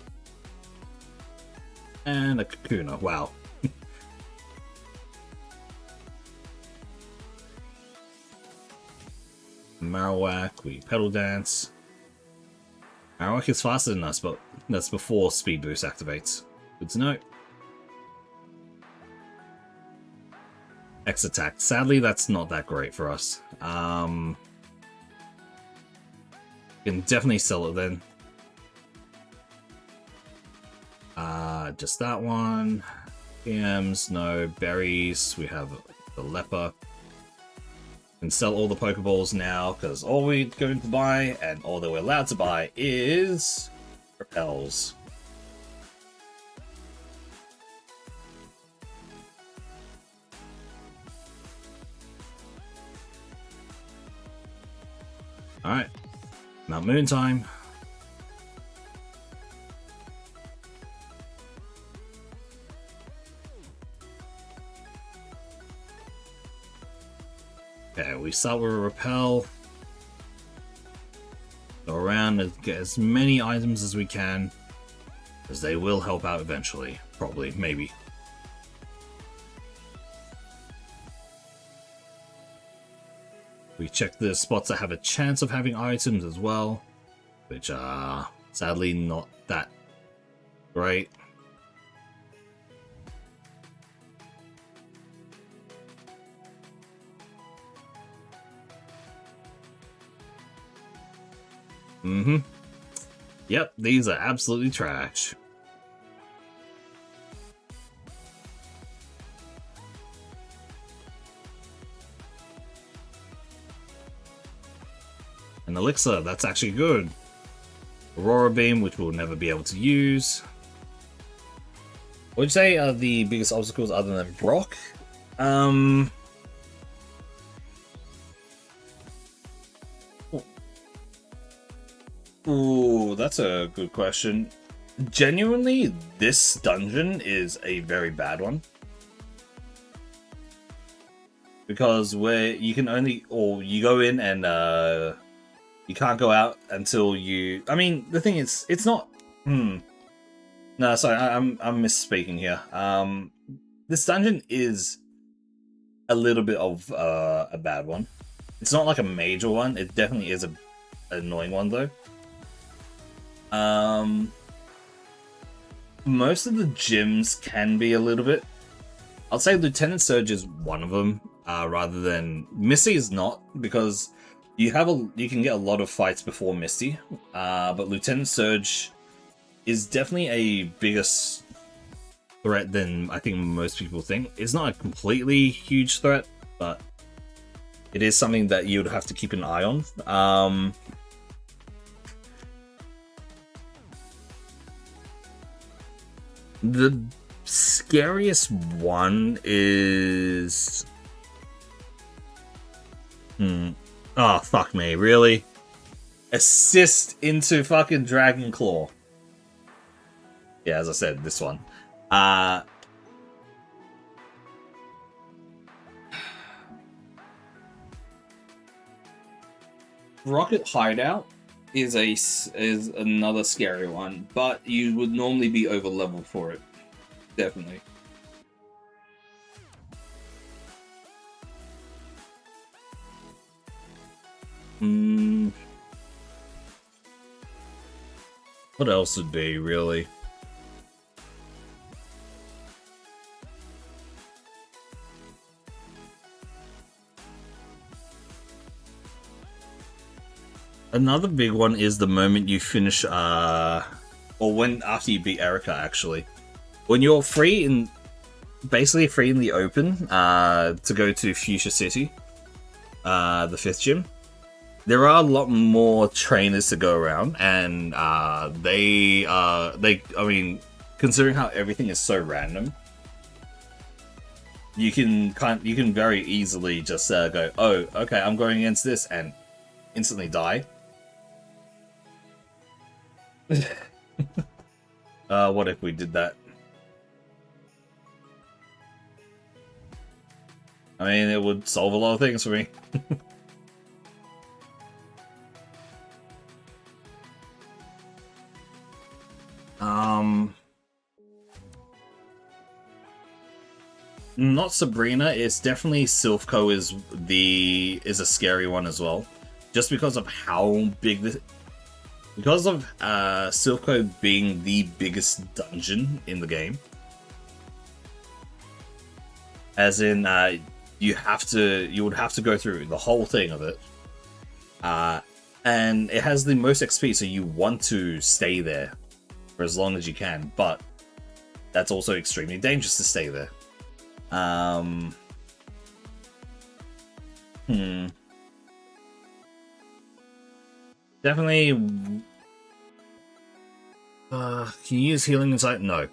And a Kakuna. Wow. Marowak, we Pedal Dance. Marowak is faster than us, but that's before Speed Boost activates. Good to know. X Attack. Sadly, that's not that great for us. Can definitely sell it then. Just that one. PMs, no. Berries, we have the Leper. Can sell all the Pokeballs now, because all we're going to buy, and all that we're allowed to buy, is Repels. Alright. Mount Moon time. Okay, we start with a Repel. Go around and get as many items as we can, because they will help out eventually. Probably, maybe. We check the spots that have a chance of having items as well, which are sadly not that great. Yep, these are absolutely trash. An Elixir, that's actually good. Aurora Beam, which we'll never be able to use. What would you say are the biggest obstacles other than Brock? Ooh, that's a good question. Genuinely, this dungeon is a very bad one. Because where you can only, or you go in and you can't go out until you, I mean, the thing is, it's not, no, sorry, I'm misspeaking here. This dungeon is a little bit of a bad one. It's not like a major one, it definitely is an annoying one though. Most of the gyms can be a little bit. I'll say Lieutenant Surge is one of them, rather than Misty is not, because you can get a lot of fights before Misty, but Lieutenant Surge is definitely a bigger threat than I think most people think. It's not a completely huge threat, but it is something that you would have to keep an eye on. The scariest one is Oh, fuck me, really? Assist into fucking Dragon Claw. Yeah, as I said, this one. Rocket Hideout is another scary one, but you would normally be over level for it. Definitely. What else would be, really? Another big one is the moment you finish, or when after you beat Erica, actually. When you're free in, basically free in the open, to go to Fuchsia City, the 5th gym. There are a lot more trainers to go around, and I mean, considering how everything is so random, you can very easily just go, oh, okay, I'm going against this, and instantly die. What if we did that? I mean, it would solve a lot of things for me. Not Sabrina. It's definitely Silphco is a scary one as well, just because of how big this. Because of Silphco being the biggest dungeon in the game, as in you would have to go through the whole thing of it, and it has the most XP, so you want to stay there for as long as you can, but that's also extremely dangerous to stay there. Definitely. Can you use healing inside? No.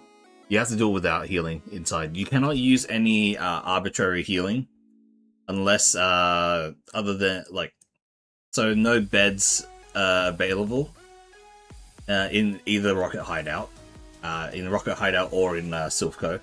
You have to do it without healing inside. You cannot use any arbitrary healing unless other than so no beds available in either Rocket Hideout, or in Silphco.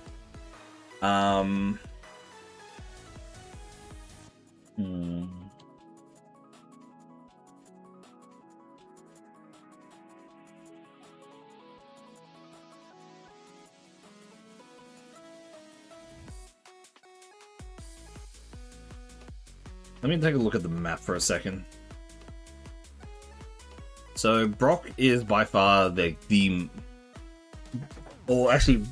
Let me take a look at the map for a second. So Brock is by far or actually,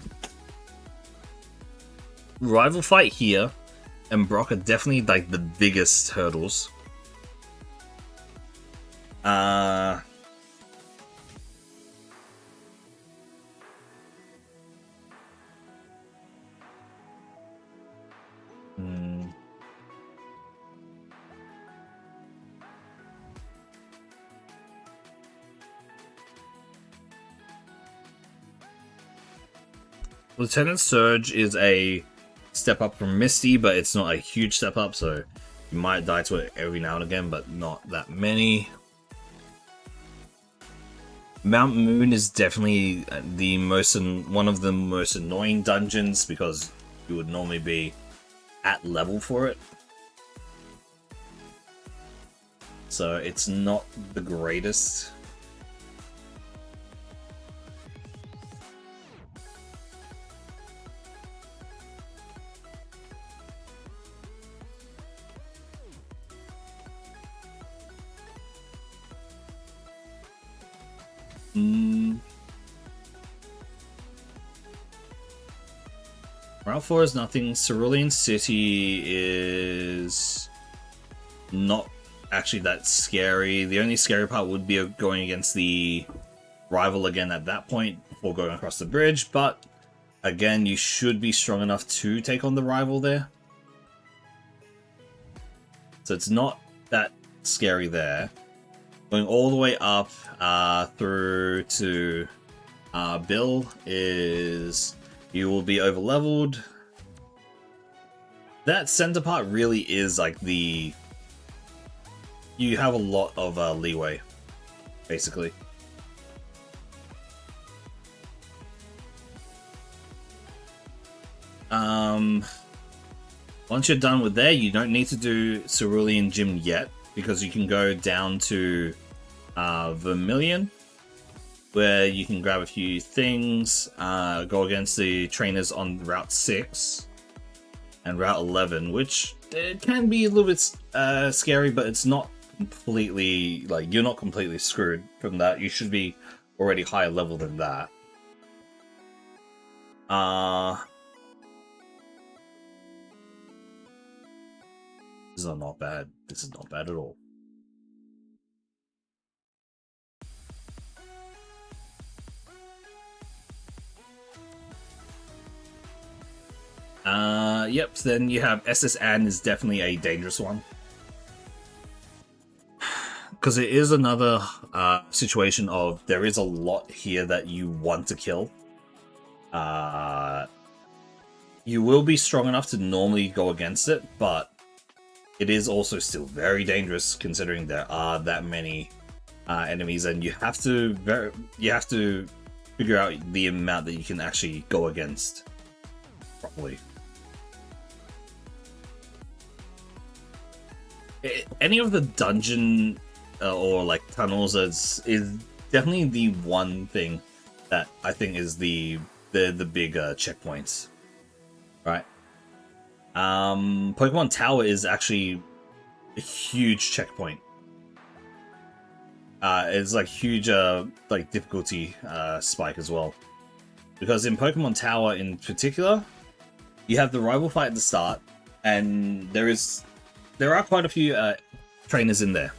rival fight here and Brock are definitely like the biggest hurdles. Lieutenant Surge is a step up from Misty, but it's not a huge step up, so you might die to it every now and again, but not that many. Mount Moon is definitely one of the most annoying dungeons because you would normally be at level for it. So it's not the greatest. Route 4 is nothing. Cerulean City is not actually that scary. The only scary part would be going against the rival again at that point before going across the bridge, but again, you should be strong enough to take on the rival there. So it's not that scary there. Going all the way up through to Bill is... you will be over leveled. That center part really is like the you have a lot of leeway, basically. Once you're done with there, you don't need to do Cerulean Gym yet, because you can go down to Vermilion, where you can grab a few things, go against the trainers on Route 6 and Route 11, which it can be a little bit scary, but it's not completely, like, you're not completely screwed from that. You should be already higher level than that. This is not bad. This is not bad at all. Yep, then you have SS Ann is definitely a dangerous one. Because it is another situation of there is a lot here that you want to kill. You will be strong enough to normally go against it, but it is also still very dangerous considering there are that many enemies, and you have to figure out the amount that you can actually go against properly. Any of the dungeon or like tunnels is definitely the one thing that I think is the big checkpoints, right? Pokemon Tower is actually a huge checkpoint. It's like huge like difficulty spike as well, because in Pokemon Tower in particular, you have the rival fight at the start, and there are quite a few trainers in there.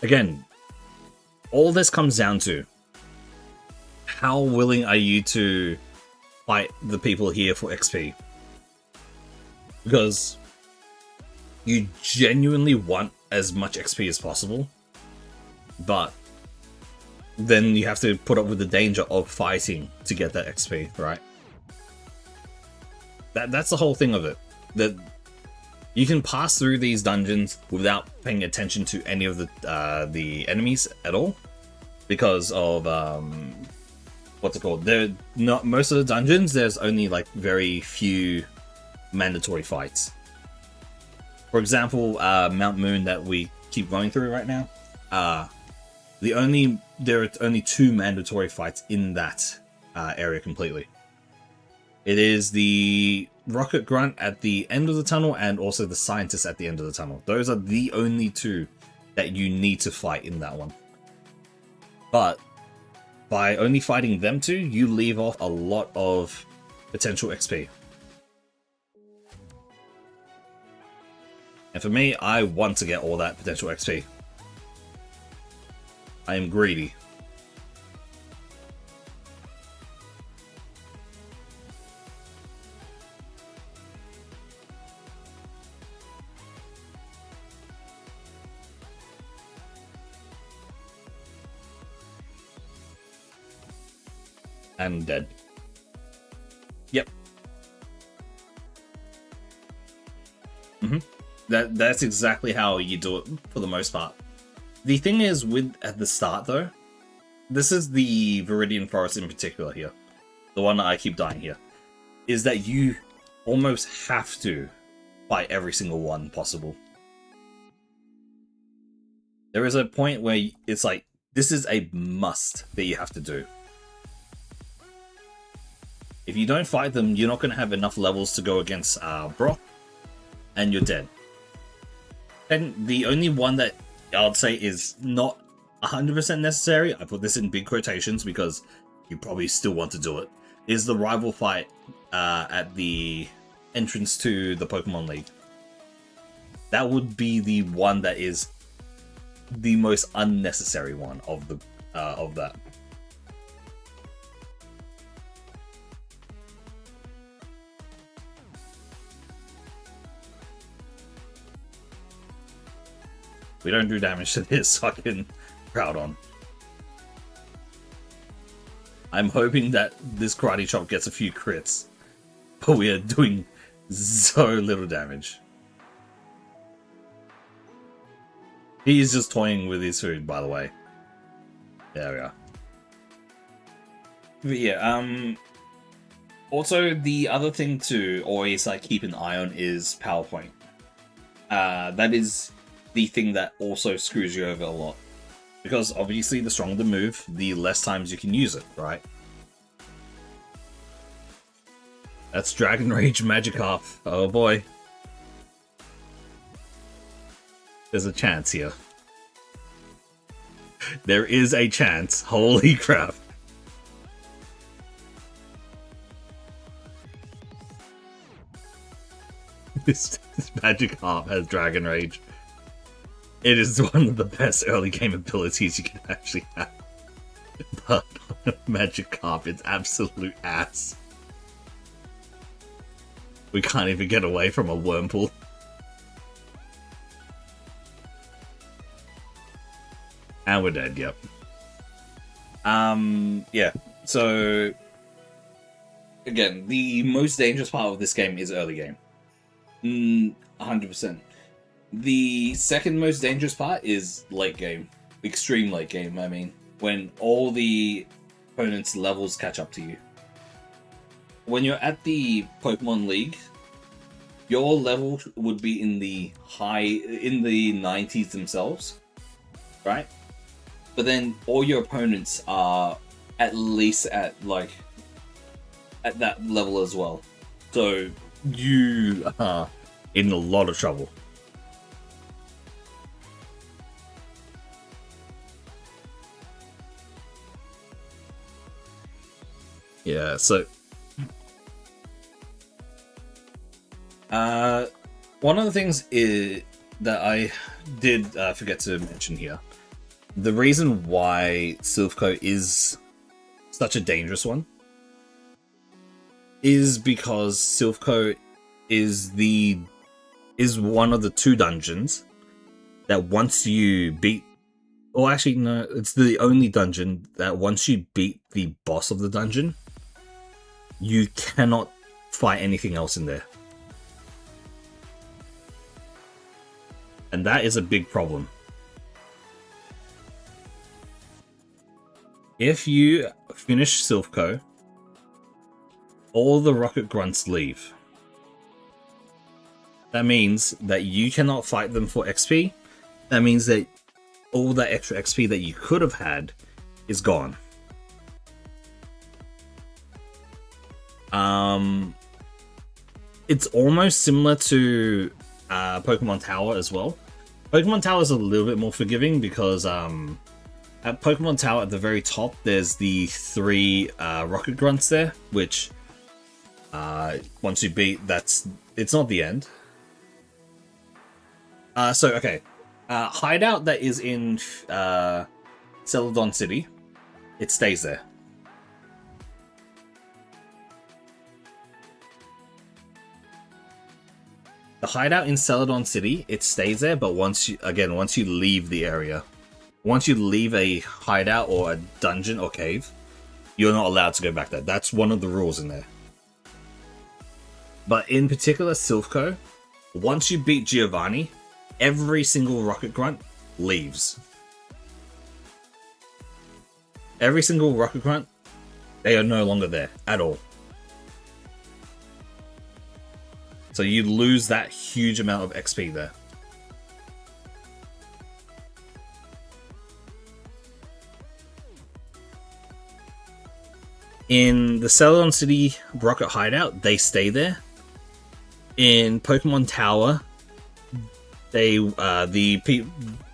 Again, all this comes down to how willing are you to fight the people here for XP? Because you genuinely want as much XP as possible, but then you have to put up with the danger of fighting to get that XP, right? That's the whole thing of it. That you can pass through these dungeons without paying attention to any of the enemies at all, because of what's it called? They're not most of the dungeons. There's only like very few mandatory fights. For example, Mount Moon that we keep going through right now. There are only 2 mandatory fights in that area completely. It is the Rocket Grunt at the end of the tunnel, and also the Scientist at the end of the tunnel. Those are the only 2 that you need to fight in that one. But by only fighting them 2, you leave off a lot of potential XP. And for me, I want to get all that potential XP. I am greedy. And dead. Yep. That's exactly how you do it for the most part. The thing is, with at the start though, this is the Viridian Forest in particular here, the one that I keep dying here, is that you almost have to fight every single one possible. There is a point where it's like, this is a must that you have to do. If you don't fight them, you're not going to have enough levels to go against Brock, and you're dead. And the only one that I would say is not 100% necessary, I put this in big quotations because you probably still want to do it, is the rival fight at the entrance to the Pokemon League. That would be the one that is the most unnecessary one of that. We don't do damage to this, so I can crowd on. I'm hoping that this Karate Chop gets a few crits, but we are doing so little damage. He's just toying with his food, by the way. There we are. But yeah, also the other thing to always like keep an eye on is PowerPoint. That is the thing that also screws you over a lot. Because obviously the stronger the move, the less times you can use it, right? That's Dragon Rage Magikarp. Oh boy. There's a chance here. There is a chance. Holy crap. This Magikarp has Dragon Rage. It is one of the best early game abilities you can actually have. But Magikarp is absolute ass. We can't even get away from a Wurmple. And we're dead, yep. Yeah, so... Again, the most dangerous part of this game is early game. 100%. The second most dangerous part is late game. Extreme late game, I mean. When all the opponents' levels catch up to you. When you're at the Pokemon League, your level would be in the 90s themselves, right? But then all your opponents are at least at that level as well. So you are in a lot of trouble. Yeah, so one of the things that I did forget to mention here, the reason why Silphco is such a dangerous one is because Silphco is one of the two dungeons that once you beat, or actually no, it's the only dungeon that once you beat the boss of the dungeon, you cannot fight anything else in there. And that is a big problem. If you finish Silphco, all the Rocket Grunts leave. That means that you cannot fight them for XP. That means that all that extra XP that you could have had is gone. It's almost similar to Pokemon Tower as well. Pokemon Tower is a little bit more forgiving because at Pokemon Tower at the very top there's the 3 Rocket Grunts there, which once you beat, it's not the end. So okay, Hideout that is in Celadon City, it stays there. The hideout in Celadon City, it stays there, but once you leave the area, once you leave a hideout or a dungeon or cave, you're not allowed to go back there. That's one of the rules in there. But in particular, Silphco, once you beat Giovanni, every single Rocket Grunt leaves. Every single Rocket Grunt, they are no longer there at all. So you lose that huge amount of XP there. In the Celadon City Rocket Hideout, they stay there. In Pokemon Tower,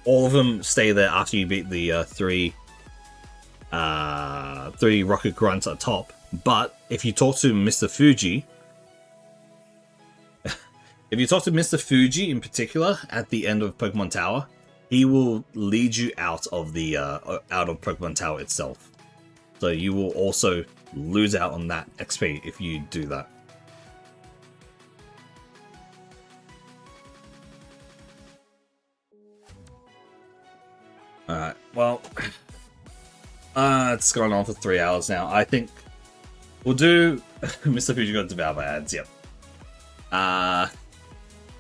all of them stay there after you beat the three Rocket Grunts at top. But if you talk to Mr. Fuji, if you talk to Mr. Fuji in particular at the end of Pokemon Tower, he will lead you out of Pokemon Tower itself. So you will also lose out on that XP if you do that. Alright, well, it's gone on for 3 hours now. I think we'll do Mr. Fuji got devoured by ads, yep.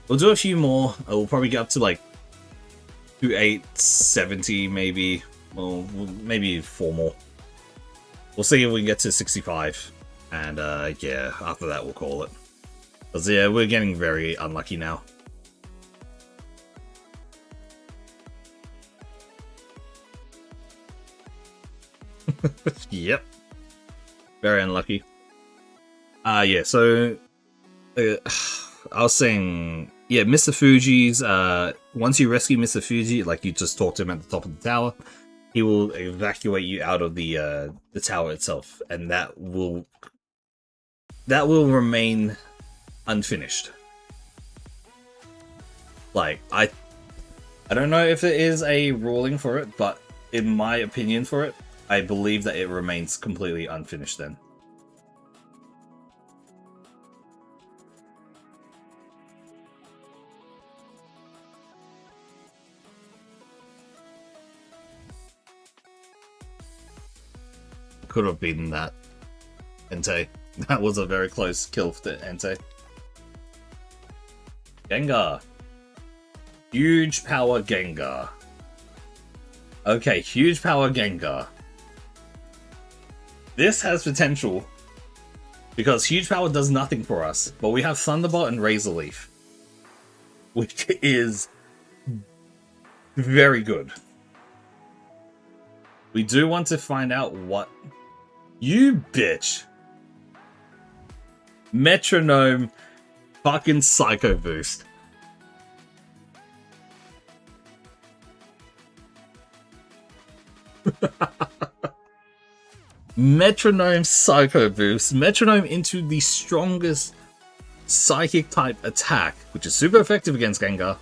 We'll do a few more. We'll probably get up to like to 870 maybe. Well, maybe 4 more. We'll see if we can get to 65. And yeah, after that we'll call it. Because yeah, we're getting very unlucky now. Yep. Very unlucky. Yeah, so I was saying, yeah, Mr. Fuji's once you rescue Mr. Fuji, like you just talked to him at the top of the tower, he will evacuate you out of the tower itself, and that will remain unfinished. Like I don't know if there is a ruling for it, but in my opinion for it, I believe that it remains completely unfinished then. Could have been that. Entei. That was a very close kill to Entei. Gengar. Huge power Gengar. Okay, huge power Gengar. This has potential. Because huge power does nothing for us. But we have Thunderbolt and Razor Leaf. Which is very good. We do want to find out what... You bitch! Metronome fucking Psycho Boost. Metronome Psycho Boost. Metronome into the strongest psychic type attack, which is super effective against Gengar.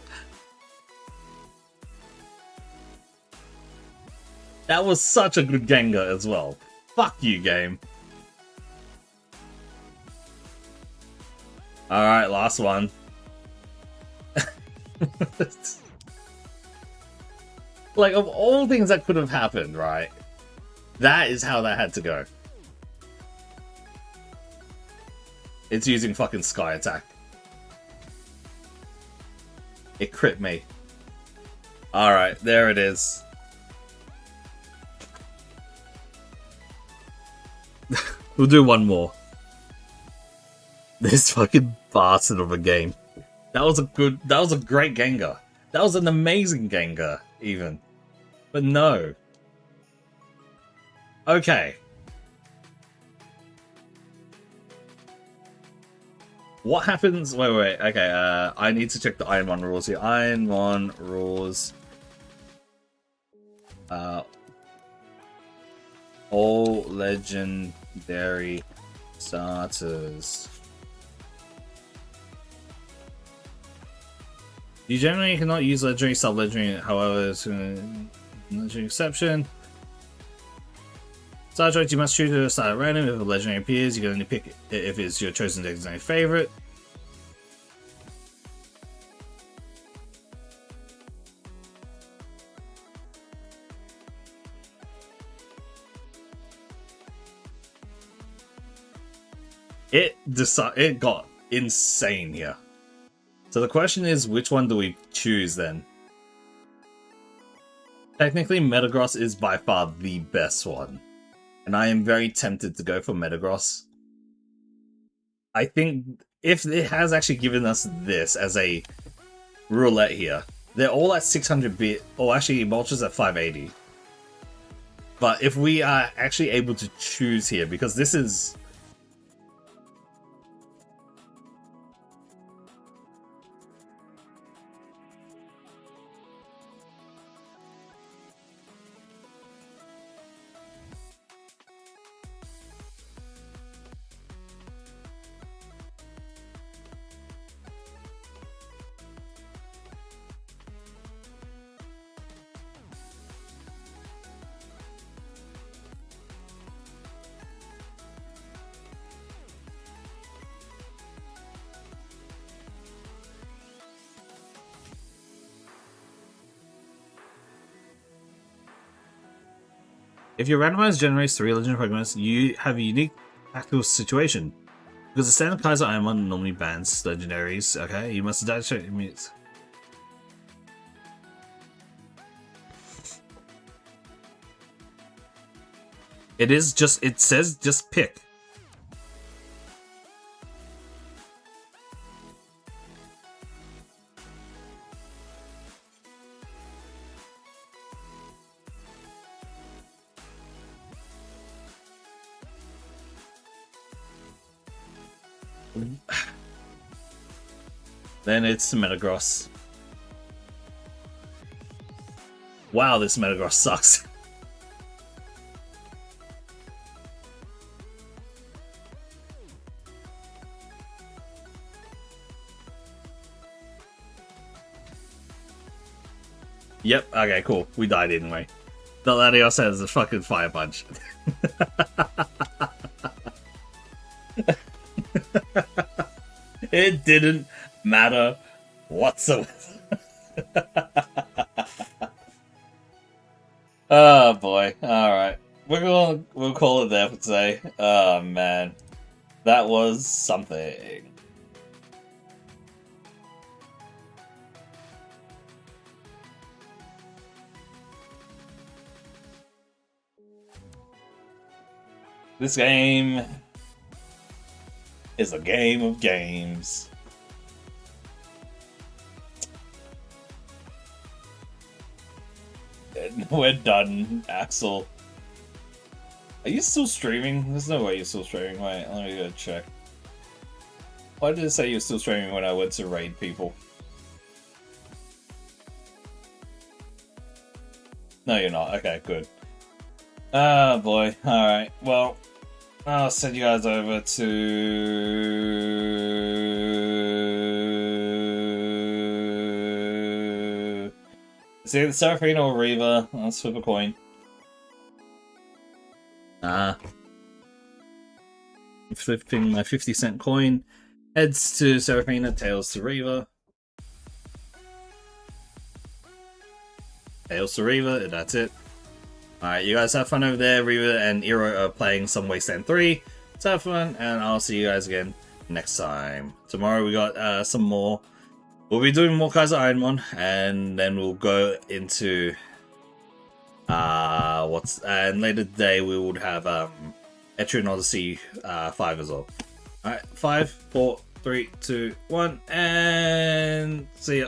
That was such a good Gengar as well. Fuck you, game. Alright, last one. Like, of all things that could have happened, right? That is how that had to go. It's using fucking Sky Attack. It crit me. Alright, there it is. We'll do one more. This fucking bastard of a game. That was a great Gengar. That was an amazing Gengar, even. But no. Okay. What happens? Wait. Okay, I need to check the Ironmon rules here. Ironmon rules. All legendary starters. You generally cannot use legendary, sub-legendary, however, it's an legendary exception. Star choice, you must choose a start at random. If a legendary appears, you can only pick it if it's your chosen designated favorite. It got insane here. So the question is, which one do we choose then? Technically, Metagross is by far the best one. And I am very tempted to go for Metagross. I think if it has actually given us this as a roulette here, they're all at 600 bit, or actually Moltres at 580. But if we are actually able to choose here, because this is... If your randomizer generates 3 legendary Pokemon, you have a unique tactical situation. Because the standard Kaizo Ironmon normally bans legendaries, okay? You must adapt to it. It is just, it says just pick. Then it's Metagross. Wow, this Metagross sucks. Yep, okay, cool. We died anyway. The Latios has a fucking fire punch. It didn't matter whatsoever. Oh boy. Alright. We'll call it there for today. Oh man. That was something. This game is a game of games. And we're done, Axel. Are you still streaming? There's no way you're still streaming. Wait, let me go check. Why did it say you're still streaming when I went to raid people? No, you're not. Okay, good. Ah, boy. Alright, well, I'll send you guys over to... It's either Seraphina or Reaver. Let's flip a coin. Flipping my 50-cent coin. Heads to Seraphina, tails to Reaver. Tails to Reaver, and that's it. Alright, you guys have fun over there. Reaver and Eero are playing some Wasteland 3. So have fun, and I'll see you guys again next time. Tomorrow we got some more. We'll be doing more Kaizo Ironmon, and then we'll go into and later today we would have Etrian Odyssey 5 as well. Alright, 5, 4, 3, 2, 1, and see ya.